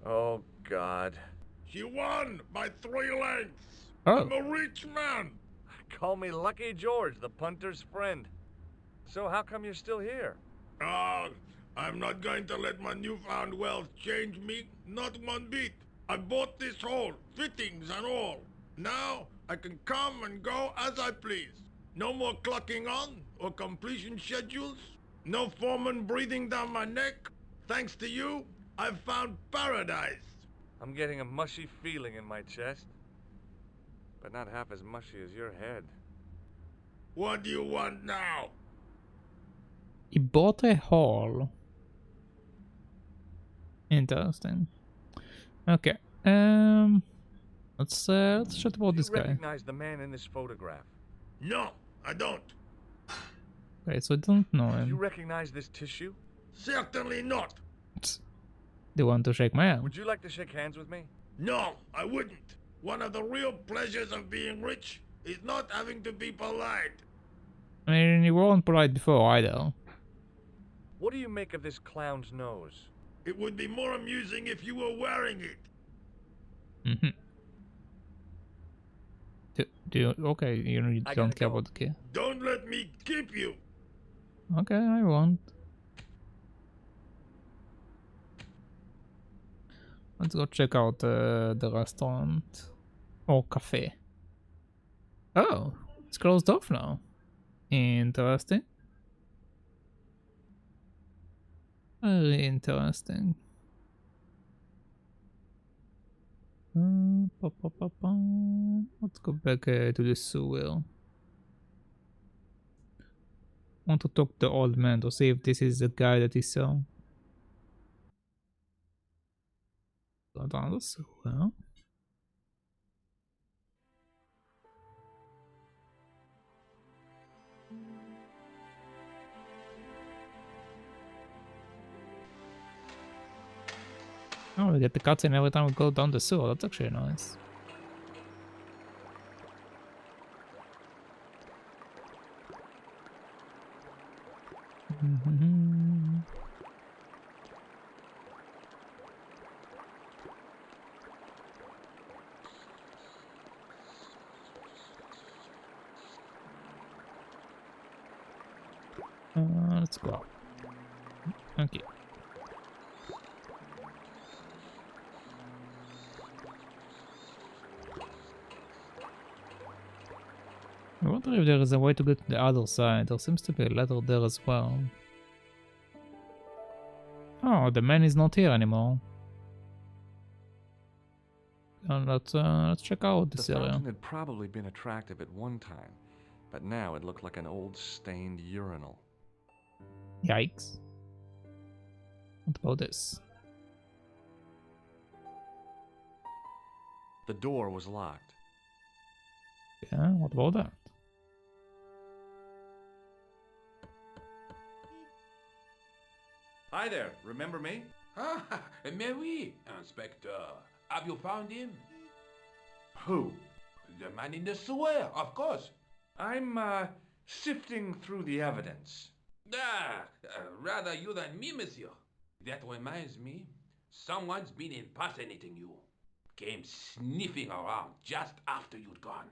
Oh, God. She won by 3 lengths. Oh. I'm a rich man. Call me Lucky George, the punter's friend. So how come you're still here? I'm not going to let my newfound wealth change me, not one bit. I bought this hole, fittings and all. Now I can come and go as I please. No more clocking on or completion schedules. No foreman breathing down my neck. Thanks to you, I've found paradise. I'm getting a mushy feeling in my chest. But not half as mushy as your head. What do you want now? He bought a hall. Interesting. Okay. Let's chat about this guy. Do you recognize the man in this photograph? No, I don't. Okay, so I don't know Do you him. recognize this tissue? Certainly not. Do you want to shake my hand? Would you like to shake hands with me? No, I wouldn't. One of the real pleasures of being rich is not having to be polite. I mean, you weren't polite before either. What do you make of this clown's nose? It would be more amusing if you were wearing it. Do you, okay, you don't care about the key. Don't let me keep you. Okay, I won't. Let's go check out the restaurant or cafe. Oh, it's closed off now. Interesting. Very interesting. Let's go back to the sewer. Want to talk to the old man to see if this is the guy that he saw. Go down the sewer. Oh, we get the cutscene every time we go down the sewer. That's actually nice. Let's go. Okay. I wonder if there is a way to get to the other side. There seems to be a ladder there as well. Oh, the man is not here anymore. Let's check out this area. The fountain had probably been attractive at one time, but now it looked like an old stained urinal. Yikes. What about this? The door was locked. Yeah, what about that? Hi there, remember me? Ah, mais oui, Inspector. Have you found him? Who? The man in the sewer, of course. I'm, sifting through the evidence. Ah, rather you than me, monsieur. That reminds me. Someone's been impersonating you. Came sniffing around just after you'd gone.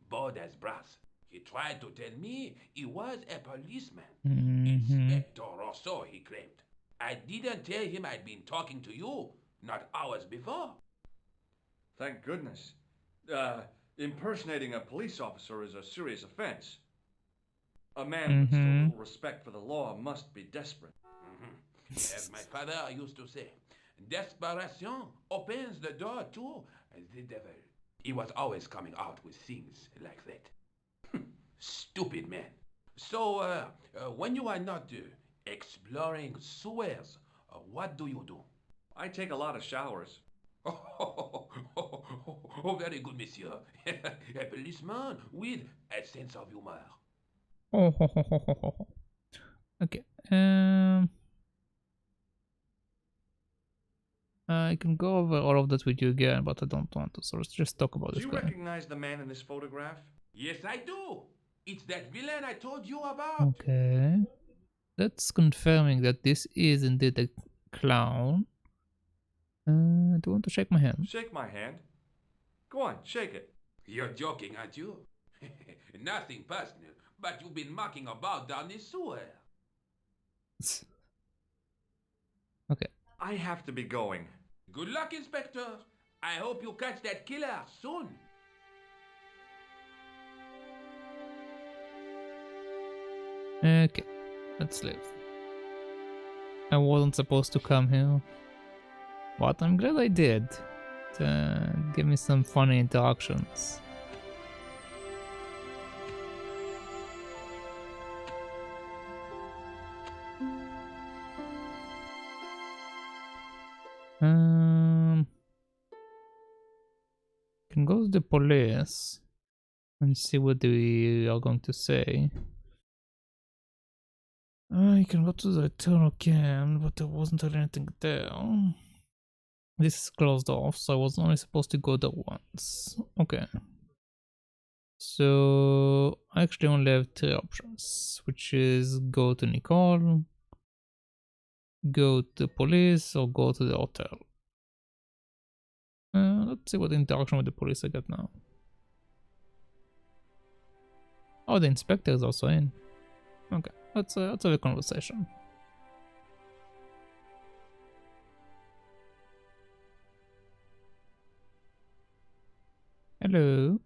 Bold as brass. He tried to tell me he was a policeman. Inspector Rousseau, he claimed. I didn't tell him I'd been talking to you, not hours before. Thank goodness. Impersonating a police officer is a serious offense. A man with so little respect for the law must be desperate. As my father used to say, desperation opens the door to the devil. He was always coming out with things like that. Stupid man. So, when you are not exploring sewers, what do you do? I take a lot of showers. Oh, very good, monsieur. A policeman with a sense of humor. Okay. I can go over all of that with you again, but I don't want to, so let's just talk about this guy. Do you recognize the man in this photograph? Yes, I do. It's that villain I told you about. Okay. That's confirming that this is indeed a clown. Do you want to shake my hand? Shake my hand. Go on, shake it. You're joking, aren't you? Nothing personal, but you've been mucking about down this sewer. Okay. I have to be going. Good luck, Inspector. I hope you catch that killer soon. Okay, let's leave. I wasn't supposed to come here, but I'm glad I did. Give me some funny interactions. Can go to the police and see what they are going to say. I can go to the eternal camp, but there wasn't really anything there. This is closed off, so I was only supposed to go there once. Okay. So I actually only have 3 options, which is go to Nicole, go to the police, or go to the hotel. Let's see what interaction with the police I get now. Oh, the inspector is also in. Okay, let's have a conversation. Hello.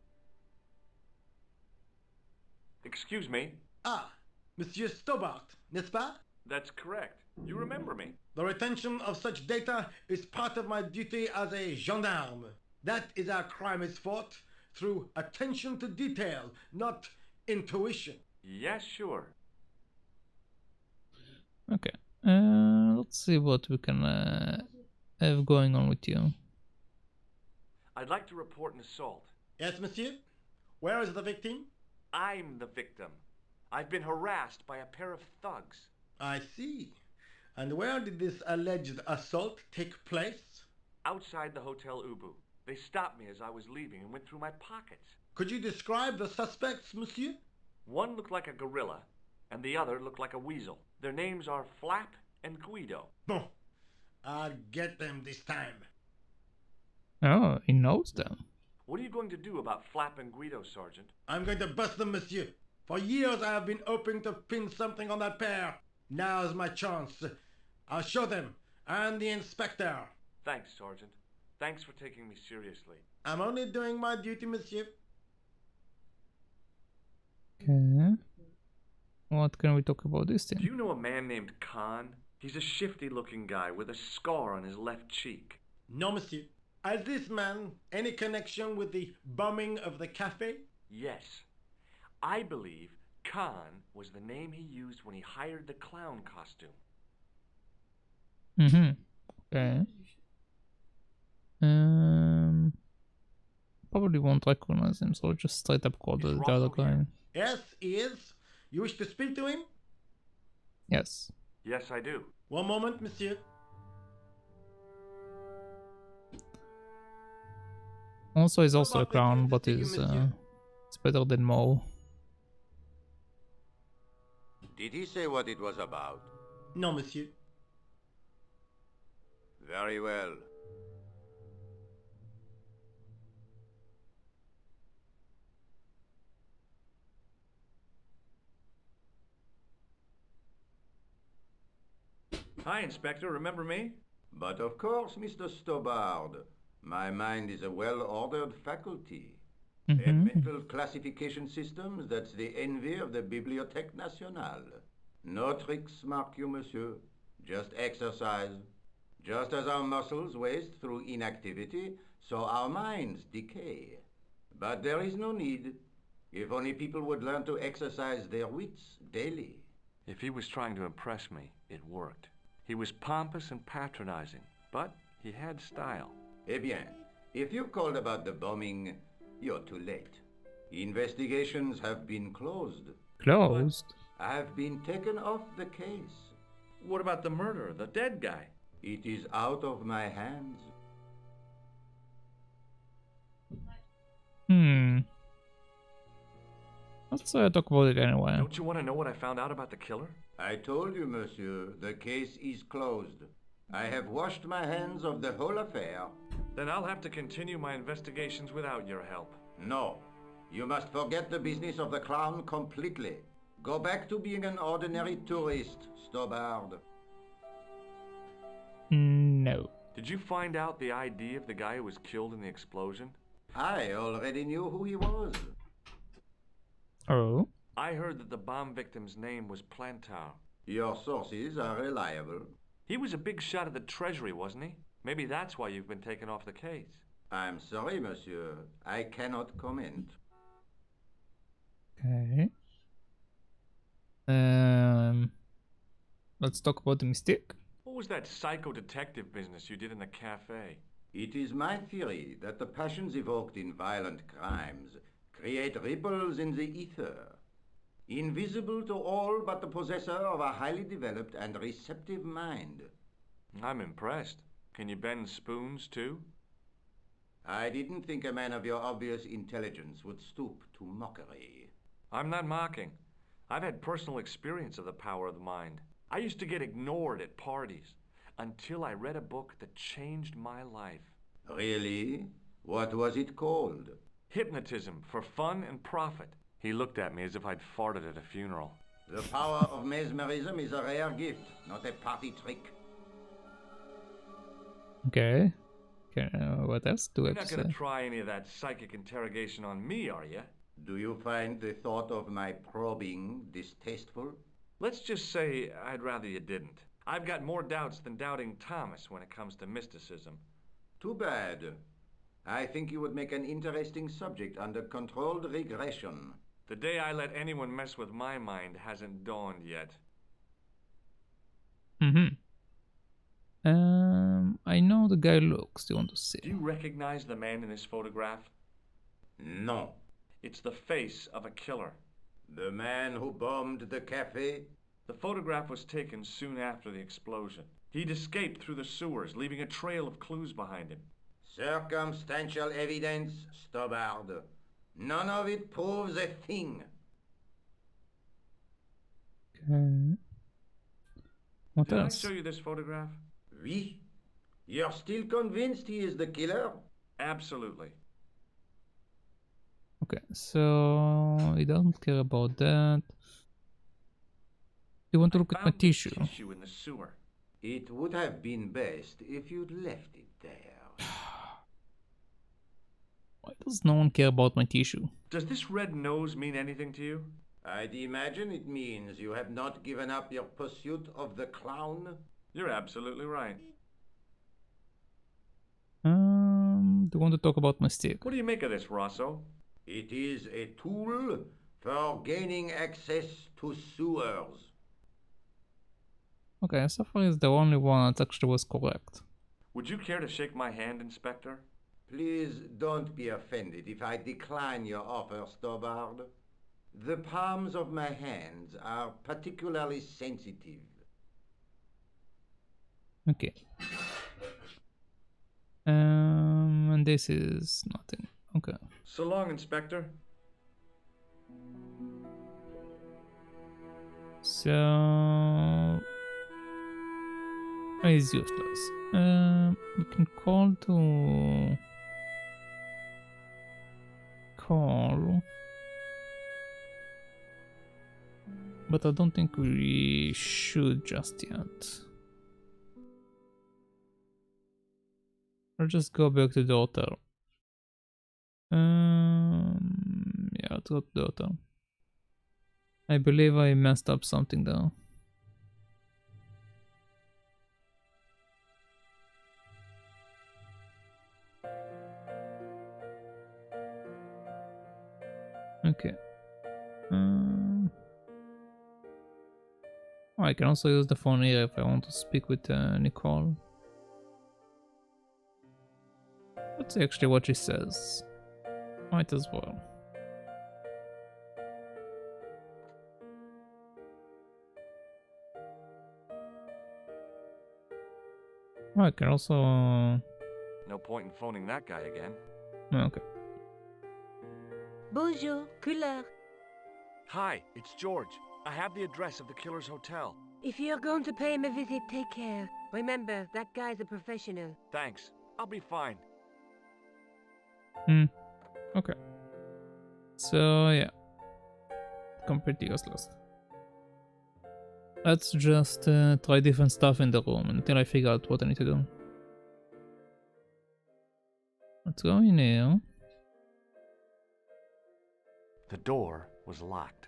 Excuse me? Ah, Monsieur Stobbart, n'est-ce pas? That's correct. You remember me. The retention of such data is part of my duty as a gendarme. That is how crime is fought, through attention to detail, not intuition. Yes, sure. Okay, let's see what we can have going on with you. I'd like to report an assault. Yes, monsieur? Where is the victim? I'm the victim. I've been harassed by a pair of thugs. I see. And where did this alleged assault take place? Outside the Hotel Ubu. They stopped me as I was leaving and went through my pockets. Could you describe the suspects, monsieur? One looked like a gorilla, and the other looked like a weasel. Their names are Flap and Guido. Bon. I'll get them this time. Oh, he knows them. What are you going to do about Flap and Guido, Sergeant? I'm going to bust them, monsieur. For years I have been hoping to pin something on that pair. Now's my chance. I'll show them. And the inspector. Thanks, Sergeant. Thanks for taking me seriously. I'm only doing my duty, monsieur. Okay. What can we talk about this thing? Do you know a man named Khan? He's a shifty-looking guy with a scar on his left cheek. No, monsieur. Has this man any connection with the bombing of the cafe? Yes. I believe Khan was the name he used when he hired the clown costume. Okay. Probably won't recognize him, so I'll just straight up call the other guy. Yes, he is. You wish to speak to him? Yes. Yes, I do. One moment, monsieur. Also, he's also a clown, but it's better than Mo. Did he say what it was about? No, monsieur. Very well. Hi, Inspector. Remember me? But of course, Mr. Stobbart. My mind is a well-ordered faculty. A mental classification system that's the envy of the Bibliothèque Nationale. No tricks, mark you, monsieur. Just exercise. Just as our muscles waste through inactivity, so our minds decay. But there is no need. If only people would learn to exercise their wits daily. If he was trying to impress me, it worked. He was pompous and patronizing, but he had style. Eh bien, if you called about the bombing, you're too late. Investigations have been closed. Closed? I've been taken off the case. What about the murderer, the dead guy? It is out of my hands. Let's talk about it anyway. Don't you want to know what I found out about the killer? I told you, monsieur, the case is closed. I have washed my hands of the whole affair. Then I'll have to continue my investigations without your help. No. You must forget the business of the crown completely. Go back to being an ordinary tourist, Stobbart. No. Did you find out the ID of the guy who was killed in the explosion? I already knew who he was. Oh? I heard that the bomb victim's name was Plantar. Your sources are reliable. He was a big shot at the Treasury, wasn't he? Maybe that's why you've been taken off the case. I'm sorry, monsieur. I cannot comment. Okay. Let's talk about the mistake. What was that psycho-detective business you did in the cafe? It is my theory that the passions evoked in violent crimes create ripples in the ether, invisible to all but the possessor of a highly developed and receptive mind. I'm impressed. Can you bend spoons, too? I didn't think a man of your obvious intelligence would stoop to mockery. I'm not mocking. I've had personal experience of the power of the mind. I used to get ignored at parties until I read a book that changed my life. Really? What was it called? Hypnotism for Fun and Profit. He looked at me as if I'd farted at a funeral. The power of mesmerism is a rare gift, not a party trick. Okay. What else do I You're have not to going say? to try any of that psychic interrogation on me, are you? Do you find the thought of my probing distasteful? Let's just say I'd rather you didn't. I've got more doubts than Doubting Thomas when it comes to mysticism. Too bad. I think you would make an interesting subject under controlled regression. The day I let anyone mess with my mind hasn't dawned yet. I know the guy looks. Do you want to see? Do you recognize the man in this photograph? No. It's the face of a killer. The man who bombed the cafe? The photograph was taken soon after the explosion. He'd escaped through the sewers, leaving a trail of clues behind him. Circumstantial evidence, Stobbart. None of it proves a thing. Okay. What Did else? I show you this photograph? Oui. You're still convinced he is the killer? Absolutely. Okay, so I don't care about that. You want to look at my tissue? Tissue in the sewer. It would have been best if you'd left it there. Why does no one care about my tissue? Does this red nose mean anything to you? I'd imagine it means you have not given up your pursuit of the clown. You're absolutely right. Do you want to talk about my stick? What do you make of this, Rosso? It is a tool for gaining access to sewers. Okay, so far is the only one that actually was correct. Would you care to shake my hand, Inspector? Please don't be offended if I decline your offer, Stobbart. The palms of my hands are particularly sensitive. Okay. And this is nothing. Okay. So long, Inspector. So is useless. We can call to call, but I don't think we should just yet. Or just go back to the hotel. Yeah, let's go to the hotel. I believe I messed up something though. Okay. I can also use the phone here if I want to speak with Nicole. Let's see actually what she says. Might as well. I can also... No point in phoning that guy again. Okay. Bonjour, Collard. Hi, it's George. I have the address of the killer's hotel. If you're going to pay him a visit, take care. Remember, that guy's a professional. Thanks. I'll be fine. Okay. So, yeah. Completely useless. Let's just try different stuff in the room until I figure out what I need to do. Let's go in here. The door was locked.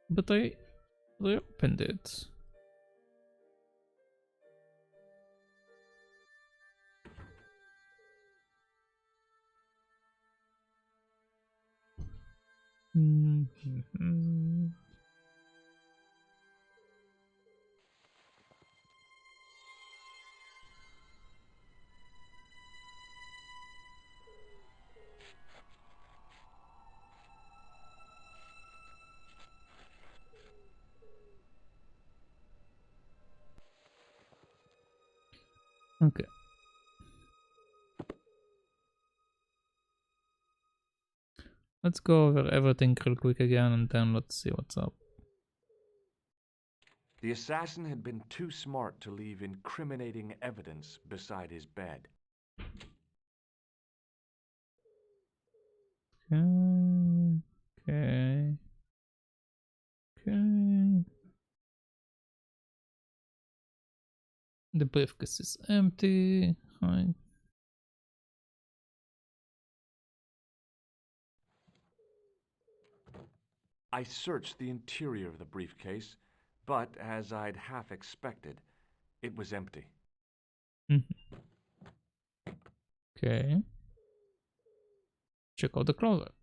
But I opened it. Okay. Let's go over everything real quick again and then let's see what's up. The assassin had been too smart to leave incriminating evidence beside his bed. Okay. The briefcase is empty. Right. I searched the interior of the briefcase, but as I'd half expected, it was empty. Okay. Check out the closet.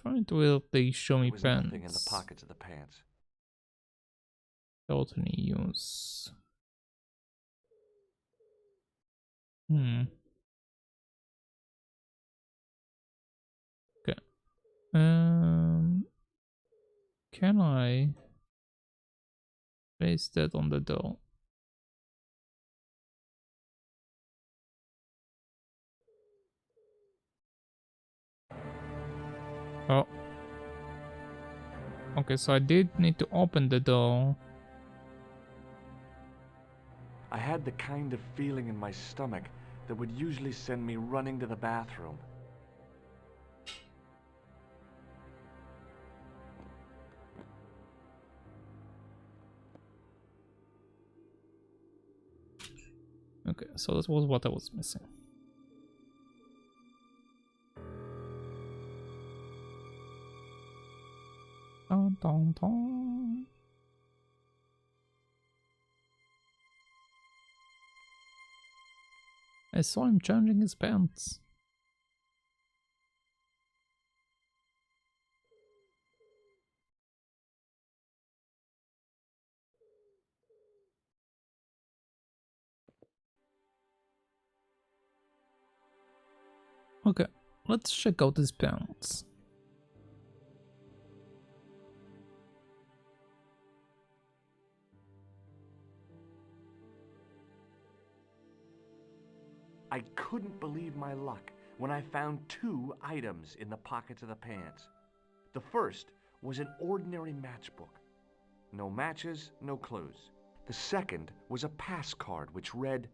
Find where they show me There was pants. nothing in the pockets of the pants. Without any use. Okay. Can I place that on the door? Oh. Okay, so I did need to open the door. I had the kind of feeling in my stomach that would usually send me running to the bathroom. Okay, so that was what I was missing. Dun, dun, dun. I saw him changing his pants. Okay, let's check out his pants. I couldn't believe my luck when I found two items in the pockets of the pants. The first was an ordinary matchbook. No matches, no clues. The second was a pass card which read,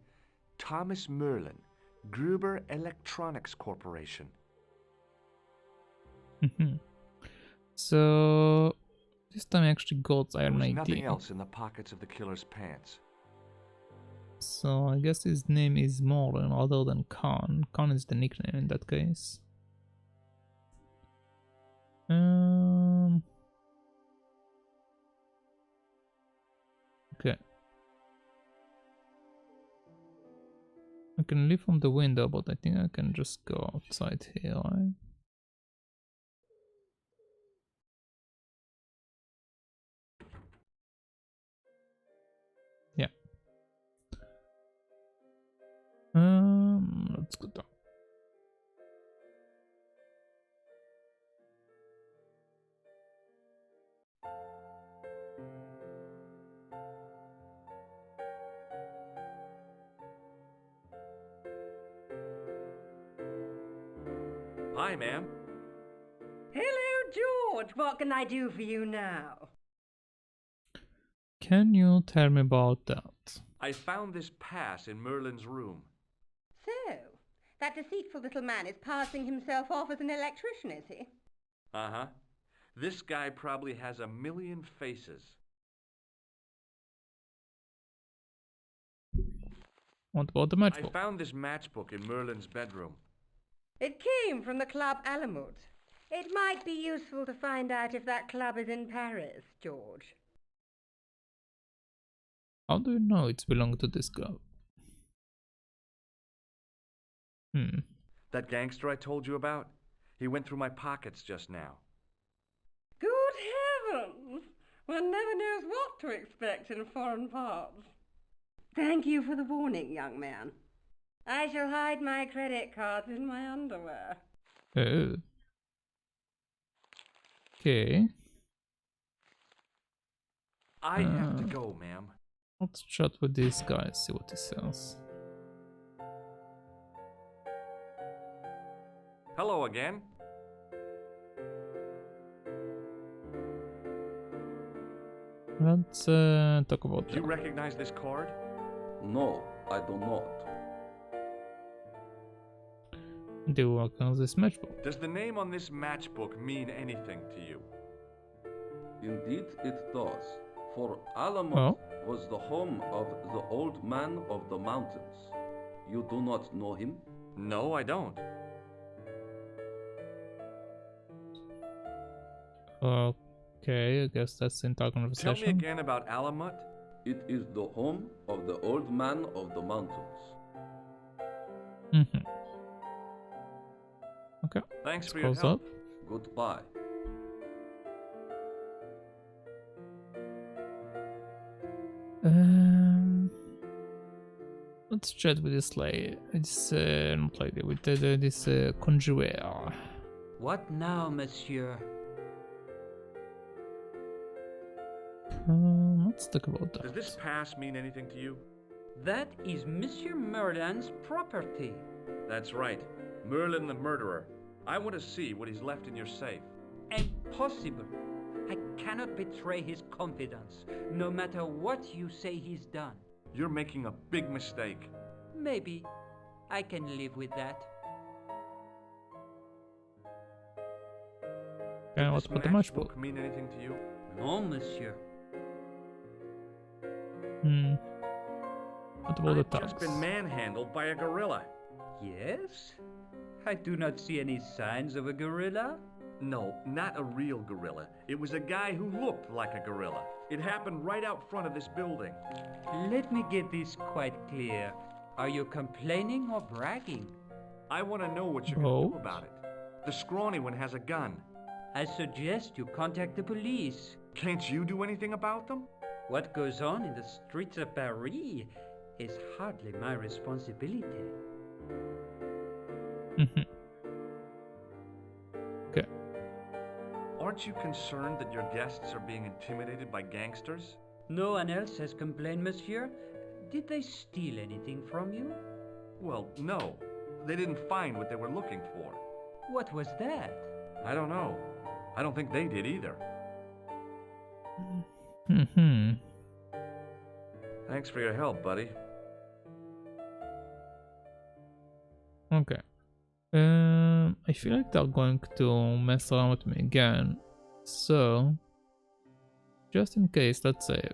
Thomas Merlin, Gruber Electronics Corporation. So this time I actually got There Iron was ID. nothing else in the pockets of the killer's pants. So I guess his name is Merlin other than Khan. Khan is the nickname in that case. Okay. I can leave from the window, but I think I can just go outside here, right? Yeah. Let's go down. Hi, ma'am. Hello, George. What can I do for you now? Can you tell me about that? I found this pass in Merlin's room. So, that deceitful little man is passing himself off as an electrician, is he? Uh-huh. This guy probably has a million faces. What about the matchbook? I found this matchbook in Merlin's bedroom. It came from the Club Alamut. It might be useful to find out if that club is in Paris, George. How do you know it's belonged to this club? That gangster I told you about? He went through my pockets just now. Good heavens! One never knows what to expect in foreign parts. Thank you for the warning, young man. I shall hide my credit cards in my underwear. Oh. Okay. I have to go, ma'am. Let's chat with this guy, see what he says. Hello again. Let's talk about Do you that. recognize this card? No, I do not. Do you work on this matchbook? Does the name on this matchbook mean anything to you? Indeed it does. For Alamut Oh. was the home of the old man of the mountains. You do not know him? No, I don't. Okay, I guess that's the entire Tell conversation. me again about Alamut. It is the home of the old man of the mountains. Okay. Thanks for Close your help. up. Goodbye. Let's chat with this lady. Not lady, with this conjurer. What now, monsieur? Let's talk about that. Does this pass mean anything to you? That is Monsieur Merlin's property. That's right. Merlin the murderer. I want to see what he's left in your safe. Impossible. I cannot betray his confidence, no matter what you say he's done. You're making a big mistake. Maybe. I can live with that. And what Does about the this matchbook? mean anything to you? No, monsieur. What about the I've tags? just been manhandled by a gorilla. Yes? I do not see any signs of a gorilla. No, not a real gorilla. It was a guy who looked like a gorilla. It happened right out front of this building. Let me get this quite clear. Are you complaining or bragging? I want to know what you're going to do about it. The scrawny one has a gun. I suggest you contact the police. Can't you do anything about them? What goes on in the streets of Paris is hardly my responsibility. Okay. Aren't you concerned that your guests are being intimidated by gangsters? No one else has complained, monsieur? Did they steal anything from you? Well, no. They didn't find what they were looking for. What was that? I don't know. I don't think they did either. Thanks for your help, buddy. Okay. I feel like they're going to mess around with me again. So, just in case, let's save.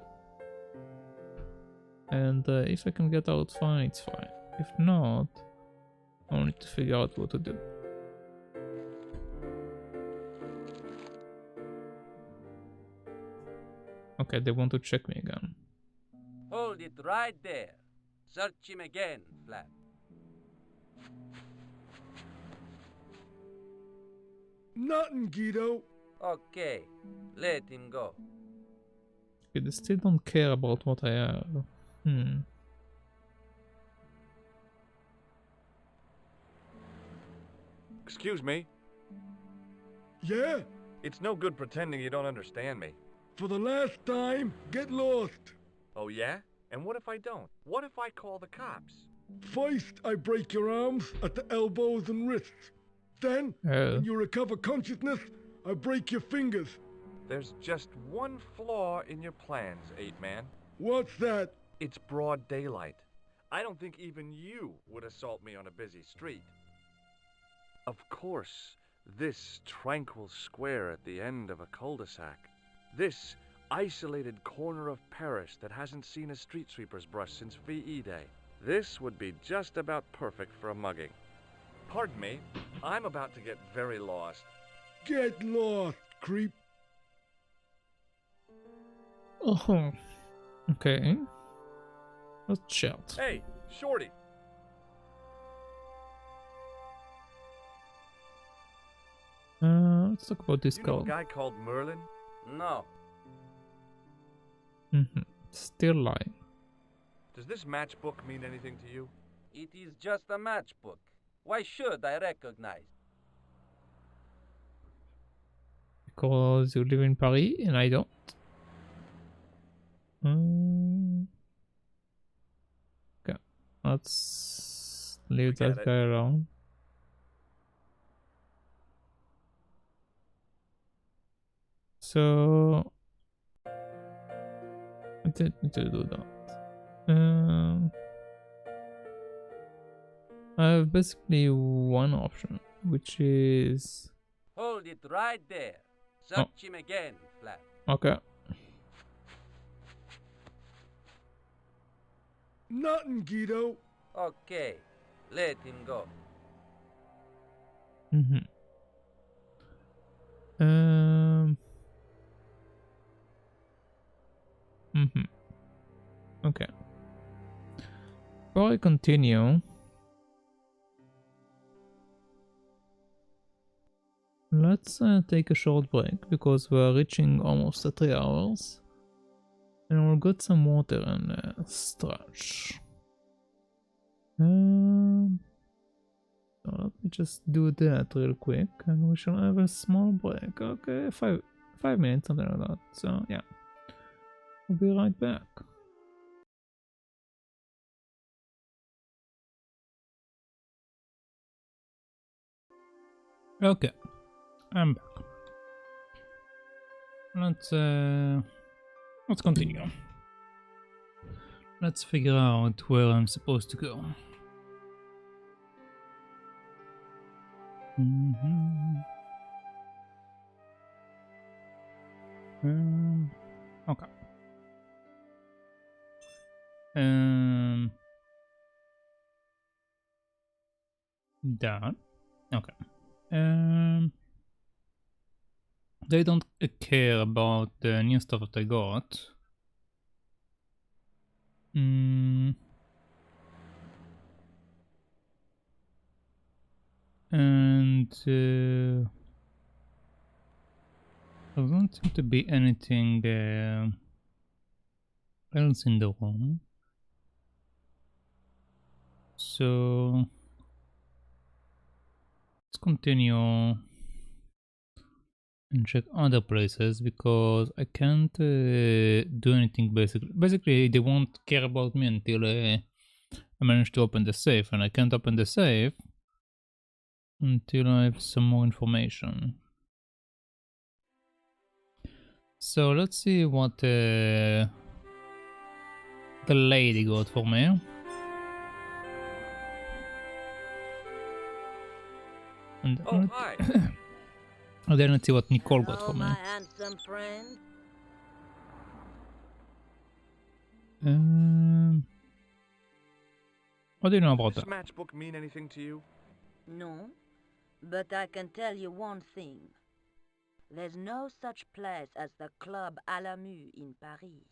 And if I can get out fine, it's fine. If not, I'll need to figure out what to do. Okay, they want to check me again. Hold it right there. Search him again, Flap. Nothing, Guido. Okay, let him go. Okay, they still don't care about what I have. Excuse me? Yeah? It's no good pretending you don't understand me. For the last time, get lost. Oh yeah? And what if I don't? What if I call the cops? First, I break your arms at the elbows and wrists. Then, when you recover consciousness, I break your fingers. There's just one flaw in your plans, 8-Man. What's that? It's broad daylight. I don't think even you would assault me on a busy street. Of course, this tranquil square at the end of a cul-de-sac. This isolated corner of Paris that hasn't seen a street sweeper's brush since VE Day. This would be just about perfect for a mugging. Pardon me, I'm about to get very lost. Get lost, creep. Oh, okay. Let's chat. Hey, Shorty. Let's talk about this You know call. a guy called Merlin? No. Still lying. Does this matchbook mean anything to you? It is just a matchbook. Why should I recognize? Because you live in Paris and I don't. Okay, let's leave that guy alone. So I didn't need to do that. I have basically one option, which is Hold it right there. Search him again, Flap. okay. Nothing, Guido. Okay, let him go. Okay. Before I continue, let's take a short break because we're reaching almost 3 hours, and we'll get some water and stretch. So let me just do that real quick, and we shall have a small break. Okay, 5 minutes, something like that. So yeah, we'll be right back. Okay, I'm back. Let's continue. Let's figure out where I'm supposed to go. Okay. That. Okay. They don't care about the new stuff that I got. And there doesn't seem to be anything else in the room. So let's continue and check other places because I can't do anything basically. Basically, they won't care about me until I manage to open the safe, and I can't open the safe until I have some more information. So let's see what the lady got for me. And hi. and then let's see what Nicole got for me. my handsome friend. What do you know about Does that? this matchbook mean anything to you? No, but I can tell you one thing. There's no such place as the Club à la Mue in Paris.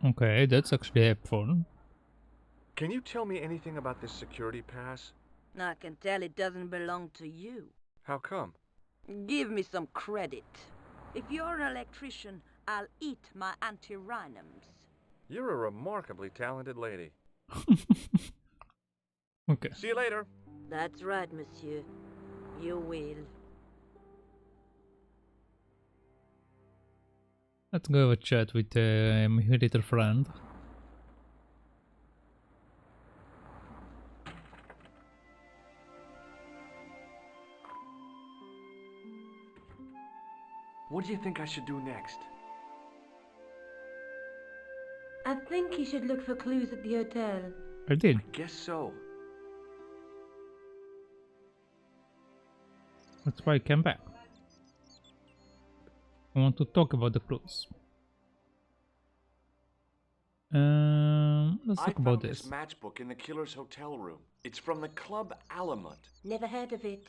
Okay, that's actually helpful. Can you tell me anything about this security pass? I can tell it doesn't belong to you. How come? Give me some credit. If you're an electrician, I'll eat my antirrhinums. You're a remarkably talented lady. Okay. See you later. That's right, monsieur. You will. Let's go have a chat with my little friend. What do you think I should do next? I think you should look for clues at the hotel. I did. I guess so. That's why I came back. I want to talk about the clues. Let's talk about this. This matchbook in the killer's hotel room. It's from the Club Alamut. Never heard of it.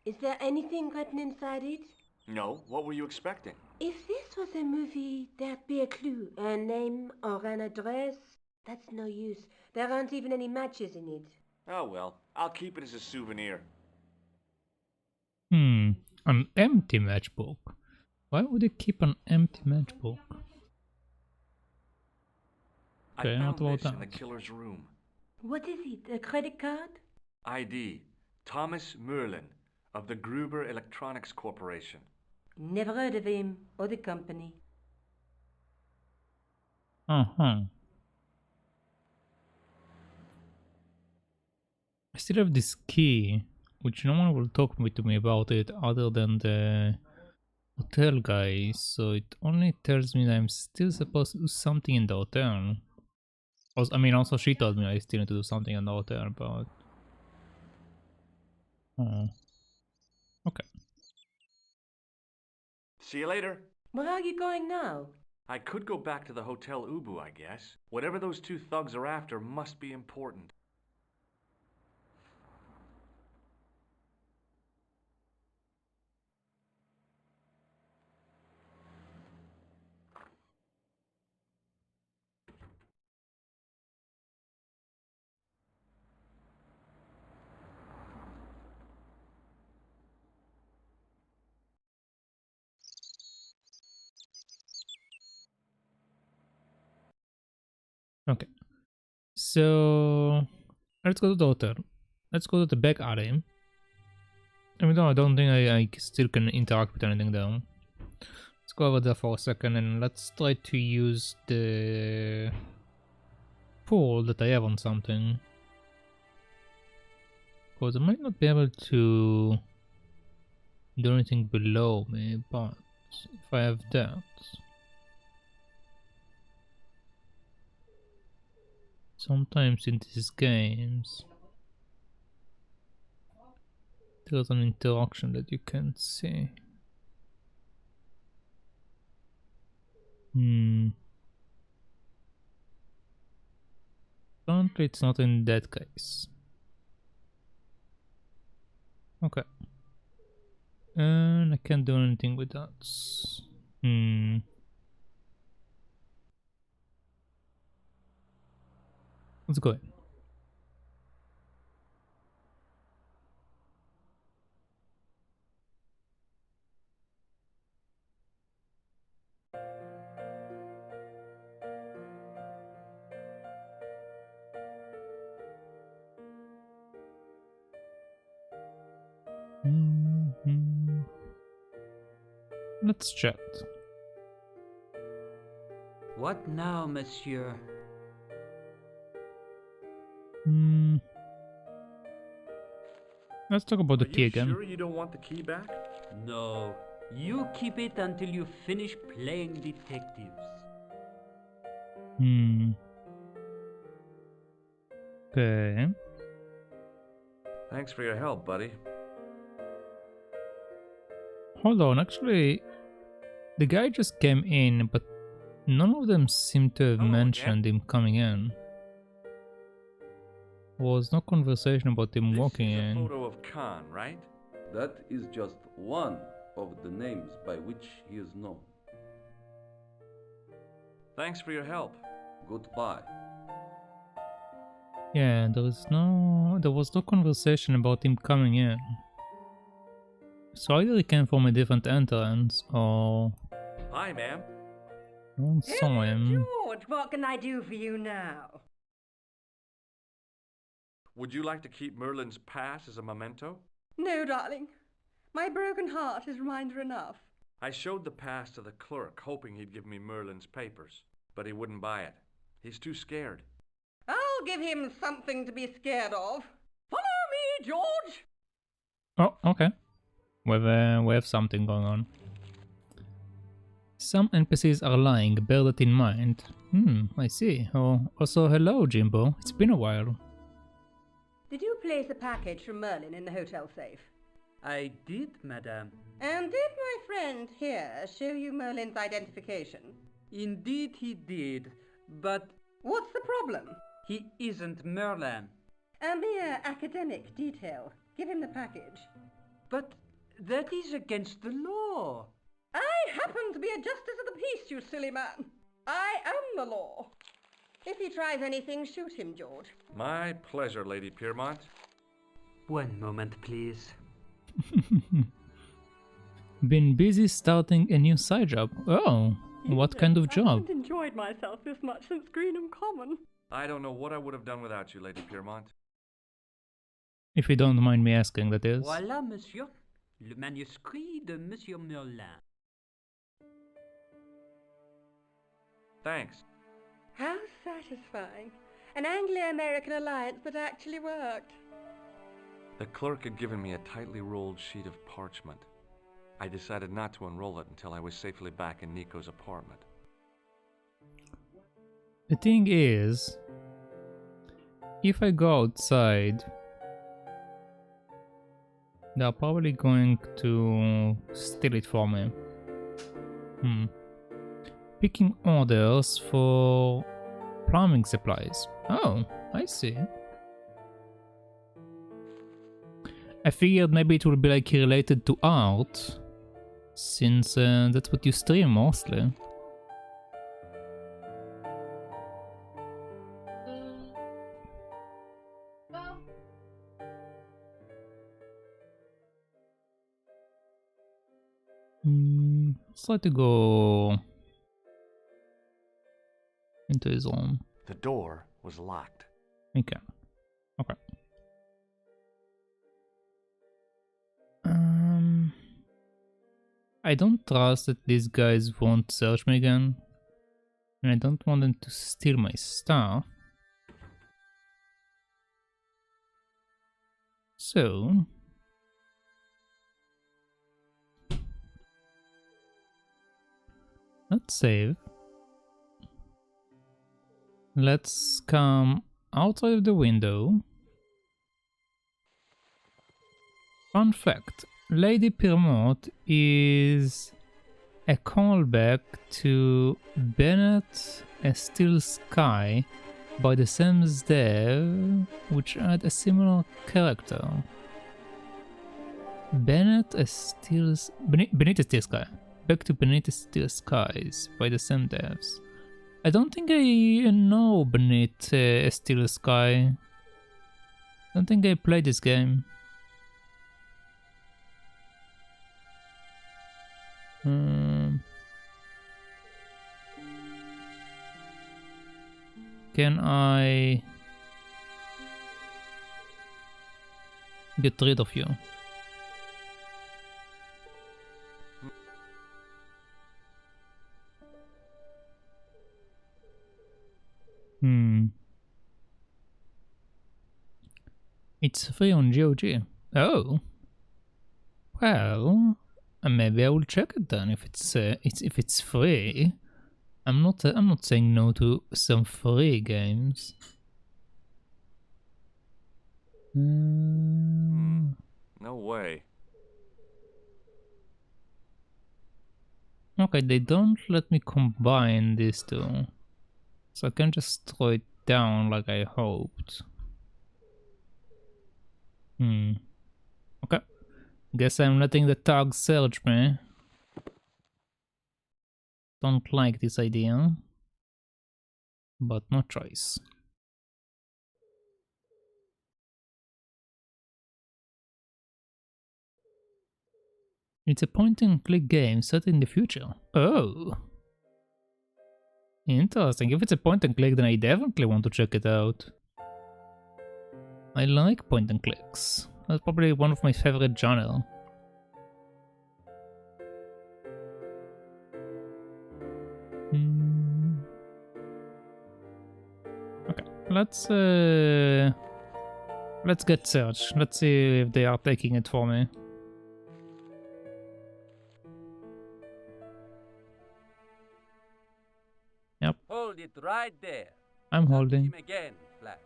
Is there anything written inside it? No, what were you expecting? If this was a movie, there'd be a clue. A name or an address. That's no use. There aren't even any matches in it. Oh well, I'll keep it as a souvenir. An empty matchbook. Why would you keep an empty matchbook? Okay, I what found about this in that? the killer's room. What is it? A credit card? ID, Thomas Merlin, of the Gruber Electronics Corporation. Never heard of him or the company. I still have this key, which no one will talk to me about it other than the hotel guy, so it only tells me that I'm still supposed to do something in the hotel. Also, I mean, also she told me I still need to do something in the hotel, but... Okay. See you later. Where are you going now? I could go back to the Hotel Ubu, I guess. Whatever those two thugs are after must be important. Okay. So let's go to the hotel. Let's go to the back alley. I mean, no, I don't think I still can interact with anything though. Let's go over there for a second and let's try to use the pull that I have on something. Because I might not be able to do anything below me, but if I have that... Sometimes in these games there's an interaction that you can't see. Apparently it's not in that case. Okay. And I can't do anything with that. Let's go in. Let's chat. What now, monsieur? Let's talk about the key again. Are you sure you don't want the key back? No, You keep it until you finish playing detectives. Okay. Thanks for your help, buddy. Hold on, actually, the guy just came in, but none of them seem to have mentioned him coming in. Was no conversation about him walking This is a in. photo of Khan, right? That is just one of the names by which he is known. Thanks for your help. Goodbye. Yeah, there was no conversation about him coming in. So either he came from a different entrance or Hi, ma'am. no one saw him. George, what can I do for you now? Would you like to keep Merlin's pass as a memento? No, darling. My broken heart is reminder enough. I showed the pass to the clerk, hoping he'd give me Merlin's papers, but he wouldn't buy it. He's too scared. I'll give him something to be scared of. Follow me, George! Oh, okay. We have something going on. Some NPCs are lying, bear that in mind. I see. Oh, also hello, Jimbo. It's been a while. Did you place a package from Merlin in the hotel safe? I did, madame. And did my friend here show you Merlin's identification? Indeed he did, but... What's the problem? He isn't Merlin. A mere academic detail. Give him the package. But that is against the law. I happen to be a justice of the peace, you silly man. I am the law. If he tries anything, shoot him, George. My pleasure, Lady Piermont. One moment, please. Been busy starting a new side job. Oh, what kind of job? I haven't enjoyed myself this much since Greenham Common. I don't know what I would have done without you, Lady Piermont. If you don't mind me asking, that is. Voilà, monsieur. Le manuscrit de Monsieur Merlin. Thanks. How satisfying. An Anglo-American alliance that actually worked. The clerk had given me a tightly rolled sheet of parchment. I decided not to unroll it until I was safely back in Nico's apartment. The thing is, if I go outside, they're probably going to steal it for me. Picking orders for plumbing supplies. Oh, I see. I figured maybe it would be like related to art, since that's what you stream mostly. Let's try to go into his room. The door was locked. Okay. Okay. I don't trust that these guys won't search me again. And I don't want them to steal my stuff. So... let's save. Let's come outside of the window. Fun fact, Lady Piermont is a callback to Bennett A Still Sky by the same dev, which had a similar character. Beneath a Still Sky. Back to Beneath a Still Skies by the same devs. I don't think I know Beneath a Still Sky. I don't think I played this game. Can I get rid of you? It's free on GOG. Oh. Well, maybe I will check it then if it's free. I'm not saying no to some free games. No way. Okay, they don't let me combine these two, so I can just throw it down like I hoped. Okay. Guess I'm letting the tag search me. Don't like this idea, but no choice. It's a point-and-click game set in the future. Oh! Interesting. If it's a point-and-click, then I definitely want to check it out. I like point-and-clicks. That's probably one of my favorite genres. Okay, let's get search. Let's see if they are taking it for me. Yep. Hold it right there. I'm holding. Him again, Flat.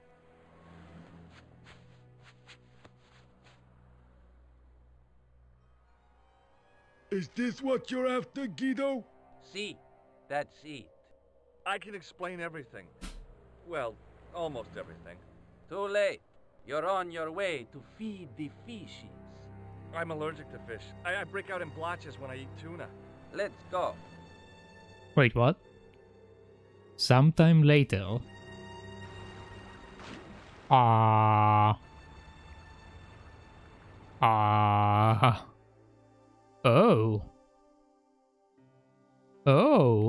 Is this what you're after, Guido? See, that's it. I can explain everything. Well, almost everything. Too late. You're on your way to feed the fishes. I'm allergic to fish. I break out in blotches when I eat tuna. Let's go. Wait, what? Sometime later. Oh,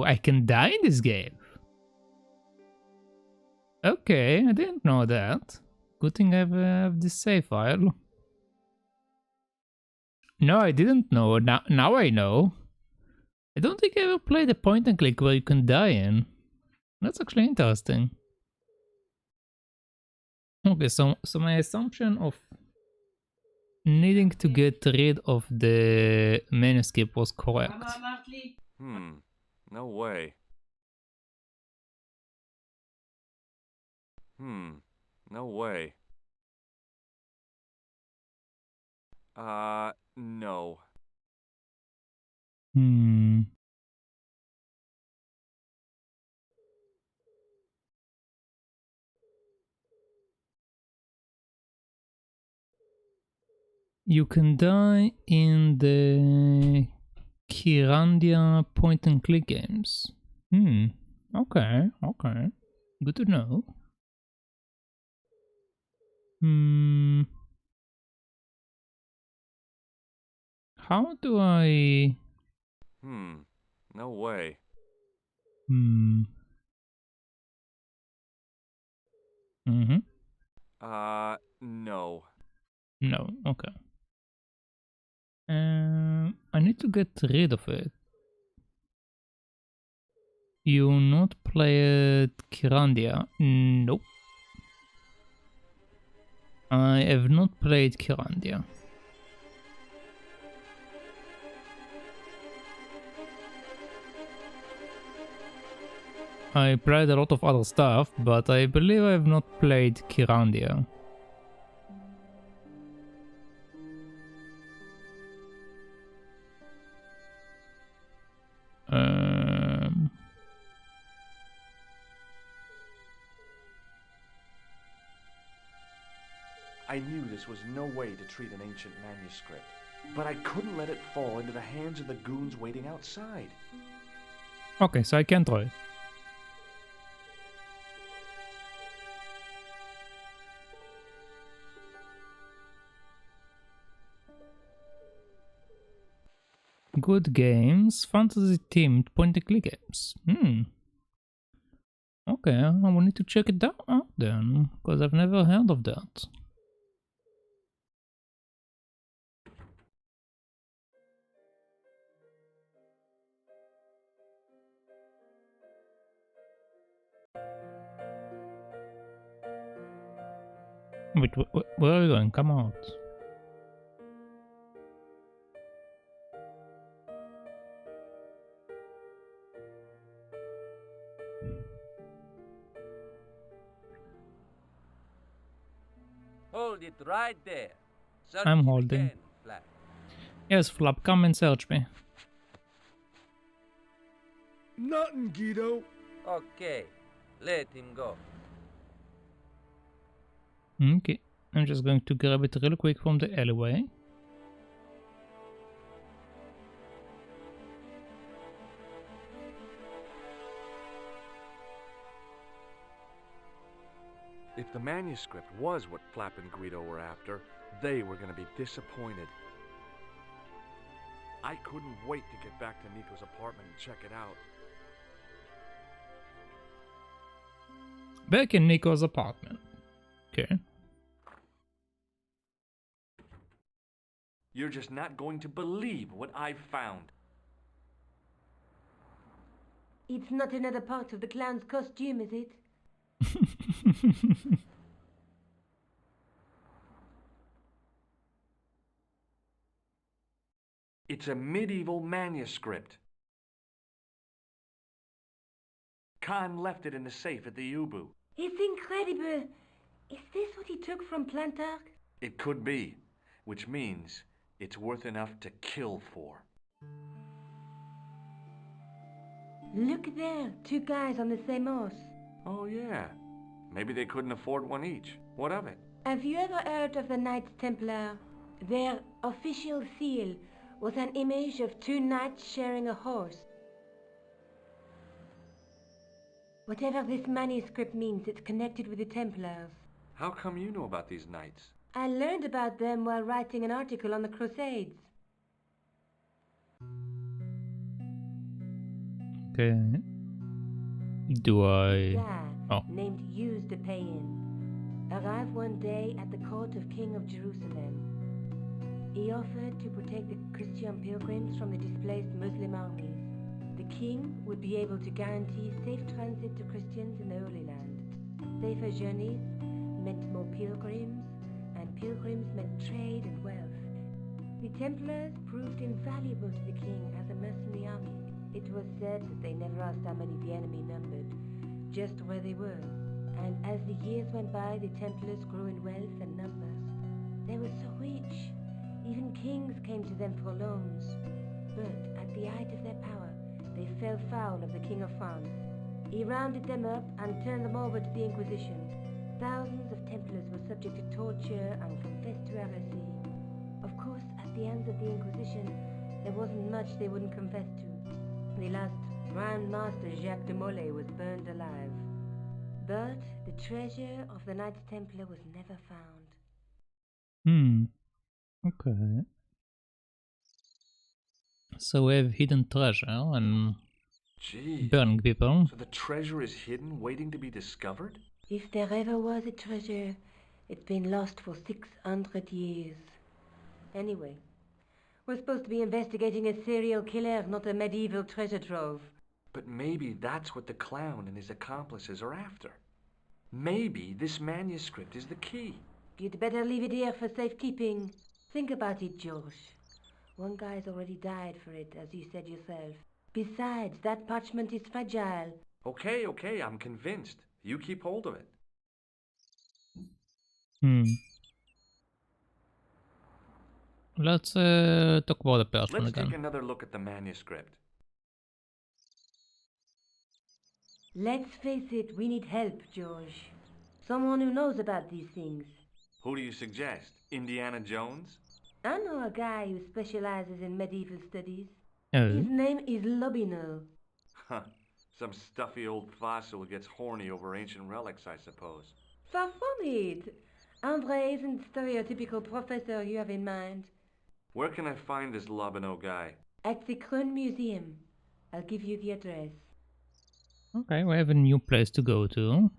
I can die in this game. Okay, I didn't know that. Good thing I have this save file. No, I didn't know. Now I know. I don't think I ever played a point and click where you can die in. That's actually interesting. Okay, so my assumption of needing to get rid of the manuscript was correct. No way. No way. No. You can die in the Kirandia point and click games. Okay. Good to know. How do I... No way. No. No, okay. I need to get rid of it. You not played Kirandia? Nope. I have not played Kirandia. I played a lot of other stuff, but I believe I have not played Kirandia. I knew this was no way to treat an ancient manuscript, but I couldn't let it fall into the hands of the goons waiting outside. Okay, so I can try. Good games, fantasy themed point and click games. Okay, I will need to check it out then, because I've never heard of that. Wait, where are we going? Come out. hold it right there. Search I'm it holding. again, Flap. Yes, Flap, come and search me. Nothing, Guido. Okay, let him go. Okay, I'm just going to grab it real quick from the alleyway. If the manuscript was what Flap and Guido were after, they were going to be disappointed. I couldn't wait to get back to Nico's apartment and check it out. Back in Nico's apartment. Okay. You're just not going to believe what I've found. It's not another part of the clown's costume, is it? It's a medieval manuscript. Khan left it in the safe at the Ubu. It's incredible. Is this what he took from Plantark? It could be, which means it's worth enough to kill for. Look there, 2 guys on the same horse. Oh yeah, maybe they couldn't afford one each. What of it? Have you ever heard of the Knights Templar? Their official seal was an image of 2 knights sharing a horse. Whatever this manuscript means, it's connected with the Templars. How come you know about these knights? I learned about them while writing an article on the Crusades. Okay. Do I... Guy named Hughes de Payen arrived one day at the court of King of Jerusalem. He offered to protect the Christian pilgrims from the displaced Muslim armies. The king would be able to guarantee safe transit to Christians in the Holy Land. Safer journeys meant more pilgrims, and pilgrims meant trade and wealth. The Templars proved invaluable to the king as a mercenary army. It was said that they never asked how many the enemy numbered, just where they were. And as the years went by, the Templars grew in wealth and numbers. They were so rich, even kings came to them for loans. But at the height of their power, they fell foul of the King of France. He rounded them up and turned them over to the Inquisition. Thousands of Templars were subject to torture and confessed to heresy. Of course, at the hands of the Inquisition, there wasn't much they wouldn't confess to. The last Grand Master Jacques de Molay was burned alive. But the treasure of the Knights Templar was never found. Okay. So we have hidden treasure and Gee, burning people. so the treasure is hidden, waiting to be discovered? If there ever was a treasure, it's been lost for 600 years. Anyway, we're supposed to be investigating a serial killer, not a medieval treasure trove. But maybe that's what the clown and his accomplices are after. Maybe this manuscript is the key. You'd better leave it here for safekeeping. Think about it, George. One guy's already died for it, as you said yourself. Besides, that parchment is fragile. Okay, I'm convinced. You keep hold of it. Let's talk about the parchment Let's again. take another look at the manuscript. Let's face it, we need help, George. Someone who knows about these things. Who do you suggest? Indiana Jones? I know a guy who specializes in medieval studies. Oh. His name is Lobino. Huh. Some stuffy old fossil who gets horny over ancient relics, I suppose. Far from it. Andre isn't the stereotypical professor you have in mind. Where can I find this Lobino guy? At the Krön Museum. I'll give you the address. Okay, we have a new place to go to.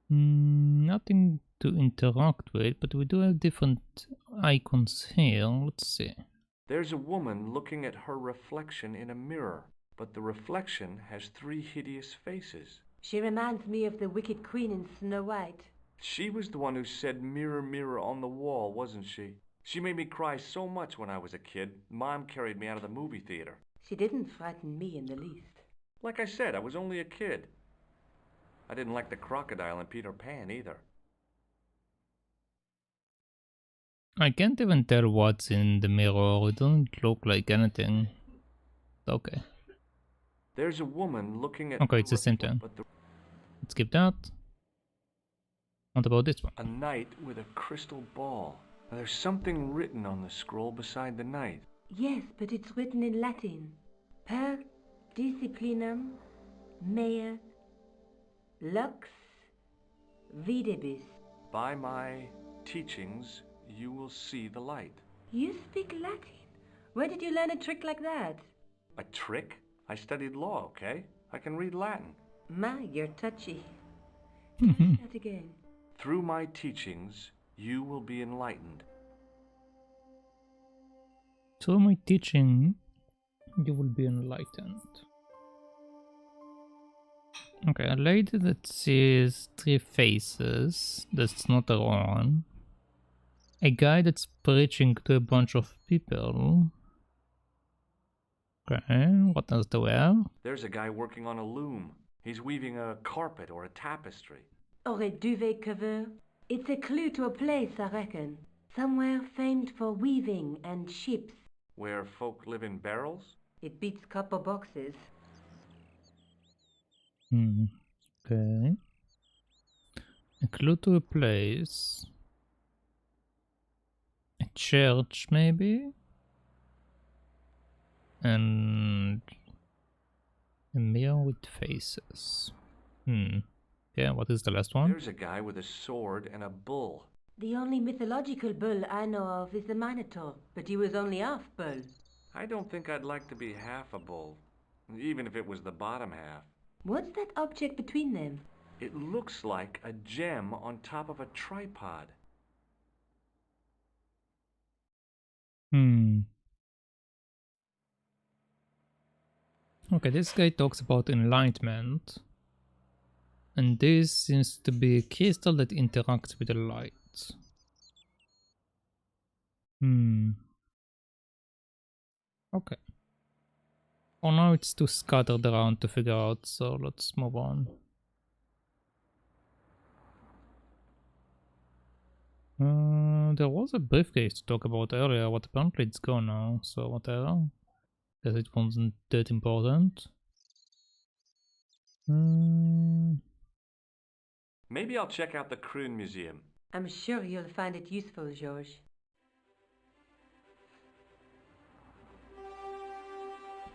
Nothing to interact with, but we do have different icons here. Let's see. There's a woman looking at her reflection in a mirror, but the reflection has 3 hideous faces. She reminds me of the Wicked Queen in Snow White. She was the one who said mirror, mirror on the wall, wasn't she? She made me cry so much when I was a kid, Mom carried me out of the movie theater. She didn't frighten me in the least. Like I said, I was only a kid. I didn't like the crocodile in Peter Pan either. I can't even tell what's in the mirror. It doesn't look like anything. Okay. There's a woman looking at... Okay, it's the same thing. Let's skip that. What about this one? A knight with a crystal ball. There's something written on the scroll beside the knight. Yes, but it's written in Latin. Per disciplinam mea lux videbis. By my teachings, you will see the light. You speak Latin? Where did you learn a trick like that? A trick? I studied law, okay? I can read Latin. My, you're touchy. Try that again. Through my teachings, you will be enlightened. Through my teaching, you will be enlightened. Okay, a lady that sees 3 faces. That's not a one. A guy that's preaching to a bunch of people. Okay, what else do we have? There's a guy working on a loom. He's weaving a carpet or a tapestry. Or a duvet cover. It's a clue to a place, I reckon. Somewhere famed for weaving and ships. Where folk live in barrels? It beats copper boxes. Okay. A clue to a place. A church, maybe? And a mirror with faces. Yeah, what is the last one? There's a guy with a sword and a bull. The only mythological bull I know of is the Minotaur, but he was only half bull. I don't think I'd like to be half a bull, even if it was the bottom half. What's that object between them? It looks like a gem on top of a tripod. Okay, this guy talks about enlightenment. And this seems to be a crystal that interacts with the light. Okay. For now it's too scattered around to figure out, so let's move on. There was a briefcase to talk about earlier, but apparently it's gone now, so whatever. Guess it wasn't that important. Maybe I'll check out the Kroon Museum. I'm sure you'll find it useful, George.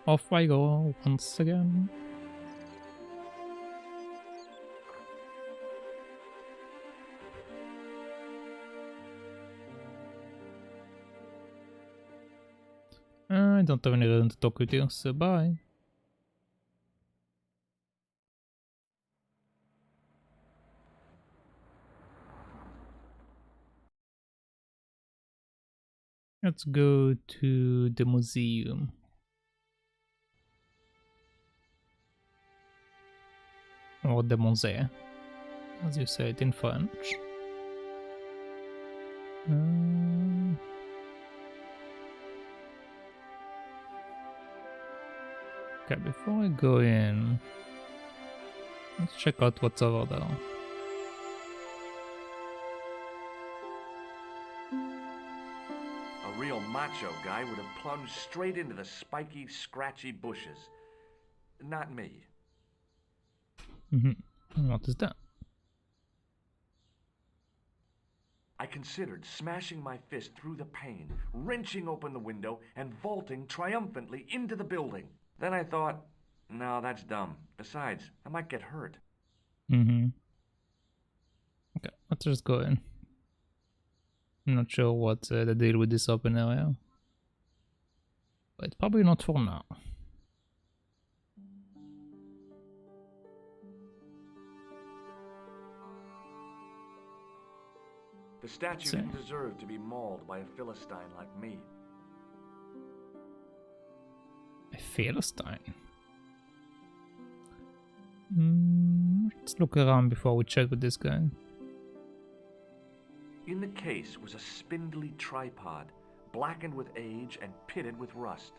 Off I go once again. I don't have any reason to talk with you, so bye. Let's go to the museum. Or the musée, as you say it in French. Okay, before I go in, let's check out what's over there. A real macho guy would have plunged straight into the spiky, scratchy bushes. Not me. What is that? I considered smashing my fist through the pane, wrenching open the window, and vaulting triumphantly into the building. Then I thought, no, that's dumb. Besides, I might get hurt. Okay, let's just go in. I'm not sure what's the deal with this open area. But probably not for now. The statue didn't deserve to be mauled by a Philistine like me. A Philistine? Let's look around before we chat with this guy. In the case was a spindly tripod, blackened with age and pitted with rust.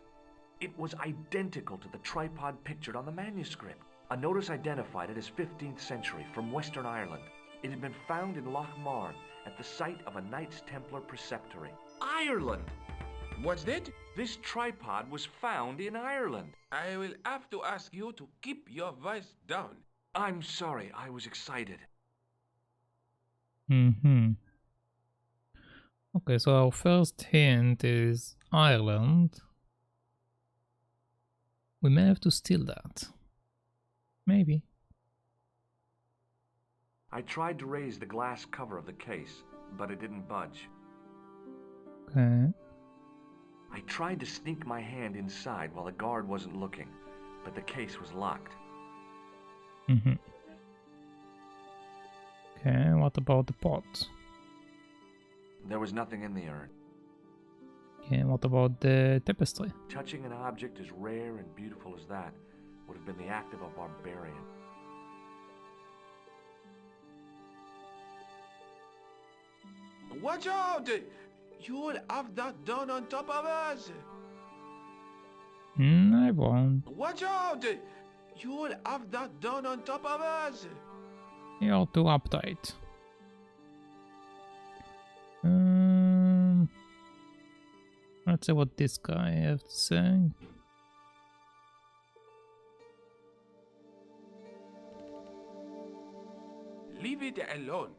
It was identical to the tripod pictured on the manuscript. A notice identified it as 15th century from Western Ireland. It had been found in Loch Marne at the site of a Knights Templar preceptory. Ireland! What's that? This tripod was found in Ireland. I will have to ask you to keep your voice down. I'm sorry, I was excited. Okay, so our first hint is Ireland. We may have to steal that. Maybe. I tried to raise the glass cover of the case, but it didn't budge. Okay. I tried to sneak my hand inside while the guard wasn't looking, but the case was locked. Okay, what about the pot? There was nothing in the urn. Okay, what about the tapestry? Touching an object as rare and beautiful as that would have been the act of a barbarian. Watch out! You'll have that done on top of us! I won't. Watch out! You'll have that done on top of us! You're too uptight. Let's see what this guy has to say. Leave it alone.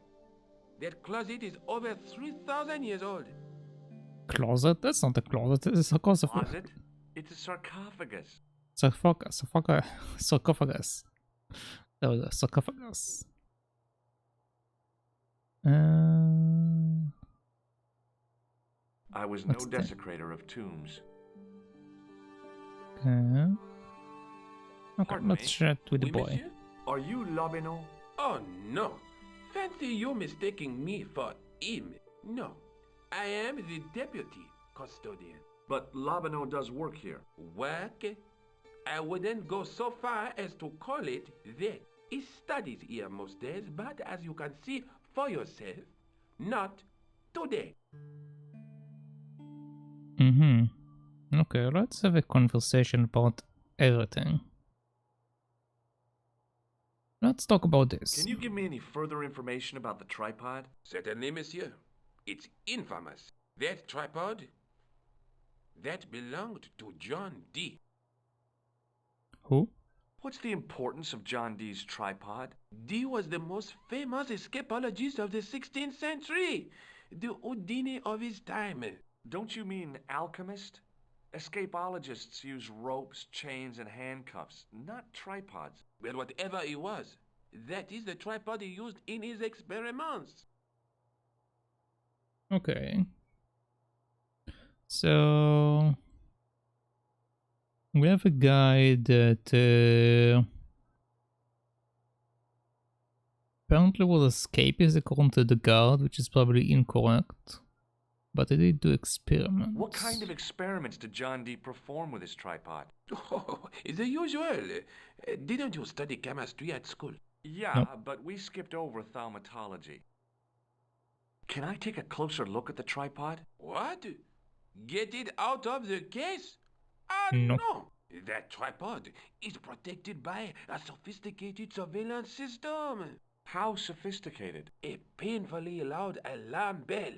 That closet is over 3,000 years old. Closet? That's not a closet, it's a sarcophagus. Closet? It's a sarcophagus. Sarcophagus. That was a sarcophagus. I was no desecrator of tombs. Okay. Okay, Pardon let's me? chat with the Oui, boy. monsieur? Are you Lobino? Oh, no. Fancy you mistaking me for him. No. I am the deputy custodian. But Lobino does work here. Work? I wouldn't go so far as to call it that. He studies here most days, but as you can see for yourself, not today. Okay, let's have a conversation about everything. Let's talk about this. Can you give me any further information about the tripod? Certainly, monsieur. It's infamous. That tripod, that belonged to John D. Who? What's the importance of John Dee's tripod? Dee was the most famous escapologist of the 16th century. The Houdini of his time. Don't you mean alchemist? Escapologists use ropes, chains, and handcuffs, not tripods. Well, whatever he was, that is the tripod he used in his experiments. Okay. So we have a guy that apparently was escapist according to the guard, which is probably incorrect. But he did do experiments. What kind of experiments did John Dee perform with his tripod? Oh, the usual. Didn't you study chemistry at school? Yeah, Nope. but we skipped over thaumatology. Can I take a closer look at the tripod? What? Get it out of the case? No. No. That tripod is protected by a sophisticated surveillance system. How sophisticated? A painfully loud alarm bell.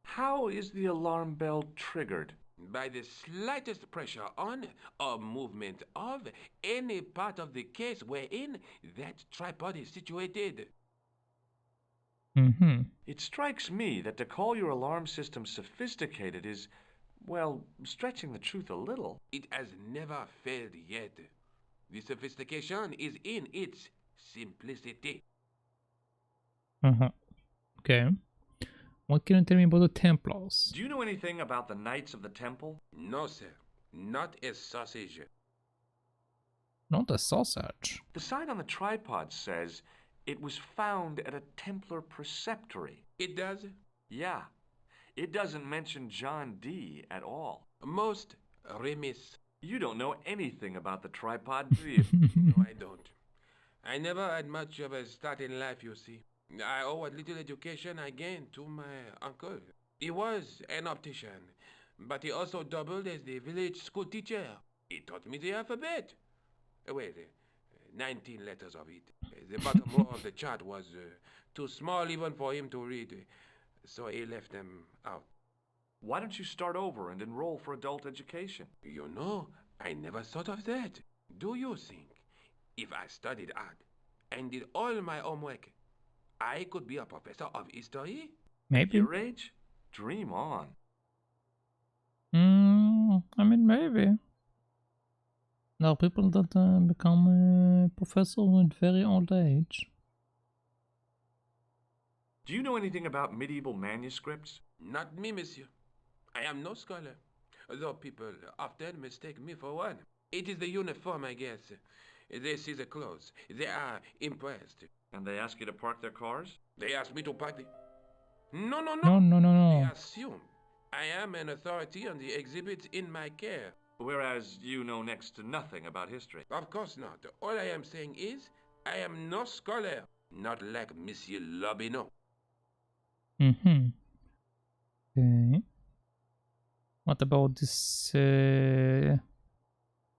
How is the alarm bell triggered? By the slightest pressure on or movement of any part of the case wherein that tripod is situated. It strikes me that to call your alarm system sophisticated is, well, stretching the truth a little. It has never failed yet. The sophistication is in its simplicity. Okay. What can you tell me about the Templars? Do you know anything about the Knights of the Temple? No, sir. Not a sausage. Not a sausage. The sign on the tripod says it was found at a Templar preceptory. It does? Yeah. It doesn't mention John Dee at all. Most remiss. You don't know anything about the tripod, do you? No, I don't. I never had much of a start in life, you see. I owe what little education I gained to my uncle. He was an optician, but he also doubled as the village school teacher. He taught me the alphabet. Well, 19 letters of it. The bottom row of the chart was too small even for him to read, so he left them out. Why don't you start over and enroll for adult education? You know, I never thought of that. Do you think if I studied hard and did all my homework, I could be a professor of history? Maybe. Your age? Dream on. I mean, maybe. There are people that become a professor at very old age. Do you know anything about medieval manuscripts? Not me, monsieur. I am no scholar, though people often mistake me for one. It is the uniform, I guess. They see the clothes. They are impressed. And they ask you to park their cars? They ask me to park the... No. No. They assume I am an authority on the exhibits in my care. Whereas you know next to nothing about history. Of course not. All I am saying is, I am no scholar. Not like Monsieur Lobineau. Okay. What about this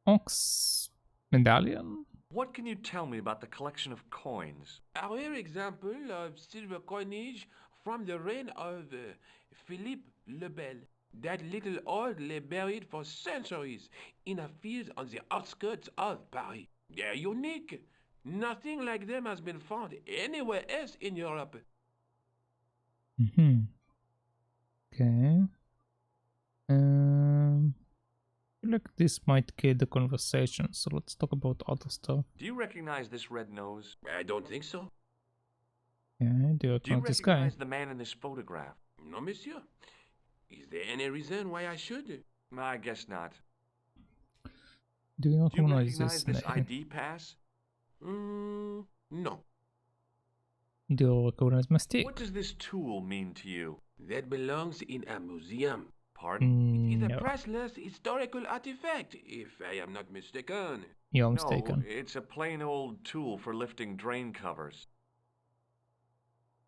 ox medallion? What can you tell me about the collection of coins? A rare example of silver coinage from the reign of Philippe le Bel. That little old lay buried for centuries in a field on the outskirts of Paris. They're unique. Nothing like them has been found anywhere else in Europe. Okay. I feel like this might kill the conversation, so let's talk about other stuff. Do you recognize this red nose? I don't think so. Yeah, do you recognize this guy? Recognize the man in this photograph? No, monsieur. Is there any reason why I should? I guess not. Do you recognize this ID pass? No. Do you recognize my stick? What does this tool mean to you? That belongs in a museum. Pardon? It is a priceless historical artifact, if I am not mistaken. You're mistaken. No, it's a plain old tool for lifting drain covers.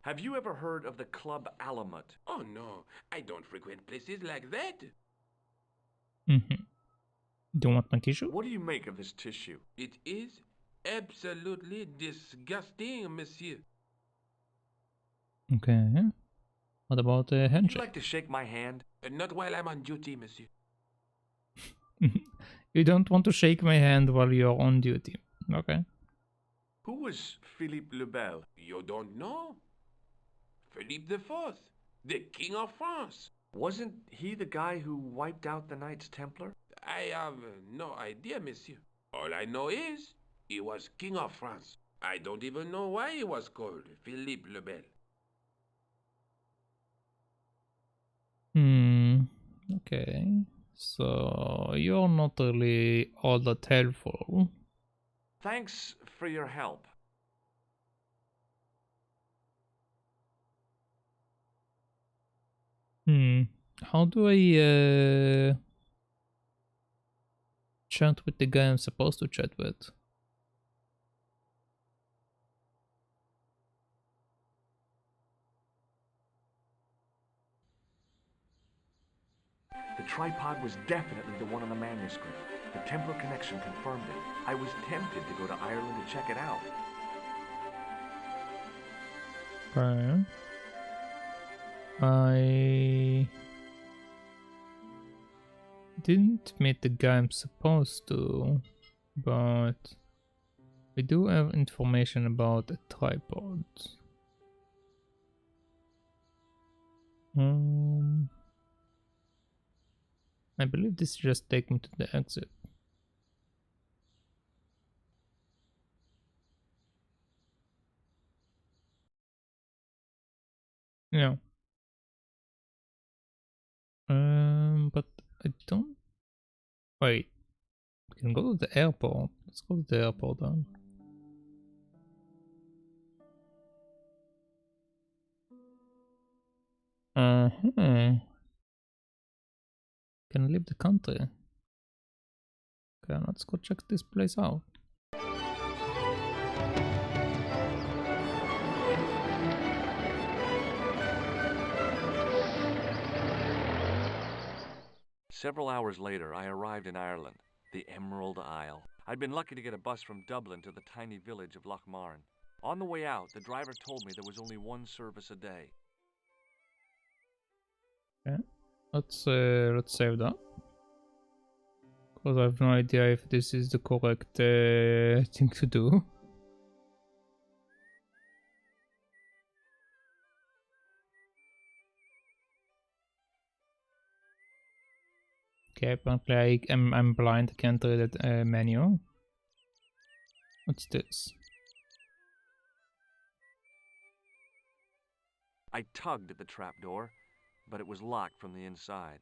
Have you ever heard of the Club Alamut? Oh no, I don't frequent places like that. Do you want my tissue? What do you make of this tissue? It is absolutely disgusting, monsieur. Okay. What about a handshake? Would you like to shake my hand? Not while I'm on duty, monsieur. You don't want to shake my hand while you're on duty. Okay. Who was Philippe le Bel? You don't know? Philippe IV, the King of France. Wasn't he the guy who wiped out the Knights Templar? I have no idea, monsieur. All I know is he was King of France. I don't even know why he was called Philippe le Bel. Okay. So you're not really all that helpful. Thanks for your help. How do I chat with the guy I'm supposed to chat with? The tripod was definitely the one on the manuscript. The Templar connection confirmed it. I was tempted to go to Ireland to check it out. Okay. I didn't meet the guy I'm supposed to, but we do have information about a tripod. I believe this just takes me to the exit. Yeah. But I don't... Wait. We can go to the airport. Let's go to the airport then. Can I leave the country? Okay, let's go check this place out. Several hours later, I arrived in Ireland, the Emerald Isle. I'd been lucky to get a bus from Dublin to the tiny village of Lochmarn. On the way out, the driver told me there was only one service a day. Okay, let's save that. Because I have no idea if this is the correct thing to do. Okay, apparently I'm blind, I can't read that menu. What's this? I tugged at the trapdoor, but it was locked from the inside.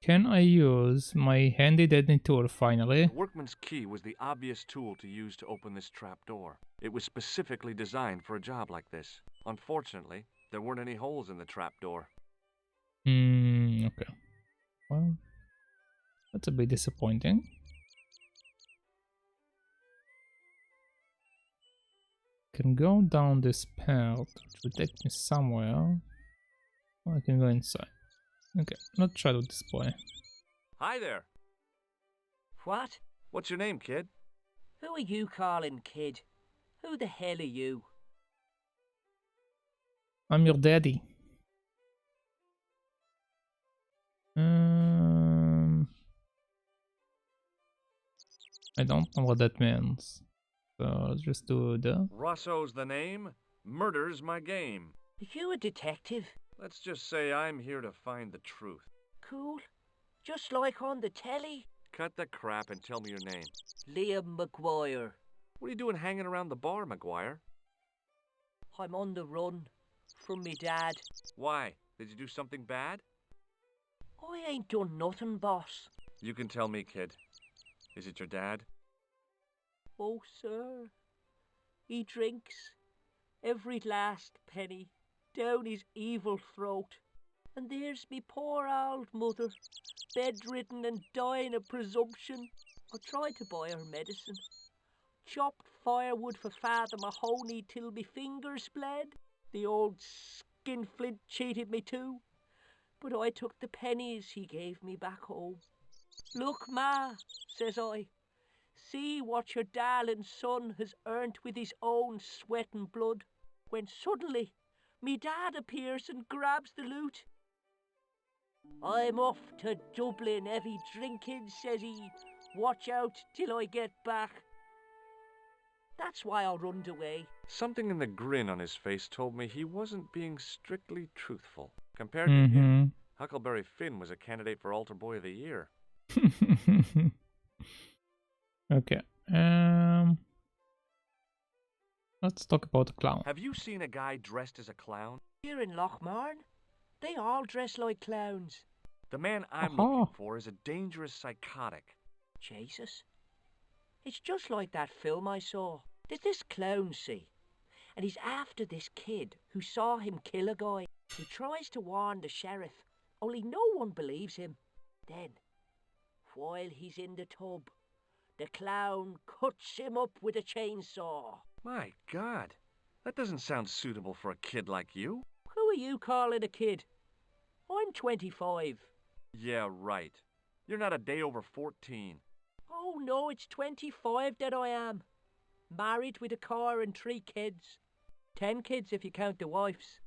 Can I use my handy dandy tool finally? The workman's key was the obvious tool to use to open this trapdoor. It was specifically designed for a job like this. Unfortunately, there weren't any holes in the trapdoor. Okay. Well, that's a bit disappointing. Can go down this path, which will take me somewhere. Or I can go inside. Okay, let's try with this boy. Hi there. What? What's your name, kid? Who are you calling kid? Who the hell are you? I'm your daddy. I don't know what that means. So let's just do the... Rosso's the name. Murder's my game. Are you a detective? Let's just say I'm here to find the truth. Cool. Just like on the telly. Cut the crap and tell me your name. Liam McGuire. What are you doing hanging around the bar, McGuire? I'm on the run from me dad. Why? Did you do something bad? I ain't done nothing, boss. You can tell me, kid. Is it your dad? Oh, sir. He drinks every last penny down his evil throat. And there's me poor old mother, bedridden and dying of presumption. I tried to buy her medicine. Chopped firewood for Father Mahoney till me fingers bled. The old skinflint cheated me too. But I took the pennies he gave me back home. Look, Ma, says I. See what your darling son has earned with his own sweat and blood. When suddenly, me dad appears and grabs the loot. I'm off to Dublin, heavy drinking, says he. Watch out till I get back. That's why I runned away. Something in the grin on his face told me he wasn't being strictly truthful. Compared to him, Huckleberry Finn was a candidate for Altar Boy of the Year. Okay. Let's talk about the clown. Have you seen a guy dressed as a clown? Here in Lochmarn, they all dress like clowns. The man I'm looking for is a dangerous psychotic. Jesus. It's just like that film I saw. There's this clown, see, and he's after this kid who saw him kill a guy. He tries to warn the sheriff, only no one believes him. Then, while he's in the tub, the clown cuts him up with a chainsaw. My God, that doesn't sound suitable for a kid like you. Who are you calling a kid? I'm 25. Yeah, right. You're not a day over 14. Oh no, it's 25 that I am. Married with a car and 3 kids. 10 kids if you count the wives.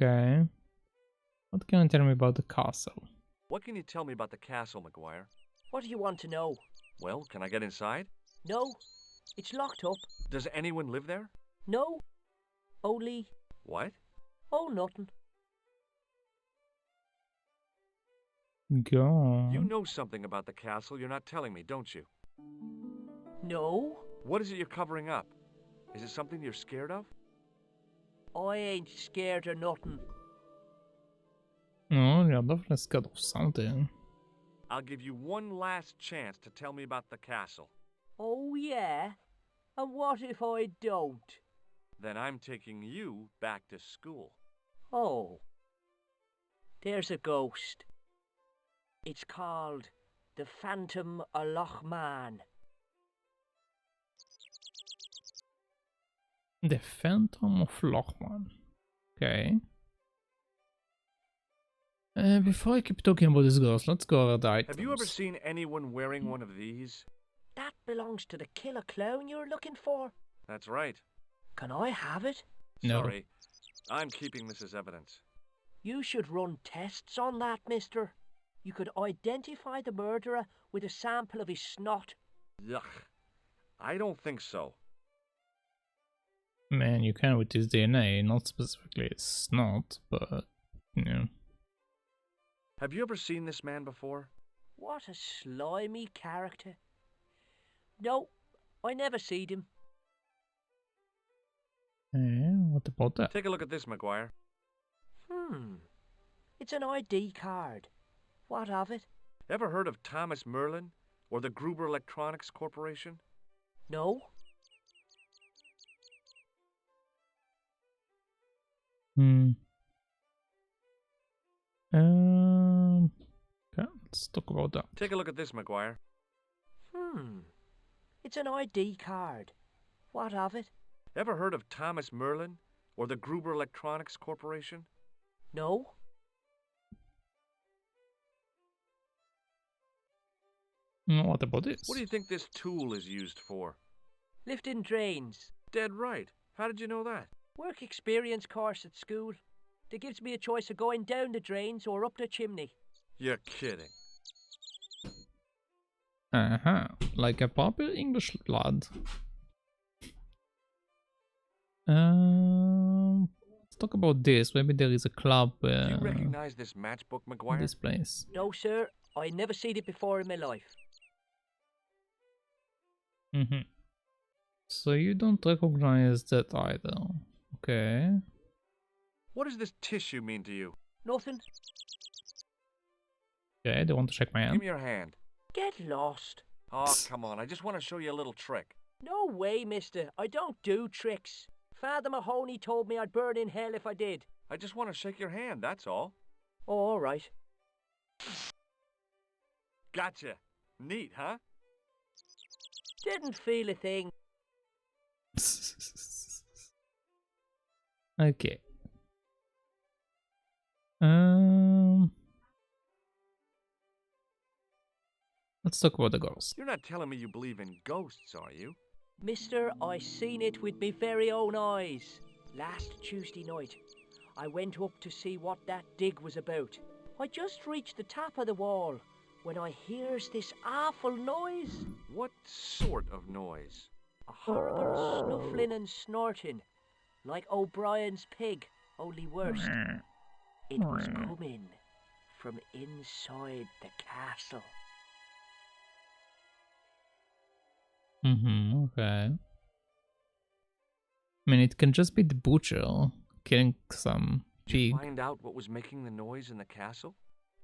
Okay. What can you tell me about the castle? What can you tell me about the castle, McGuire? What do you want to know? Well, can I get inside? No, it's locked up. Does anyone live there? No, only... What? Oh, nothing. Go on. You know something about the castle you're not telling me, don't you? No. What is it you're covering up? Is it something you're scared of? I ain't scared of nothing. No, you're definitely scared of something. I'll give you one last chance to tell me about the castle. Oh, yeah? And what if I don't? Then I'm taking you back to school. Oh. There's a ghost. It's called the Phantom of Lochmarn. The Phantom of Lochmarn. Okay. Before I keep talking about this ghost, let's go over the items. Have you ever seen anyone wearing one of these? That belongs to the killer clown you're looking for. That's right. Can I have it? No. Sorry. I'm keeping this as evidence. You should run tests on that, mister. You could identify the murderer with a sample of his snot. Yuck. I don't think so. Man, you can with his DNA, not specifically his snot, but, you know. Have you ever seen this man before? What a slimy character. No, I never seed him. What about that? Take a look at this, McGuire. It's an ID card. What of it? Ever heard of Thomas Merlin or the Gruber Electronics Corporation? No. Okay, let's talk about that. Take a look at this, McGuire. It's an ID card. What of it? Ever heard of Thomas Merlin or the Gruber Electronics Corporation? No. What about this? What do you think this tool is used for? Lifting drains. Dead right. How did you know that? Work experience course at school. That gives me a choice of going down the drains or up the chimney. You're kidding. Like a proper English lad. Let's talk about this. Maybe there is a club. Do you recognize this matchbook, McGuire? This place. No, sir. I never seen it before in my life. So you don't recognize that either. Okay. What does this tissue mean to you? Nothing. Okay, they want to shake my hand. Give me your hand. Get lost. Oh, come on. I just want to show you a little trick. No way, mister. I don't do tricks. Father Mahoney told me I'd burn in hell if I did. I just want to shake your hand, that's all. Oh, all right. Gotcha. Neat, huh? Didn't feel a thing. Okay. Let's talk about the ghost. You're not telling me you believe in ghosts, are you? Mister, I seen it with me very own eyes. Last Tuesday night, I went up to see what that dig was about. I just reached the top of the wall when I hears this awful noise. What sort of noise? A horrible snuffling and snorting, like O'Brien's pig, only worse. It was coming from inside the castle. Okay. I mean, it can just be the butcher killing some Did pig. you find out what was making the noise in the castle?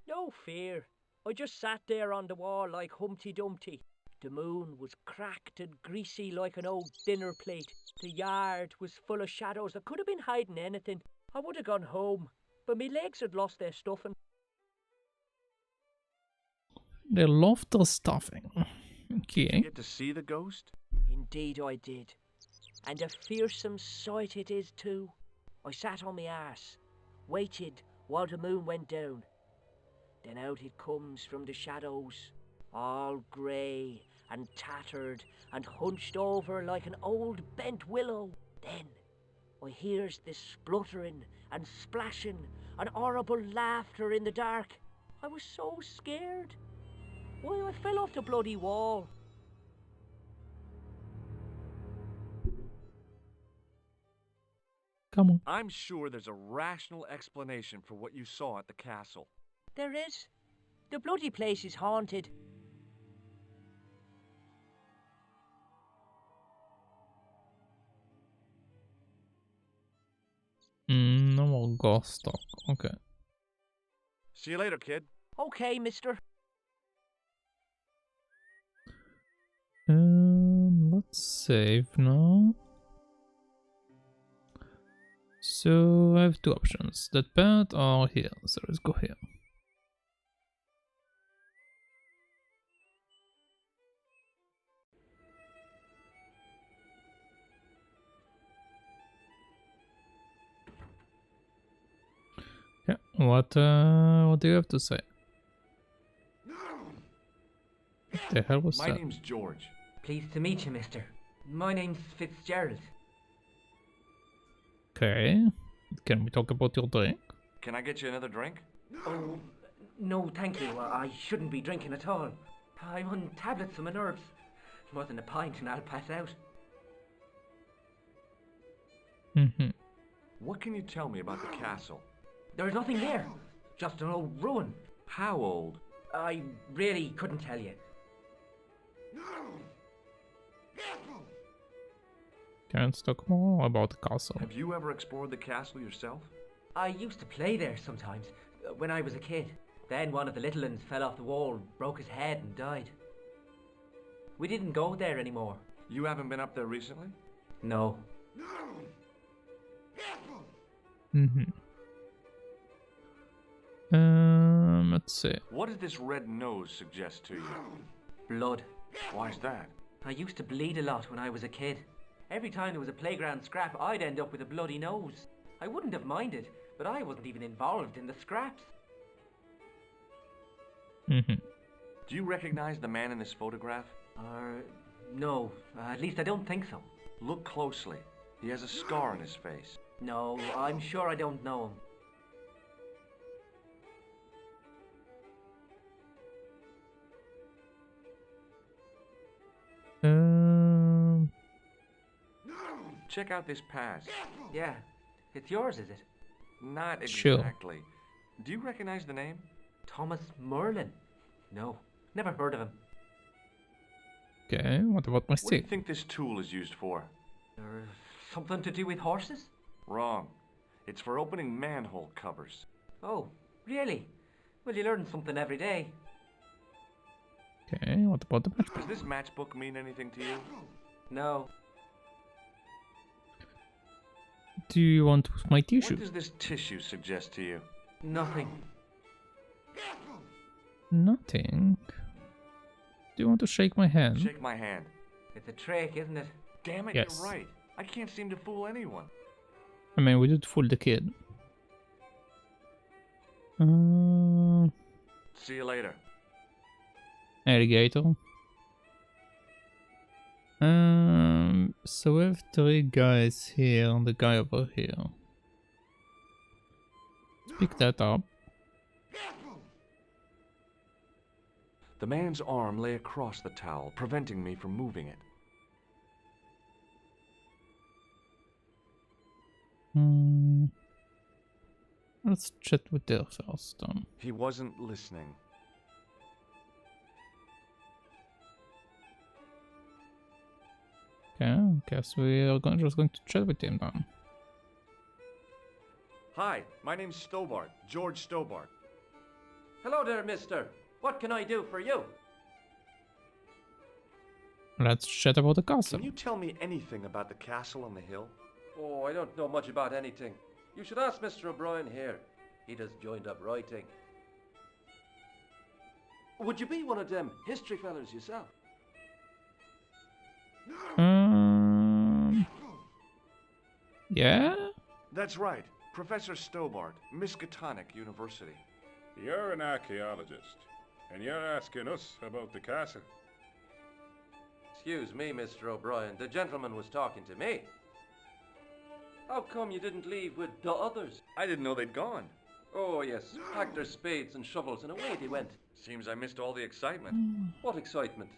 No fear. I just sat there on the wall like Humpty Dumpty. The moon was cracked and greasy like an old dinner plate. The yard was full of shadows. I could have been hiding anything. I would have gone home, but my legs had lost their stuffing. They love the stuffing. Okay. Did you get to see the ghost? Indeed I did. And a fearsome sight it is too. I sat on my arse, waited while the moon went down. Then out it comes from the shadows, all grey and tattered and hunched over like an old bent willow. Then I hears this spluttering and splashing and horrible laughter in the dark. I was so scared. Why, I fell off the bloody wall. Come on. I'm sure there's a rational explanation for what you saw at the castle. There is. The bloody place is haunted. No more ghost talk. Okay. See you later, kid. Okay, mister. Let's save now. So I have two options, that part or here. So let's go here. Yeah, What do you have to say? What the hell was My that? name's George. Pleased to meet you, mister. My name's Fitzgerald. Okay. Can we talk about your drink? Can I get you another drink? Oh, no, thank you. I shouldn't be drinking at all. I'm on tablets for my nerves. More than a pint and I'll pass out. What can you tell me about the castle? There's nothing there. Just an old ruin. How old? I really couldn't tell you. Can't talk more about the castle. Have you ever explored the castle yourself? I used to play there sometimes, when I was a kid. Then one of the little ones fell off the wall, broke his head and died. We didn't go there anymore. You haven't been up there recently? No. Let's see. What did this red nose suggest to you? Blood. Why's that? I used to bleed a lot when I was a kid. Every time there was a playground scrap, I'd end up with a bloody nose. I wouldn't have minded, but I wasn't even involved in the scraps. Do you recognize the man in this photograph? No. At least I don't think so. Look closely. He has a scar on his face. No, I'm sure I don't know him. Check out this pass. Yeah. It's yours, is it? Not Sure. exactly. Do you recognize the name? Thomas Merlin? No. Never heard of him. Okay, what about my What do you stick? think this tool is used for? Something to do with horses? Wrong. It's for opening manhole covers. Oh, really? Well, you learn something every day. Okay, what about the matchbook? Does this matchbook mean anything to you? No. Do you want my What tissue? does this tissue suggest to you? Nothing. Nothing. Do you want to shake my hand? Shake my hand. It's a trick, isn't it? Damn it, Yes. you're right. I can't seem to fool anyone. I mean, we did fool the kid. See you later. Alligator. So we have 3 guys here and the guy over here. Let's pick that up. The man's arm lay across the towel, preventing me from moving it. Let's chat with her first. He wasn't listening. Okay, guess we are just going to chat with him then. Hi, my name's Stobbart, George Stobbart. Hello there, mister. What can I do for you? Let's chat about the castle. Can you tell me anything about the castle on the hill? Oh, I don't know much about anything. You should ask Mr. O'Brien here. He does joined-up writing. Would you be one of them history fellas yourself? Yeah? That's right, Professor Stobbart, Miskatonic University. You're an archaeologist, and you're asking us about the castle. Excuse me, Mr. O'Brien. The gentleman was talking to me. How come you didn't leave with the others? I didn't know they'd gone. Oh, yes. Packed their spades and shovels and away they went. Seems I missed all the excitement. What excitement?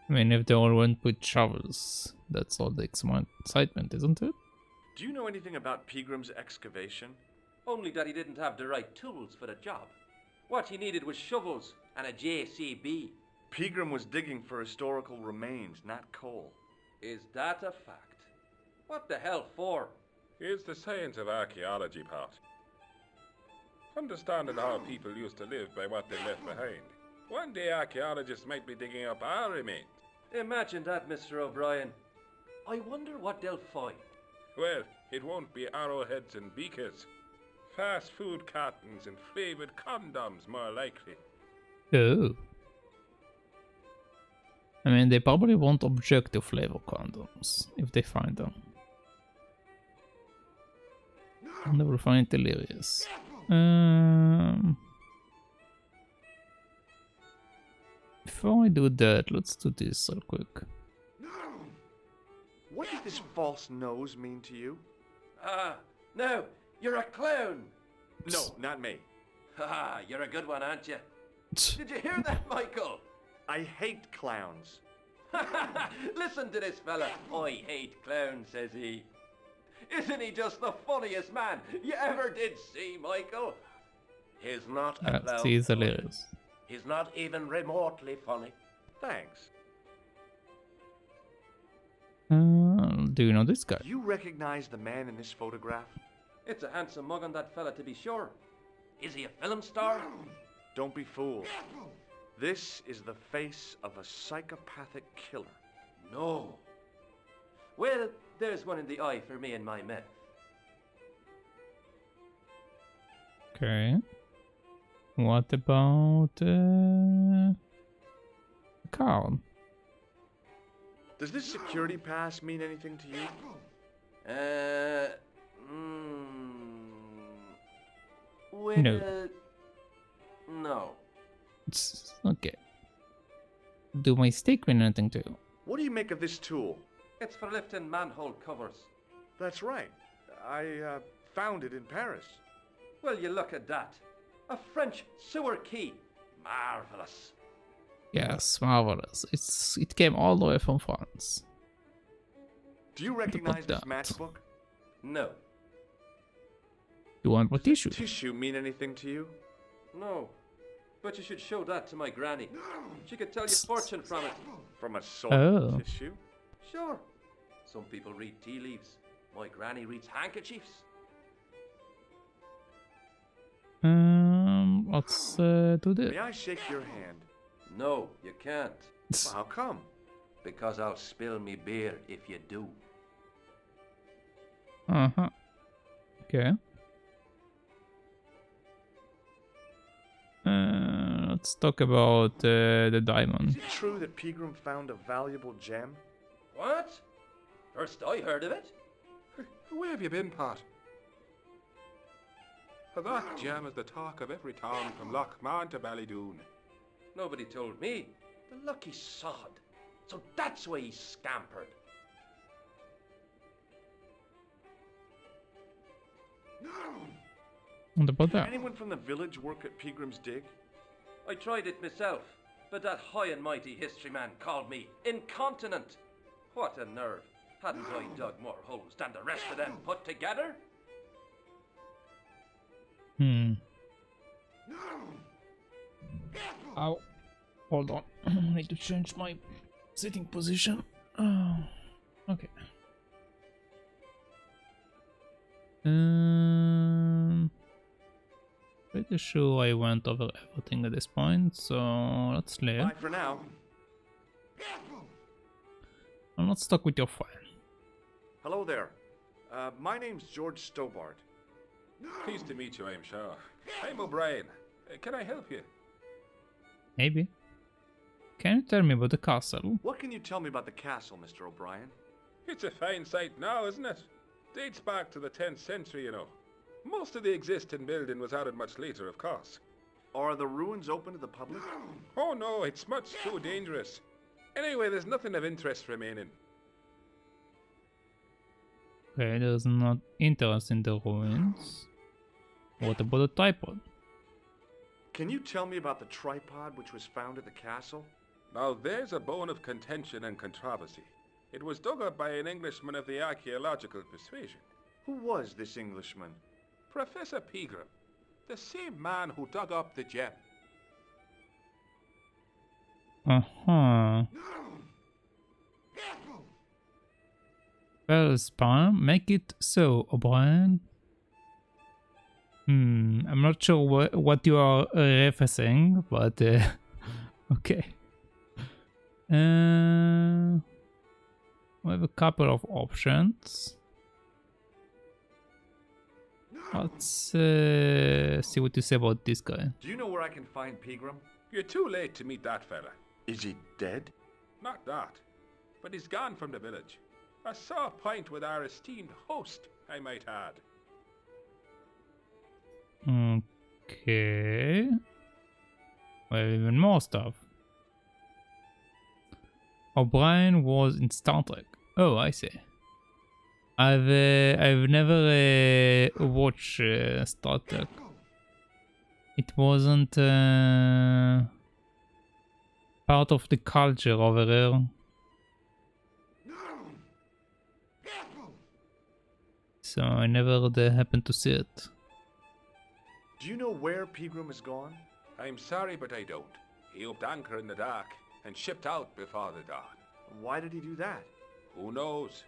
I mean, if they all went with shovels, that's all the excitement, isn't it? Do you know anything about Pegram's excavation? Only that he didn't have the right tools for the job. What he needed was shovels and a JCB. Pegram was digging for historical remains, not coal. Is that a fact? What the hell for? Here's the science of archaeology part. Understanding how people used to live by what they left behind. One day archaeologists might be digging up our remains. Imagine that, Mr. O'Brien. I wonder what they'll find. Well, it won't be arrowheads and beakers. Fast food cartons and flavored condoms, more likely. Oh. I mean, they probably won't object to flavor condoms if they find them. Never find delirious. Before I do that, let's do this real quick. What does this false nose mean to you? No, you're a clown. No, not me. Haha, you're a good one, aren't you? Did you hear that, Michael? I hate clowns. Listen to this fella. I hate clowns, says he. Isn't he just the funniest man you ever did see, Michael? He's not a clown. He's hilarious. He's not even remotely funny. Thanks. Do you know this guy? Do you recognize the man in this photograph? It's a handsome mug on that fella, to be sure. Is he a film star? Don't be fooled. This is the face of a psychopathic killer. No. Well, there's one in the eye for me and my men. Okay. What about Carl? Does this security pass mean anything to you? Well, no. No. Okay. Do my stick mean anything to you? What do you make of this tool? It's for lifting manhole covers. That's right. I found it in Paris. Well, you look at that. A French sewer key. Marvelous. Yes, marvelous. It came all the way from France. Do you recognize this matchbook? No. You want more tissue? Tissue mean anything to you? No. But you should show that to my granny. She could tell you fortune from it. From a soiled Oh. tissue? Sure. Some people read tea leaves. My granny reads handkerchiefs. Let's do this. May I shake your hand? No, you can't. Well, how come? Because I'll spill me beer if you do. Uh-huh. Okay. Let's talk about the diamond. Is it true that Pegram found a valuable gem? What? First I heard of it. Where have you been, Pat? That gem is the talk of every town from Lochmarn to Ballydoon. Nobody told me. The lucky sod. So that's why he scampered. What about that? Anyone from the village work at Pegram's Dig? I tried it myself, but that high and mighty history man called me incontinent. What a nerve. Hadn't I dug more holes than the rest of them put together? Ow. Hold on. I need to change my sitting position. Oh. Okay. Pretty sure I went over everything at this point, so let's leave. Bye for now. I'm not stuck with your file. Hello there. My name's George Stobbart. Pleased to meet you, I'm sure. I'm O'Brien. Can I help you? Maybe. Can you tell me about the castle? What can you tell me about the castle, Mr. O'Brien? It's a fine sight now, isn't it? Dates back to the 10th century, you know. Most of the existing building was added much later, of course. Are the ruins open to the public? Oh no, it's much too dangerous. Anyway, there's nothing of interest remaining. Okay, there's not interest in the ruins. What about the tripod? Can you tell me about the tripod which was found at the castle? Now there's a bone of contention and controversy. It was dug up by an Englishman of the archaeological persuasion. Who was this Englishman? Professor Pegram, the same man who dug up the gem. Uh-huh. Well, Spam, make it so, O'Brien. I'm not sure what you are referencing, but okay. We have a couple of options. Let's see what you say about this guy. Do you know where I can find Pegram? You're too late to meet that fella. Is he dead? Not that, but he's gone from the village. A sore point with our esteemed host, I might add. Okay. Well, even more stuff. O'Brien was in Star Trek. Oh, I see. I've never watched Star Trek. It wasn't part of the culture over there. So I never happened to see it. Do you know where Pegram is gone? I'm sorry, but I don't. He upped anchor in the dark and shipped out before the dawn. Why did he do that? Who knows?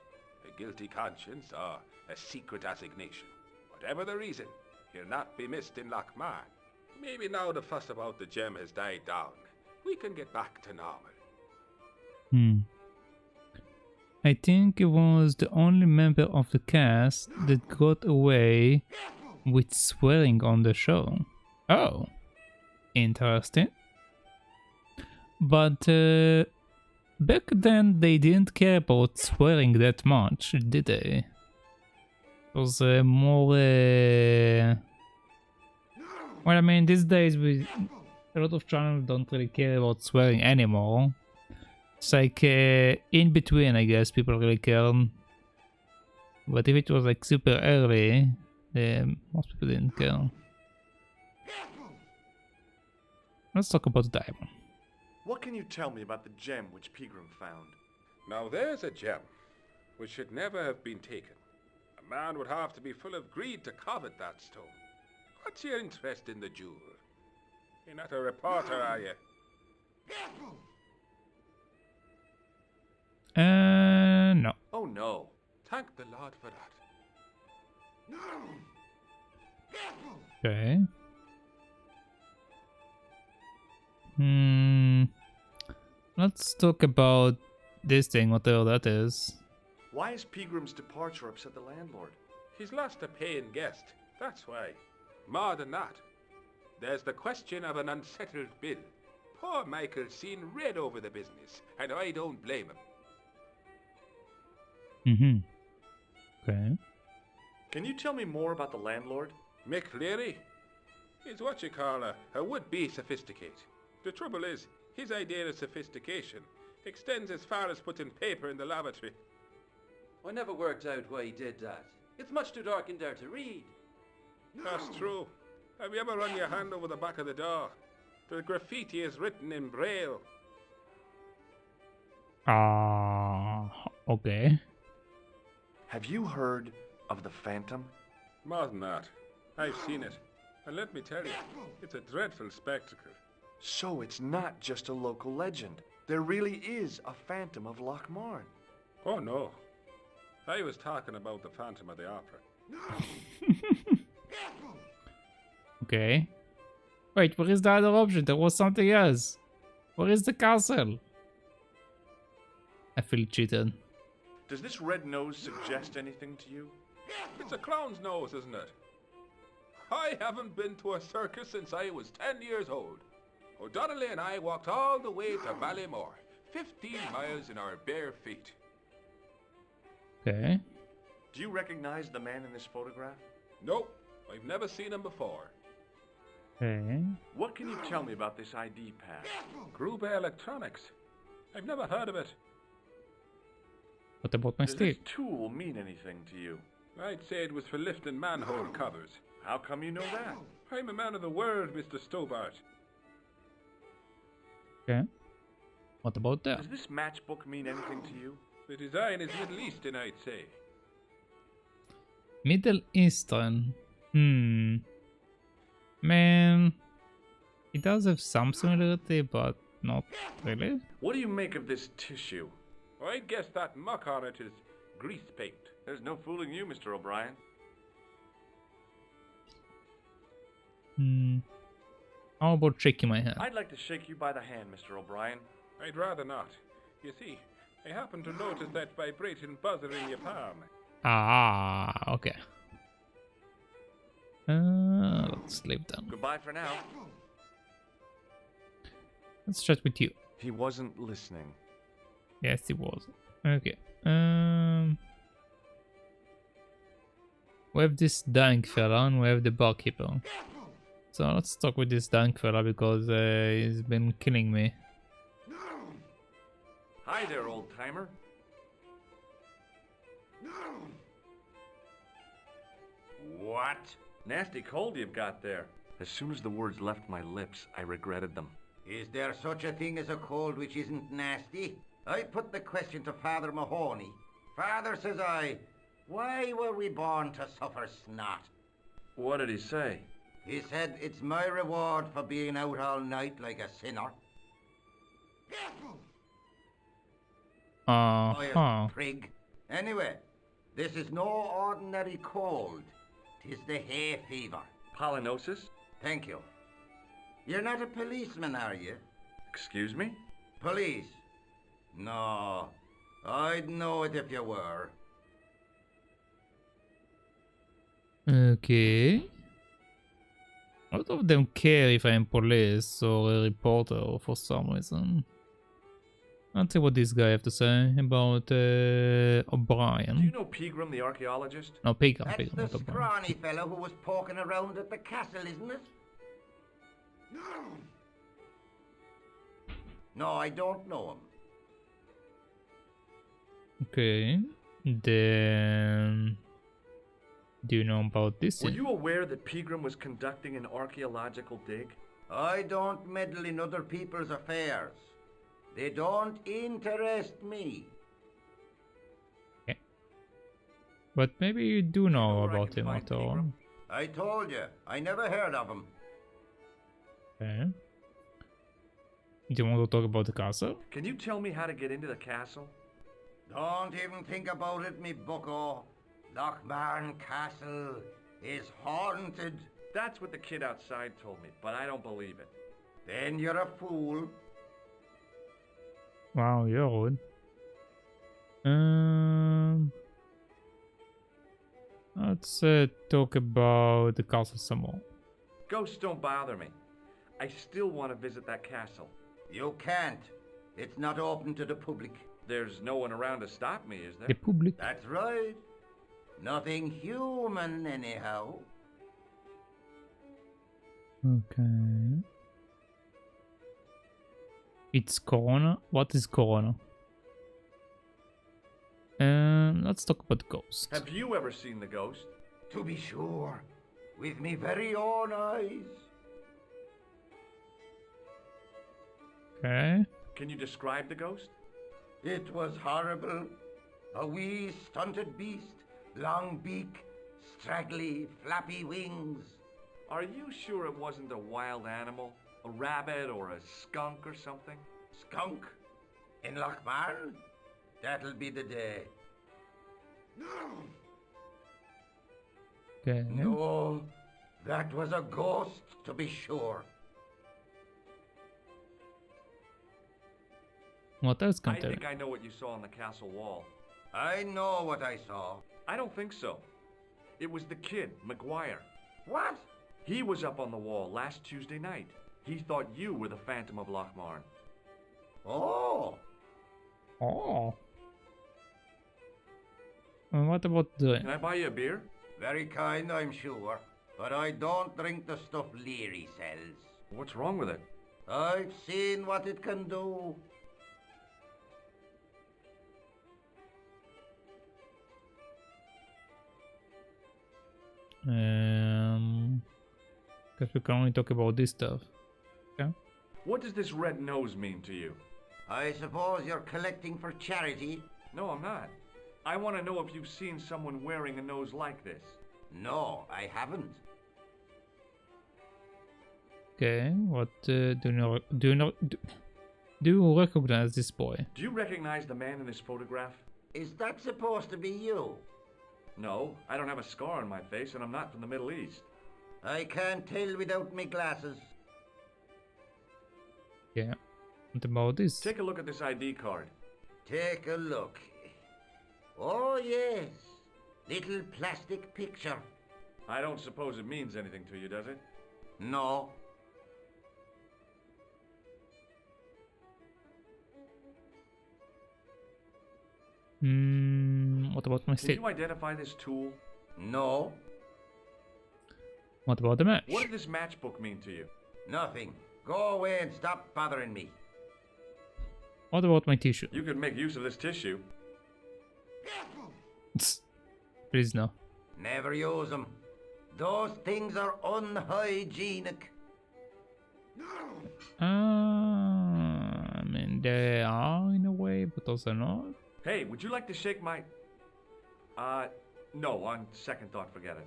A guilty conscience or a secret assignation. Whatever the reason, he'll not be missed in Lochmar. Maybe now the fuss about the gem has died down, we can get back to normal. I think it was the only member of the cast that got away with swearing on the show. Oh, interesting. But back then they didn't care about swearing that much, did they? It was more... Well, I mean, these days a lot of channels don't really care about swearing anymore. It's like in between, I guess, people really care. But if it was like super early, most people didn't care. Let's talk about the diamond. What can you tell me about the gem which Pegram found? Now there's a gem which should never have been taken. A man would have to be full of greed to covet that stone. What's your interest in the jewel? You're not a reporter, are you? No. Oh no. Thank the Lord for that. Okay. Let's talk about this thing, whatever that is. Why has Pegram's departure upset the landlord? He's lost a paying guest, that's why. More than that, there's the question of an unsettled bill. Poor Michael's seen red over the business, and I don't blame him. Okay. Can you tell me more about the landlord? Mick Leary? He's what you call a would-be sophisticate. The trouble is, his idea of sophistication extends as far as putting paper in the lavatory. I never worked out why he did that. It's much too dark in there to read. That's true. Have you ever run your hand over the back of the door? The graffiti is written in Braille. Okay. Have you heard of the Phantom? More than that. I've seen it. And let me tell you, it's a dreadful spectacle. So it's not just a local legend. There really is a Phantom of Lochmarn. Oh no. I was talking about the Phantom of the Opera. Okay. Wait, where is the other option? There was something else. Where is the castle? I feel cheated. Does this red nose suggest anything to you? It's a clown's nose, isn't it? I haven't been to a circus since I was 10 years old. O'Donnelly and I walked all the way to Ballymore, 15 miles in our bare feet. Okay. Do you recognize the man in this photograph? Nope, I've never seen him before. Okay. What can you tell me about this ID pad? Gruber Electronics. I've never heard of it. What about my Does stick? this tool mean anything to you? I'd say it was for lifting manhole covers. How come you know that? I'm a man of the world, Mr. Stobbart. Okay. What about that? Does this matchbook mean anything to you? The design is Middle Eastern, I'd say. Middle Eastern. Man, it does have some similarity, but not really. What do you make of this tissue? I'd guess that muck on it is grease paint. There's no fooling you, Mr. O'Brien. How about shaking my hand? I'd like to shake you by the hand, Mr. O'Brien. I'd rather not. You see, I happen to notice that vibrating buzzer in your palm. Ah, okay. Let's leave them. Goodbye for now. Let's chat with you. He wasn't listening. Yes, he was. Okay. We have this dank fella and we have the barkeeper. So let's talk with this dank fella because he's been killing me. Hi there, old timer. What? Nasty cold you've got there. As soon as the words left my lips, I regretted them. Is there such a thing as a cold which isn't nasty? I put the question to Father Mahoney. Father, says I, why were we born to suffer snot? What did he say? He said it's my reward for being out all night like a sinner. Oh, prig. Anyway, this is no ordinary cold. 'Tis the hay fever. Pollinosis? Thank you. You're not a policeman, are you? Excuse me? Police? No. I'd know it if you were. Okay. A lot of them care if I'm police or a reporter for some reason. Let's see what this guy have to say about O'Brien. Do you know Pegram, the archaeologist? No, Pegram. That's Pegram, the scrawny fellow who was poking around at the castle, isn't it? No, I don't know him. Okay. Then... do you know about this? Were you aware that Pegram was conducting an archaeological dig? I don't meddle in other people's affairs. They don't interest me. Okay. But maybe you do know about him at all. I told you, I never heard of him. Okay. Do you want to talk about the castle? Can you tell me how to get into the castle? Don't even think about it, me bucko. Lochmarn Castle is haunted. That's what the kid outside told me, but I don't believe it. Then you're a fool. Wow, you're rude. Let's talk about the castle some more. Ghosts don't bother me. I still want to visit that castle. You can't. It's not open to the public. There's no one around to stop me, is there? The public? That's right. Nothing human, anyhow. Okay. It's Corona. What is Corona? Let's talk about ghosts. Have you ever seen the ghost? To be sure. With me very own eyes. Okay. Can you describe the ghost? It was horrible. A wee stunted beast. Long beak. Straggly, flappy wings. Are you sure it wasn't a wild animal? A rabbit or a skunk or something? Skunk? In Lochmarn? That'll be the day. Okay. No, that was a ghost, to be sure. What else can I tell? think I know what you saw on the castle wall. I know what I saw. I don't think so. It was the kid, McGuire. What? He was up on the wall last Tuesday night. He thought you were the Phantom of Lochmarn. Oh. Oh. And what about the... Can I buy you a beer? Very kind, I'm sure. But I don't drink the stuff Leary sells. What's wrong with it? I've seen what it can do. Because we can only talk about this stuff. Okay. What does this red nose mean to you? I suppose you're collecting for charity? No, I'm not. I want to know if you've seen someone wearing a nose like this. No, I haven't. Okay, what do you recognize this boy? Do you recognize the man in this photograph? Is that supposed to be you? No, I don't have a scar on my face and I'm not from the Middle East. I can't tell without me glasses. Yeah. What about this? Take a look at this ID card. Take a look. Oh, yes. Little plastic picture. I don't suppose it means anything to you, does it? No. What about my Can state? you identify this tool? No. What about the match? What did this matchbook mean to you? Nothing. Go away and stop bothering me. What about my tissue? You could make use of this tissue. Please no. Never use them. Those things are unhygienic. I mean, they are in a way, but also not. Hey, would you like to shake my... no, on second thought, forget it.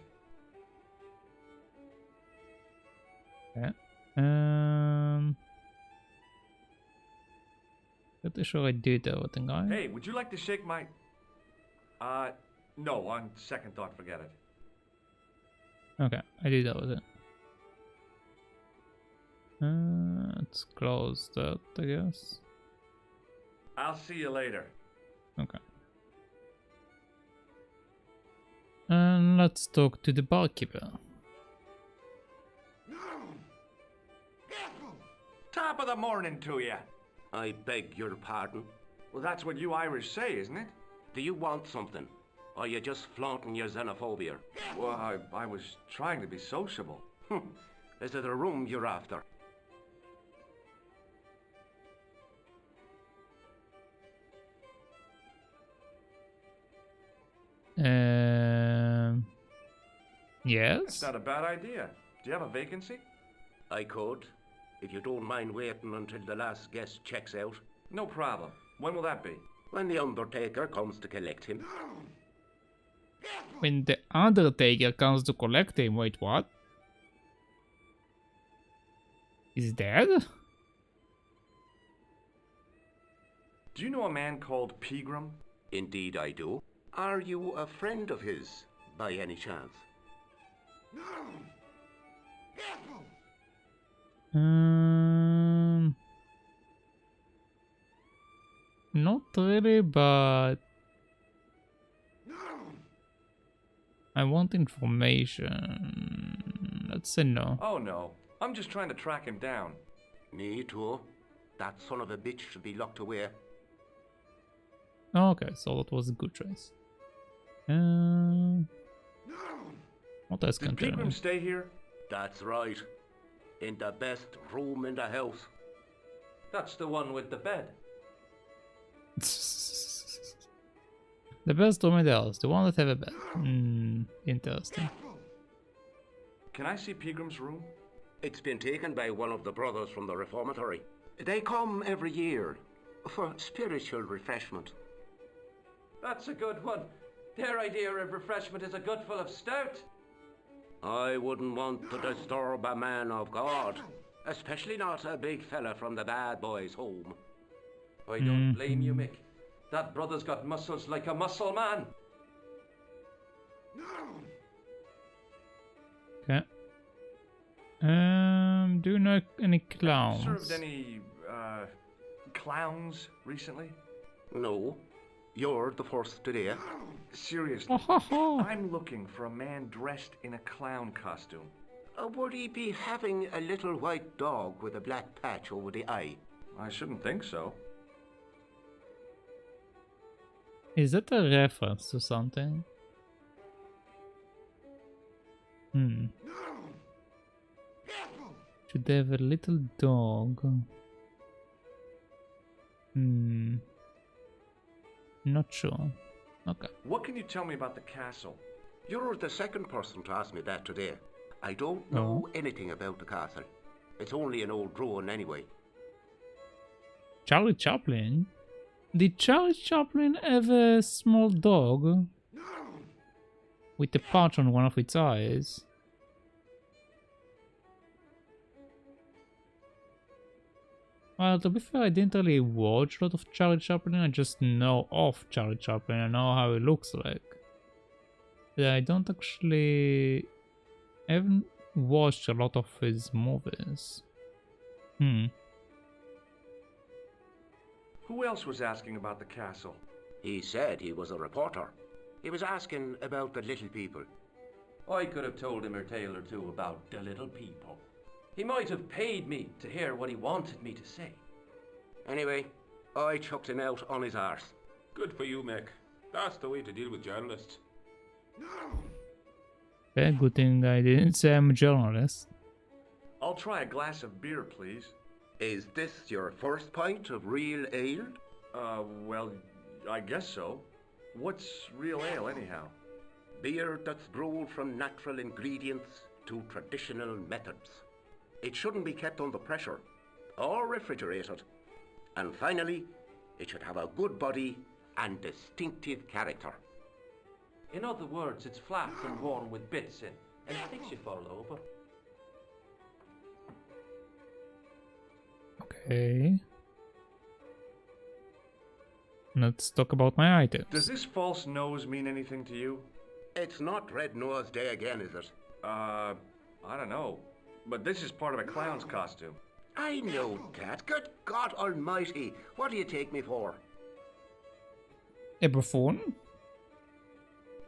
Yeah. Pretty sure I did everything, right? Hey, would you like to shake my... no, on second thought, forget it. Okay, I did everything. Let's close that, I guess. I'll see you later. Okay. And let's talk to the barkeeper. Top of the morning to you. I beg your pardon. Well, that's what you Irish say, isn't it? Do you want something? Or are you just flaunting your xenophobia? Well, I was trying to be sociable. Is it a room you're after? Yes? That's not a bad idea. Do you have a vacancy? I could, if you don't mind waiting until the last guest checks out. No problem. When will that be? When the Undertaker comes to collect him. When the Undertaker comes to collect him, wait, what? He's dead? Do you know a man called Pegram? Indeed I do. Are you a friend of his, by any chance? Not really, but I want information. Let's say no. Oh no, I'm just trying to track him down. Me too. That son of a bitch should be locked away. Okay, so that was a good choice. What else can Did Pegram stay here? That's right. In the best room in the house. That's the one with the bed. The best room in the house, the one that have a bed. Interesting. Can I see Pegram's room? It's been taken by one of the brothers from the reformatory. They come every year for spiritual refreshment. That's a good one. Their idea of refreshment is a gutful of stout. I wouldn't want to disturb a man of God, especially not a big fella from the bad boys' home. I don't blame you, Mick. That brother's got muscles like a muscle man. Okay. Do you know any clowns? Have you served any, clowns recently? No. You're the first today. Seriously, I'm looking for a man dressed in a clown costume. Would he be having a little white dog with a black patch over the eye? I shouldn't think so. Is that a reference to something? Should they have a little dog? Not sure. Okay. What can you tell me about the castle? You're the second person to ask me that today. I don't know anything about the castle. It's only an old ruin anyway. Charlie Chaplin? Did Charlie Chaplin have a small dog? With a patch on one of its eyes? Well, to be fair, I didn't really watch a lot of Charlie Chaplin, I just know of Charlie Chaplin, I know how he looks like. But I don't actually... I haven't watched a lot of his movies. Who else was asking about the castle? He said he was a reporter. He was asking about the little people. I could have told him a tale or two about the little people. He might have paid me to hear what he wanted me to say. Anyway, I chucked him out on his arse. Good for you, Mick. That's the way to deal with journalists. Okay, good thing I didn't say I'm a journalist. I'll try a glass of beer, please. Is this your first pint of real ale? Well, I guess so. What's real ale, anyhow? Beer that's brewed from natural ingredients to traditional methods. It shouldn't be kept under pressure or refrigerated. And finally, it should have a good body and distinctive character. In other words, it's flat and worn with bits in, and it thinks you fall over. Okay. Let's talk about my items. Does this false nose mean anything to you? It's not Red Nose Day again, is it? I don't know. But this is part of a clown's costume. I know that. Good God Almighty. What do you take me for? A buffoon?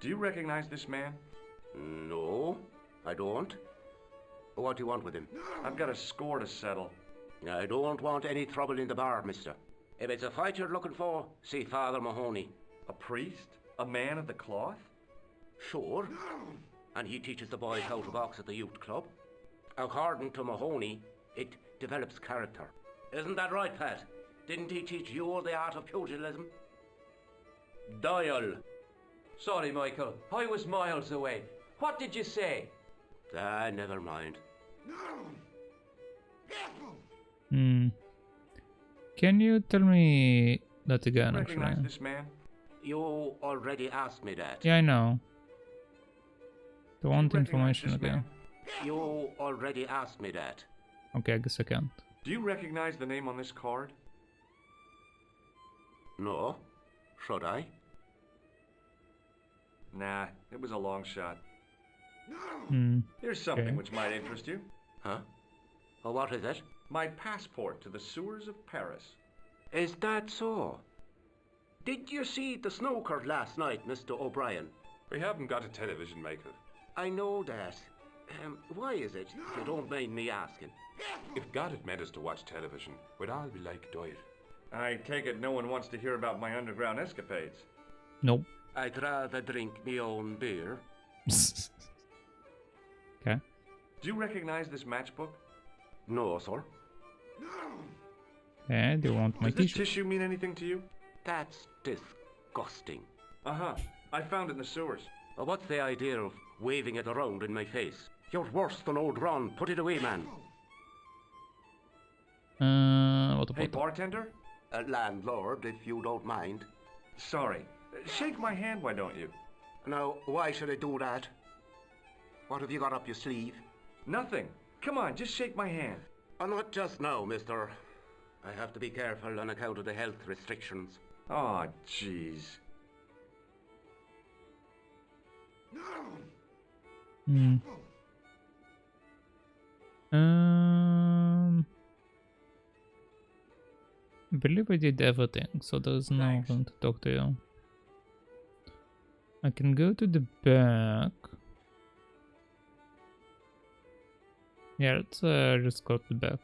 Do you recognize this man? No, I don't. What do you want with him? I've got a score to settle. I don't want any trouble in the bar, mister. If it's a fight you're looking for, see Father Mahoney. A priest? A man of the cloth? Sure. And he teaches the boys how to box at the youth club. According to Mahoney, it develops character. Isn't that right, Pat? Didn't he teach you the art of pugilism? Dial. Sorry, Michael. I was miles away. What did you say? Never mind. Can you tell me that again, Recognize actually? this man? You already asked me that. Yeah, I know. I want Recognize information this again. man? You already asked me that. Okay, I guess I can't. Do you recognize the name on this card? No. Should I? Nah, it was a long shot. Here's something Okay. which might interest you. Huh? Oh, what is it? My passport to the sewers of Paris. Is that so? Did you see the snooker last night, Mr. O'Brien? We haven't got a television, Michael. I know that. Why is it, if you don't mind me asking? If God had meant us to watch television, we'd all be like Doyle. I take it no one wants to hear about my underground escapades. Nope. I'd rather drink me own beer. Okay. Do you recognize this matchbook? No, sir. Okay, do you want my Does this t-shirt? tissue mean anything to you? That's disgusting. Uh-huh. I found it in the sewers. What's the idea of waving it around in my face? You're worse than old Ron. Put it away, man. What Hey, about bartender? Landlord, if you don't mind. Sorry. Shake my hand, why don't you? Now, why should I do that? What have you got up your sleeve? Nothing. Come on, just shake my hand. Not just now, mister. I have to be careful on account of the health restrictions. Aw, jeez. I believe I did everything, so there's no Thanks. one to talk to you. I can go to the back. Yeah, let's just go to the back.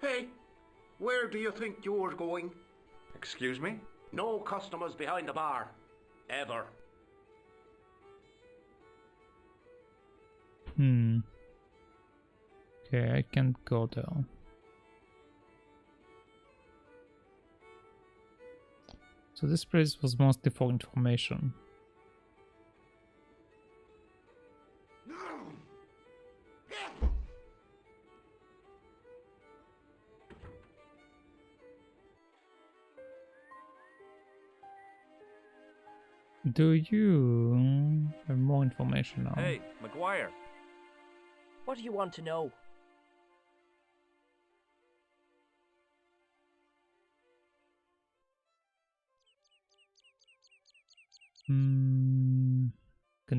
Hey, where do you think you're going? Excuse me? No customers behind the bar. Ever. Okay, I can't go there. So this place was mostly for information. Do you have more information now? Hey, McGuire. What do you want to know? Can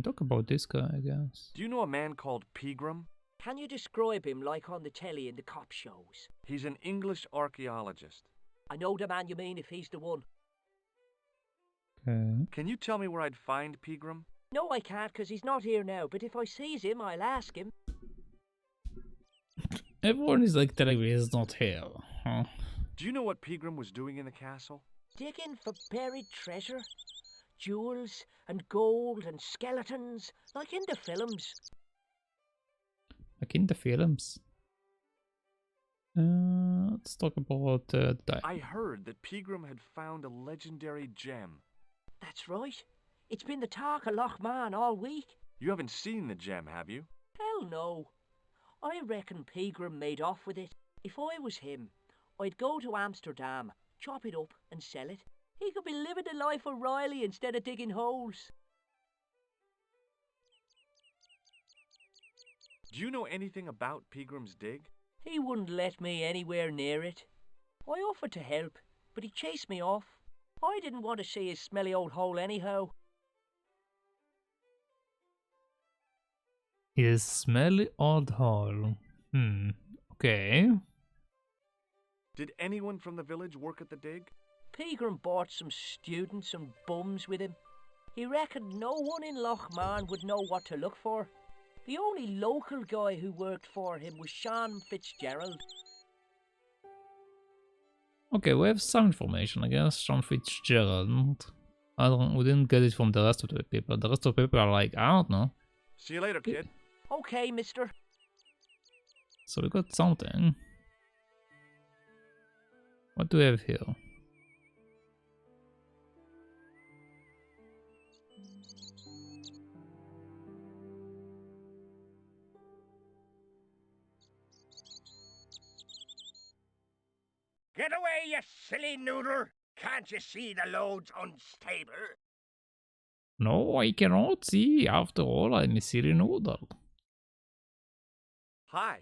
talk about this guy, I guess. Do you know a man called Pegram? Can you describe him like on the telly in the cop shows? He's an English archaeologist. I know the man you mean if he's the one. Okay. Can you tell me where I'd find Pegram? No, I can't, 'cause he's not here now, but if I sees him, I'll ask him. Everyone is like telling me he's not here. Huh? Do you know what Pegram was doing in the castle? Digging for buried treasure. Jewels and gold and skeletons, like in the films. Like in the films. Let's talk about the... I heard that Pegram had found a legendary gem. That's right. It's been the talk of Lochman all week. You haven't seen the gem, have you? Hell no. I reckon Pegram made off with it. If I was him, I'd go to Amsterdam, chop it up and sell it. He could be living the life of Riley instead of digging holes. Do you know anything about Pegram's dig? He wouldn't let me anywhere near it. I offered to help, but he chased me off. I didn't want to see his smelly old hole anyhow. His smelly old hole. Okay. Did anyone from the village work at the dig? Pegram brought some students and bums with him. He reckoned no one in Lochman would know what to look for. The only local guy who worked for him was Sean Fitzgerald. Okay, we have some information, I guess. Sean Fitzgerald. We didn't get it from the rest of the people. The rest of the people are like, I don't know. See you later, kid. Okay, mister. So we got something. What do we have here? Get away, you silly noodle! Can't you see the load's unstable? No, I cannot see. After all, I'm a silly noodle. Hi.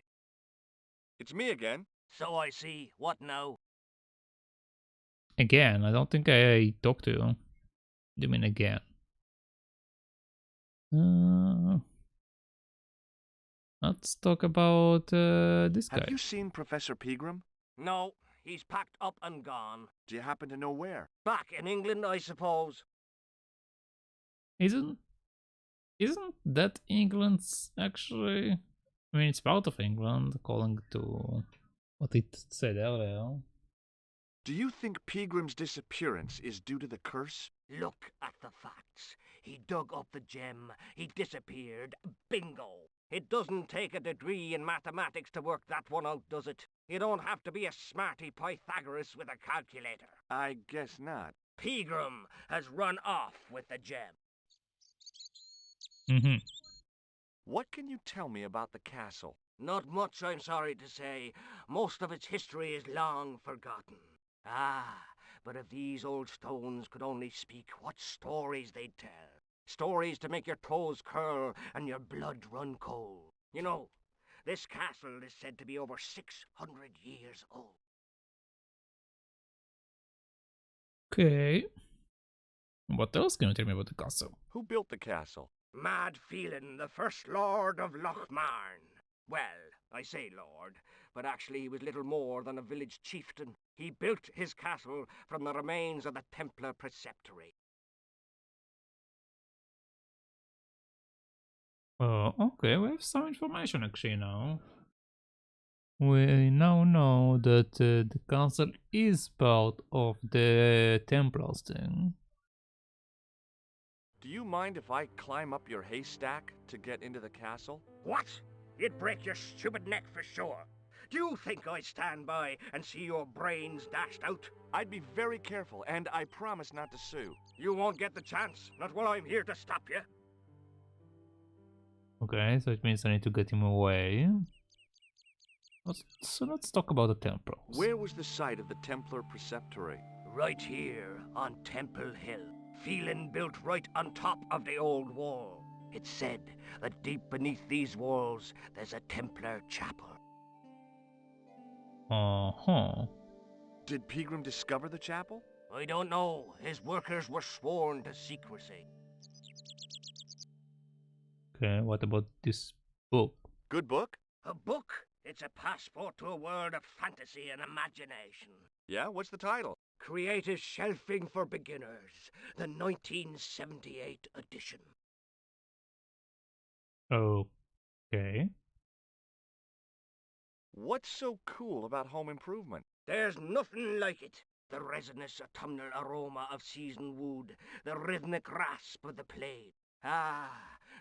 It's me again. So I see. What now? Again, I don't think I talked to you. What do you mean again? Let's talk about this guy. Have you seen Professor Pegram? No, he's packed up and gone. Do you happen to know where? Back in England, I suppose. Isn't that England's actually? I mean, it's part of England, according to what it said earlier. Do you think Pegram's disappearance is due to the curse? Look at the facts. He dug up the gem. He disappeared. Bingo. It doesn't take a degree in mathematics to work that one out, does it? You don't have to be a smarty Pythagoras with a calculator. I guess not. Pegram has run off with the gem. What can you tell me about the castle? Not much, I'm sorry to say. Most of its history is long forgotten. Ah, but if these old stones could only speak, what stories they'd tell. Stories to make your toes curl and your blood run cold. You know, this castle is said to be over 600 years old. Okay. What else can you tell me about the castle? Who built the castle? Mad Phelan, the first lord of Lochmarn. Well, I say lord, but actually he was little more than a village chieftain. He built his castle from the remains of the Templar preceptory. Oh, okay, we have some information actually now. We now know that the castle is part of the Templars thing. Do you mind if I climb up your haystack to get into the castle? What? You'd break your stupid neck for sure. Do you think I'd stand by and see your brains dashed out? I'd be very careful, and I promise not to sue. You won't get the chance, not while I'm here to stop you. Okay, so it means I need to get him away. So let's talk about the Templars. Where was the site of the Templar preceptory? Right here, on Temple Hill. Phelan built right on top of the old wall. It's said that deep beneath these walls, there's a Templar chapel. Did Pegram discover the chapel? I don't know. His workers were sworn to secrecy. Okay, what about this book? Good book? A book? It's a passport to a world of fantasy and imagination. Yeah, what's the title? Creative Shelving for Beginners, the 1978 edition. Okay. What's so cool about home improvement? There's nothing like it. The resinous autumnal aroma of seasoned wood, the rhythmic rasp of the blade. Ah,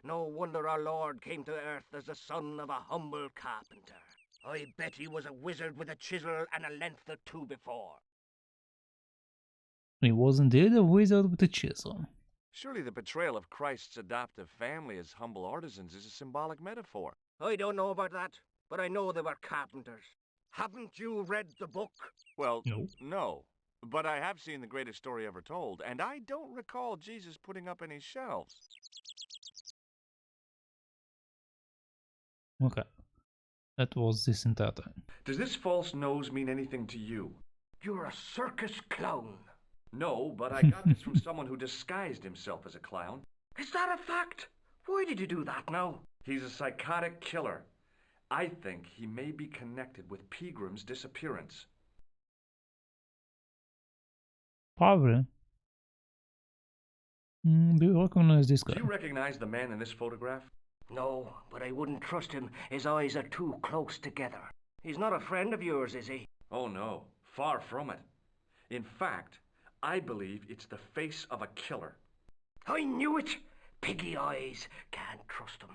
no wonder our Lord came to earth as the son of a humble carpenter. I bet he was a wizard with a chisel and a length or two before. He was indeed a wizard with a chisel. Surely the betrayal of Christ's adoptive family as humble artisans is a symbolic metaphor. I don't know about that, but I know they were carpenters. Haven't you read the book? Well, no. But I have seen The Greatest Story Ever Told, and I don't recall Jesus putting up any shelves. Okay. That was this entire time. Does this false nose mean anything to you? You're a circus clown. No, but I got this from someone who disguised himself as a clown. Is that a fact? Why did you do that now? He's a psychotic killer. I think he may be connected with Peagram's disappearance. Probably. Do you recognize this guy? Do you recognize the man in this photograph? No, but I wouldn't trust him. His eyes are too close together. He's not a friend of yours, is he? Oh no, far from it. In fact, I believe it's the face of a killer. I knew it! Piggy eyes. Can't trust him.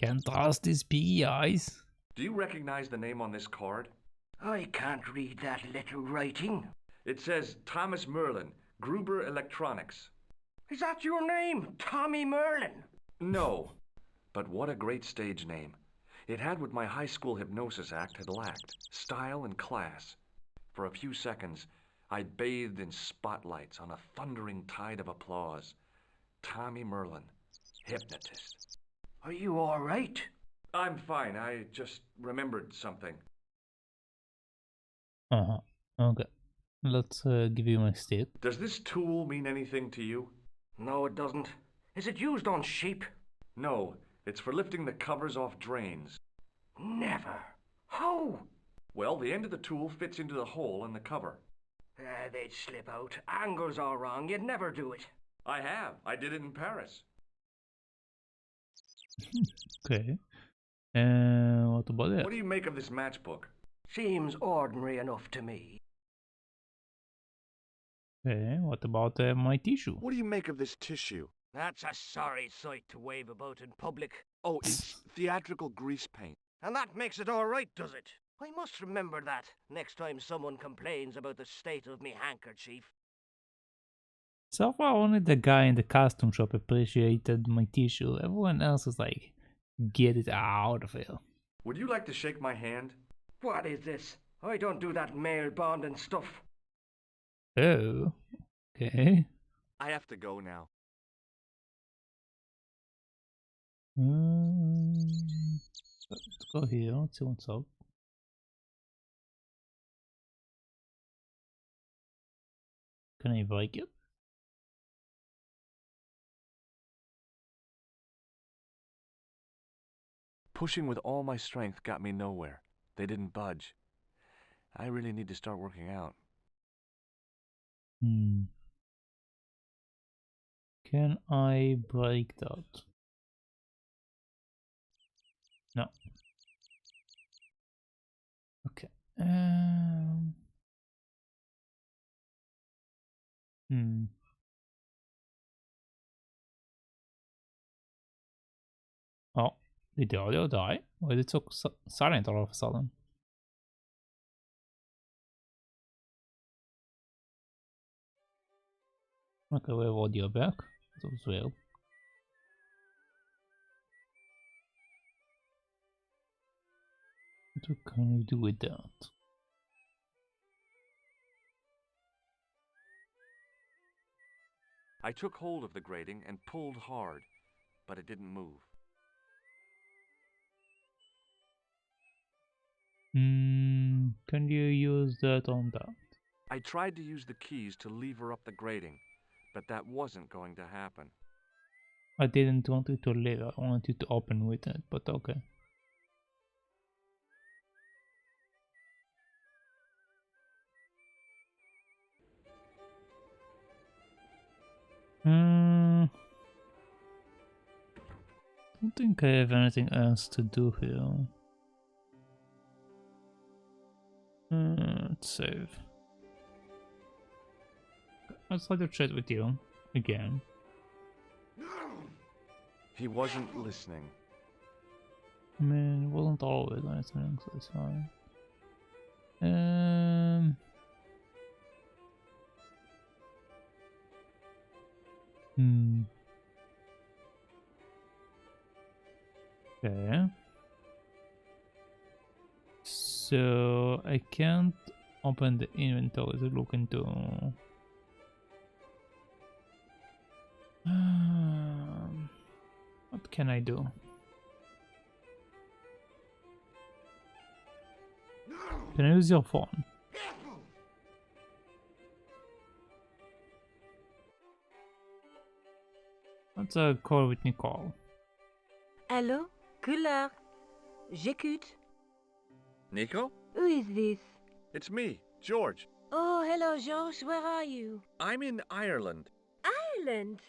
Can't trust his piggy eyes. Do you recognize the name on this card? I can't read that little writing. It says Thomas Merlin, Gruber Electronics. Is that your name, Tommy Merlin? No, but what a great stage name. It had what my high school hypnosis act had lacked, style and class. For a few seconds, I bathed in spotlights on a thundering tide of applause. Tommy Merlin, hypnotist. Are you all right? I'm fine. I just remembered something. Okay. Let's give you my stick. Does this tool mean anything to you? No, it doesn't. Is it used on sheep? No, it's for lifting the covers off drains. Never. How? Well, the end of the tool fits into the hole in the cover. They'd slip out. Angles are wrong. You'd never do it. I have. I did it in Paris. Okay. What about it? What do you make of this matchbook? Seems ordinary enough to me. Okay, what about my tissue? What do you make of this tissue? That's a sorry sight to wave about in public. Oh, it's theatrical grease paint. And that makes it all right, does it? I must remember that next time someone complains about the state of me handkerchief. So far, only the guy in the costume shop appreciated my tissue. Everyone else was like, get it out of here. Would you like to shake my hand? What is this? I don't do that male bonding stuff. Oh, okay. I have to go now. Let's go here. Let's see what's up. Can I break it? Pushing with all my strength got me nowhere. They didn't budge. I really need to start working out. Can I break that? No. Okay. Oh, did the audio die? Why did it so silent all of a sudden? Okay, we have audio back. That was weird. What can we do with that? I took hold of the grating and pulled hard, but it didn't move. Can you use that on that? I tried to use the keys to lever up the grating, but that wasn't going to happen. I didn't want it to lever, I wanted you to open with it, but okay. Don't think I have anything else to do here. Let's save. Let's try to chat with you again. He wasn't listening. I mean, it wasn't always listening, so it's fine. Okay. So I can't open the inventory to look into. What can I do? Can I use your phone? Let's call with Nicole. Hello, Collard. J'écoute. Nico? Who is this? It's me, George. Oh, hello, George. Where are you? I'm in Ireland. Ireland?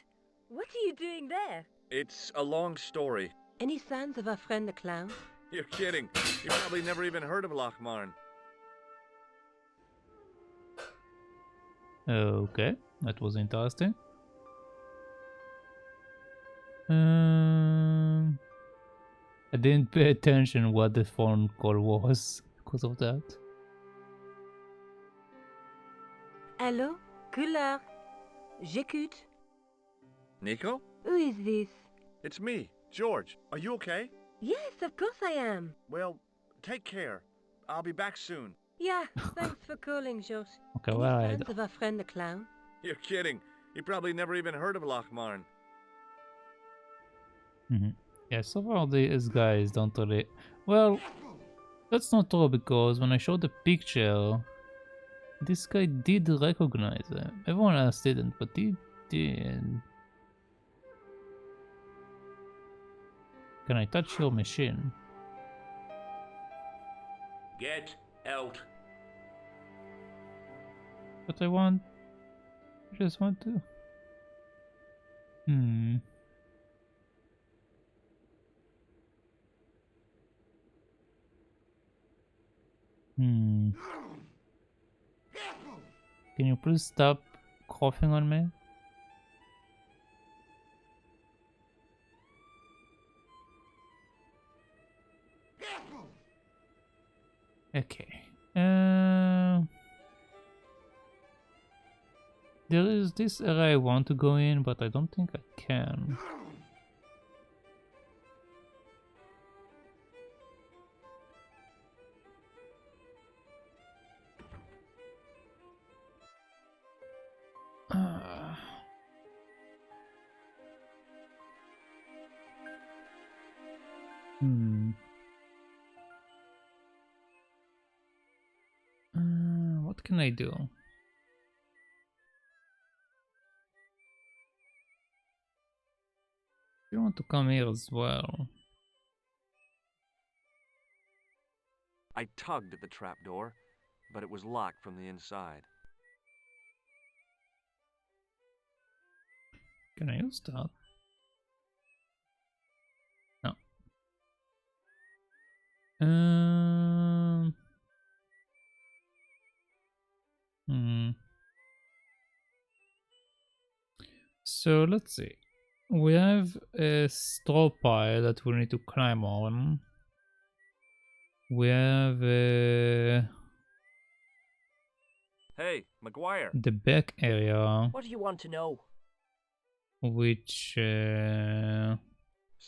What are you doing there? It's a long story. Any signs of our friend the clown? You're kidding. You probably never even heard of Lochmarn. Okay, that was interesting. I didn't pay attention what the phone call was because of that. Hello, Collard. J'écoute. Nico? Who is this? It's me, George. Are you okay? Yes, of course I am. Well, take care. I'll be back soon. Yeah, thanks for calling, George. Okay, Any well, signs of our friend the clown? You're kidding. You probably never even heard of Lochmarn. Yeah, so far these guys don't really... Well, that's not true because when I showed the picture, this guy did recognize him. Everyone else didn't, but he did. Can I touch your machine? Get out. But I just want to. Can you please stop coughing on me? Okay. There is this area I want to go in, but I don't think I can. What can I do? You want to come here as well? I tugged at the trapdoor, but it was locked from the inside. Can I use that? No. So let's see. We have a straw pile that we need to climb on. We have Hey, McGuire. the back area, What do you want to know? which See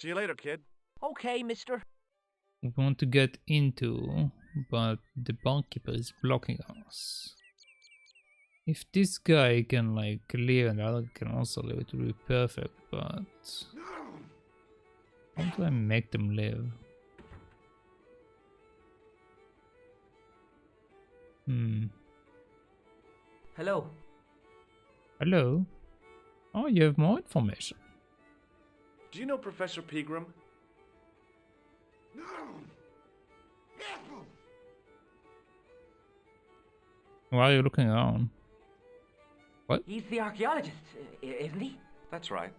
you later, kid. Okay, mister. we want to get into, but the barkeeper is blocking us. If this guy can like live and the other can also live, it will be perfect, but how do I make them live? Hello. Hello? Oh, you have more information. Do you know Professor Pegram? Why are you looking around? What? He's the archaeologist, isn't he? That's right.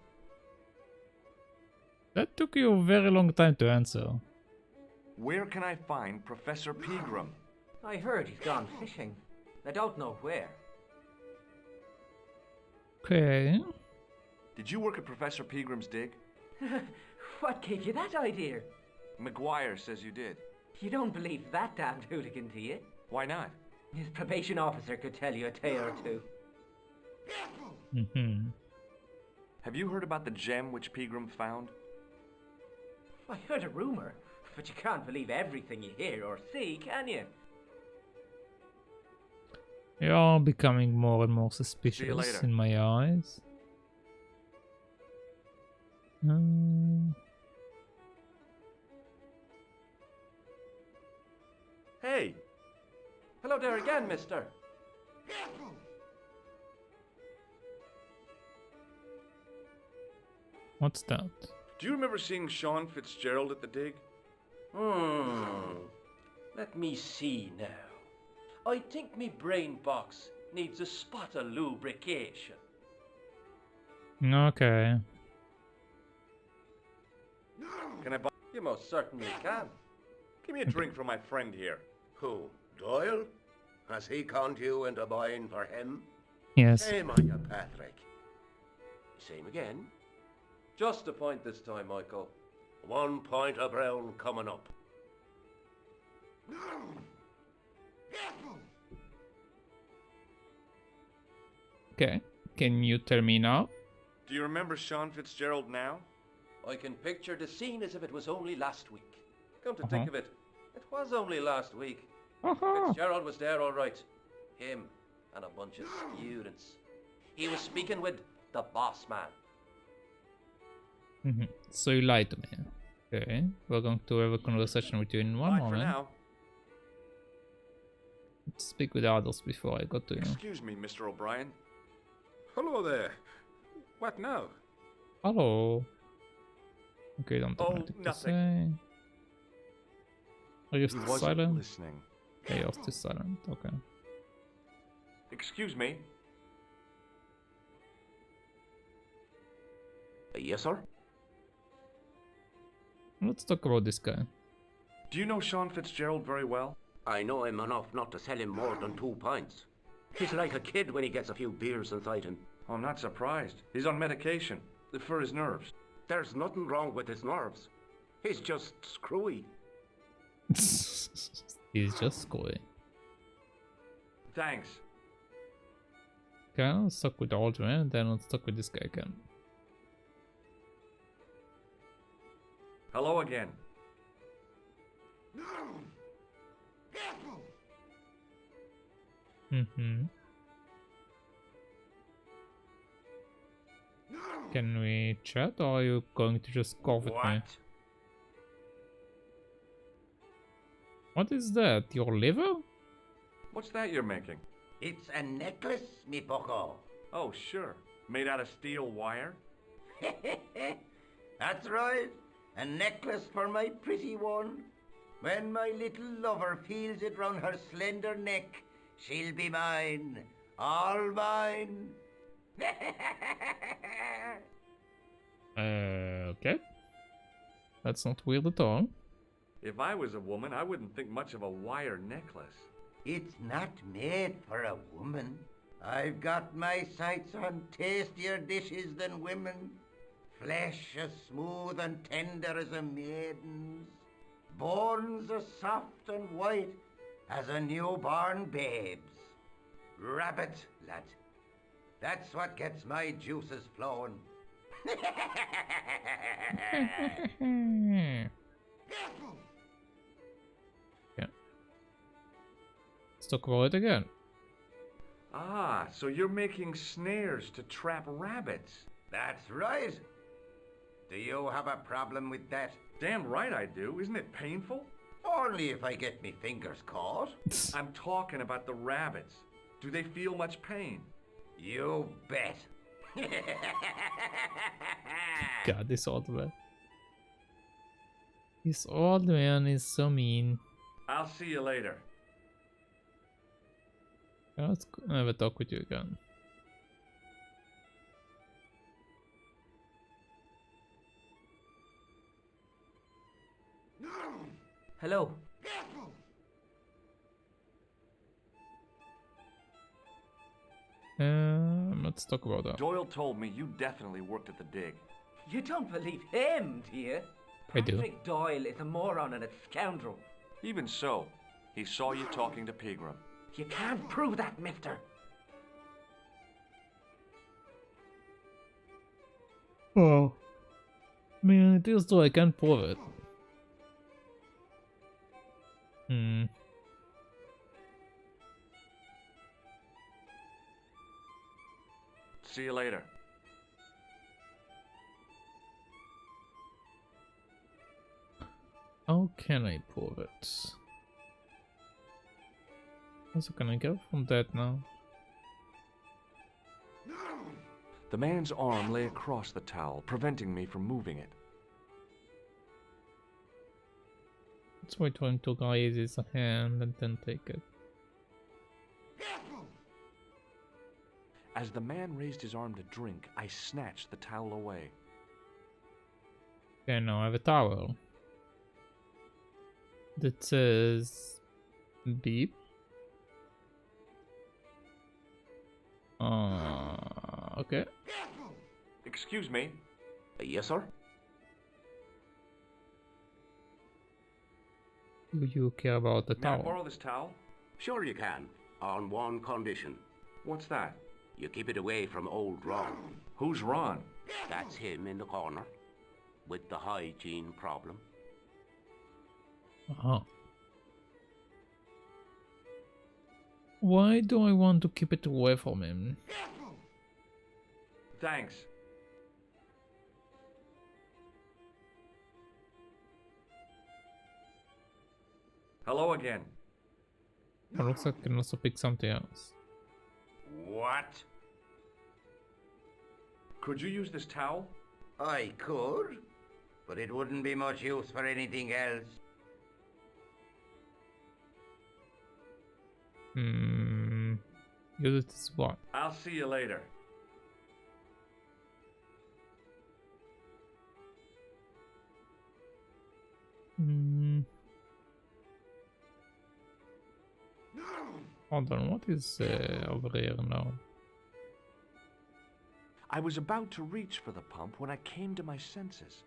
That took you a very long time to answer. Where can I find Professor Pegram? I heard he's gone fishing. I don't know where. Okay. Did you work at Professor Pegram's dig? What gave you that idea? McGuire says you did. You don't believe that damned hooligan, do you? Why not? His probation officer could tell you a tale or two. Mm-hmm. Have you heard about the gem which Pegram found? I heard a rumor, but you can't believe everything you hear or see, can you? You're becoming more and more See you suspicious later. in my eyes. Hey! Hello there again, mister. What's that? Do you remember seeing Sean Fitzgerald at the dig? Let me see now. I think me brain box needs a spot of lubrication. Okay. Can I buy? You most certainly can. Give me a drink for my friend here. Who? Doyle? Has he conned you into buying for him? Yes. Shame on you, Patrick. Same again. Just a point this time, Michael. 1 point of brown coming up. Okay. Can you tell me now? Do you remember Sean Fitzgerald now? I can picture the scene as if it was only last week. Come to think of it, it was only last week. Fitzgerald was there all right. Him and a bunch of students. He was speaking with the boss man. So you lied to me. Okay. We're going to have a conversation with you in one Bye for moment. now. Let's speak with others before I go to you. Excuse me, Mr. O'Brien. Hello there. What now? Hello. Okay, don't have anything to say. Are you still silent? Listening. Okay, you're still silent. Okay. Excuse me. Yes, sir? Let's talk about this guy. Do you know Sean Fitzgerald very well? I know him enough not to sell him more than 2 pints. He's like a kid when he gets a few beers inside him. I'm not surprised. He's on medication for his nerves. There's nothing wrong with his nerves. He's just screwy. He's just screwy. Thanks. Okay, let's talk with the old man, and then let's talk with this guy again. Hello again. Can we chat, or are you going to just go with me? What is that? Your liver? What's that you're making? It's a necklace, me bucko. Oh, sure. Made out of steel wire? That's right. A necklace for my pretty one. When my little lover feels it round her slender neck, she'll be mine. All mine. Okay. That's not weird at all. If I was a woman, I wouldn't think much of a wire necklace. It's not made for a woman. I've got my sights on tastier dishes than women. Flesh as smooth and tender as a maiden's. Bones as soft and white as a newborn babe's. Rabbit, lad. That's what gets my juices flowing. Yeah. Let's talk about it again. Ah, so you're making snares to trap rabbits. That's right. Do you have a problem with that? Damn right I do. Isn't it painful? Only if I get me fingers caught. I'm talking about the rabbits. Do they feel much pain? You bet. God, this old man. This old man is so mean. I'll see you later. Let's have a talk with you again. Hello. Let's talk about that. Doyle told me you definitely worked at the dig. You don't believe him, do you? I do. Patrick Doyle is a moron and a scoundrel. Even so, he saw you talking to Pegram. You can't prove that, mister. Oh. I mean, it is true, I can't prove it. See you later. How can I prove it? Also, can I get from that now? The man's arm lay across the towel, preventing me from moving it. Let's wait for him to raise his hand and then take it. As the man raised his arm to drink, I snatched the towel away. Okay, now I have a towel that says beep. Okay. Excuse me. Yes, sir? Do you care about the May I towel? borrow this towel? Sure you can, on one condition. What's that? You keep it away from old Ron. Who's Ron? That's him in the corner, with the hygiene problem. Oh. Why do I want to keep it away from him? Thanks. Hello again. It looks like I can also pick something else. What? Could you use this towel? I could, but it wouldn't be much use for anything else. Use it as what? I'll see you later. Hold on, what is over here now? I was about to reach for the pump when I came to my senses.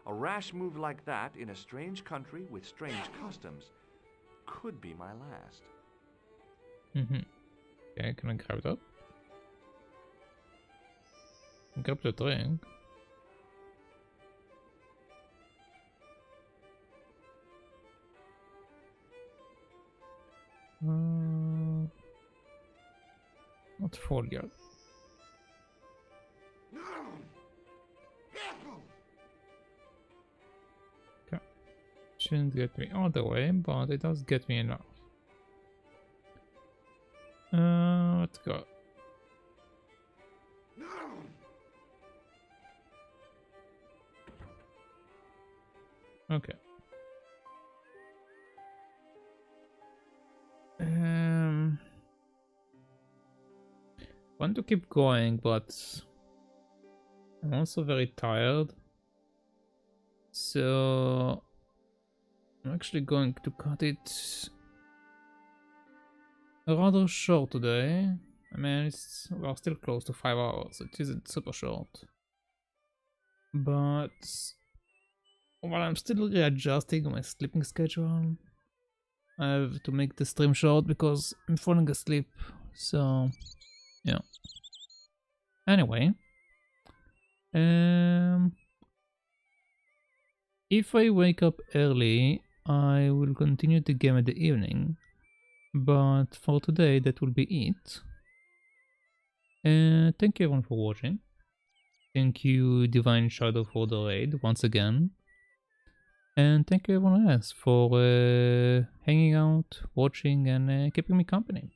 A rash move like that in a strange country with strange customs could be my last. Okay, can I grab that? Grab the drink. Not full yet. Okay. Shouldn't get me all the way, but it does get me enough. Let's go. Okay. Want to keep going, but I'm also very tired. So I'm actually going to cut it rather short today. I mean, we're still close to 5 hours. It isn't super short. But while I'm still readjusting my sleeping schedule, I have to make the stream short because I'm falling asleep. So, yeah. Anyway, if I wake up early, I will continue the game at the evening. But for today, that will be it. Thank you everyone for watching. Thank you Divine Shadow for the raid once again. And thank you everyone else for hanging out, watching and keeping me company.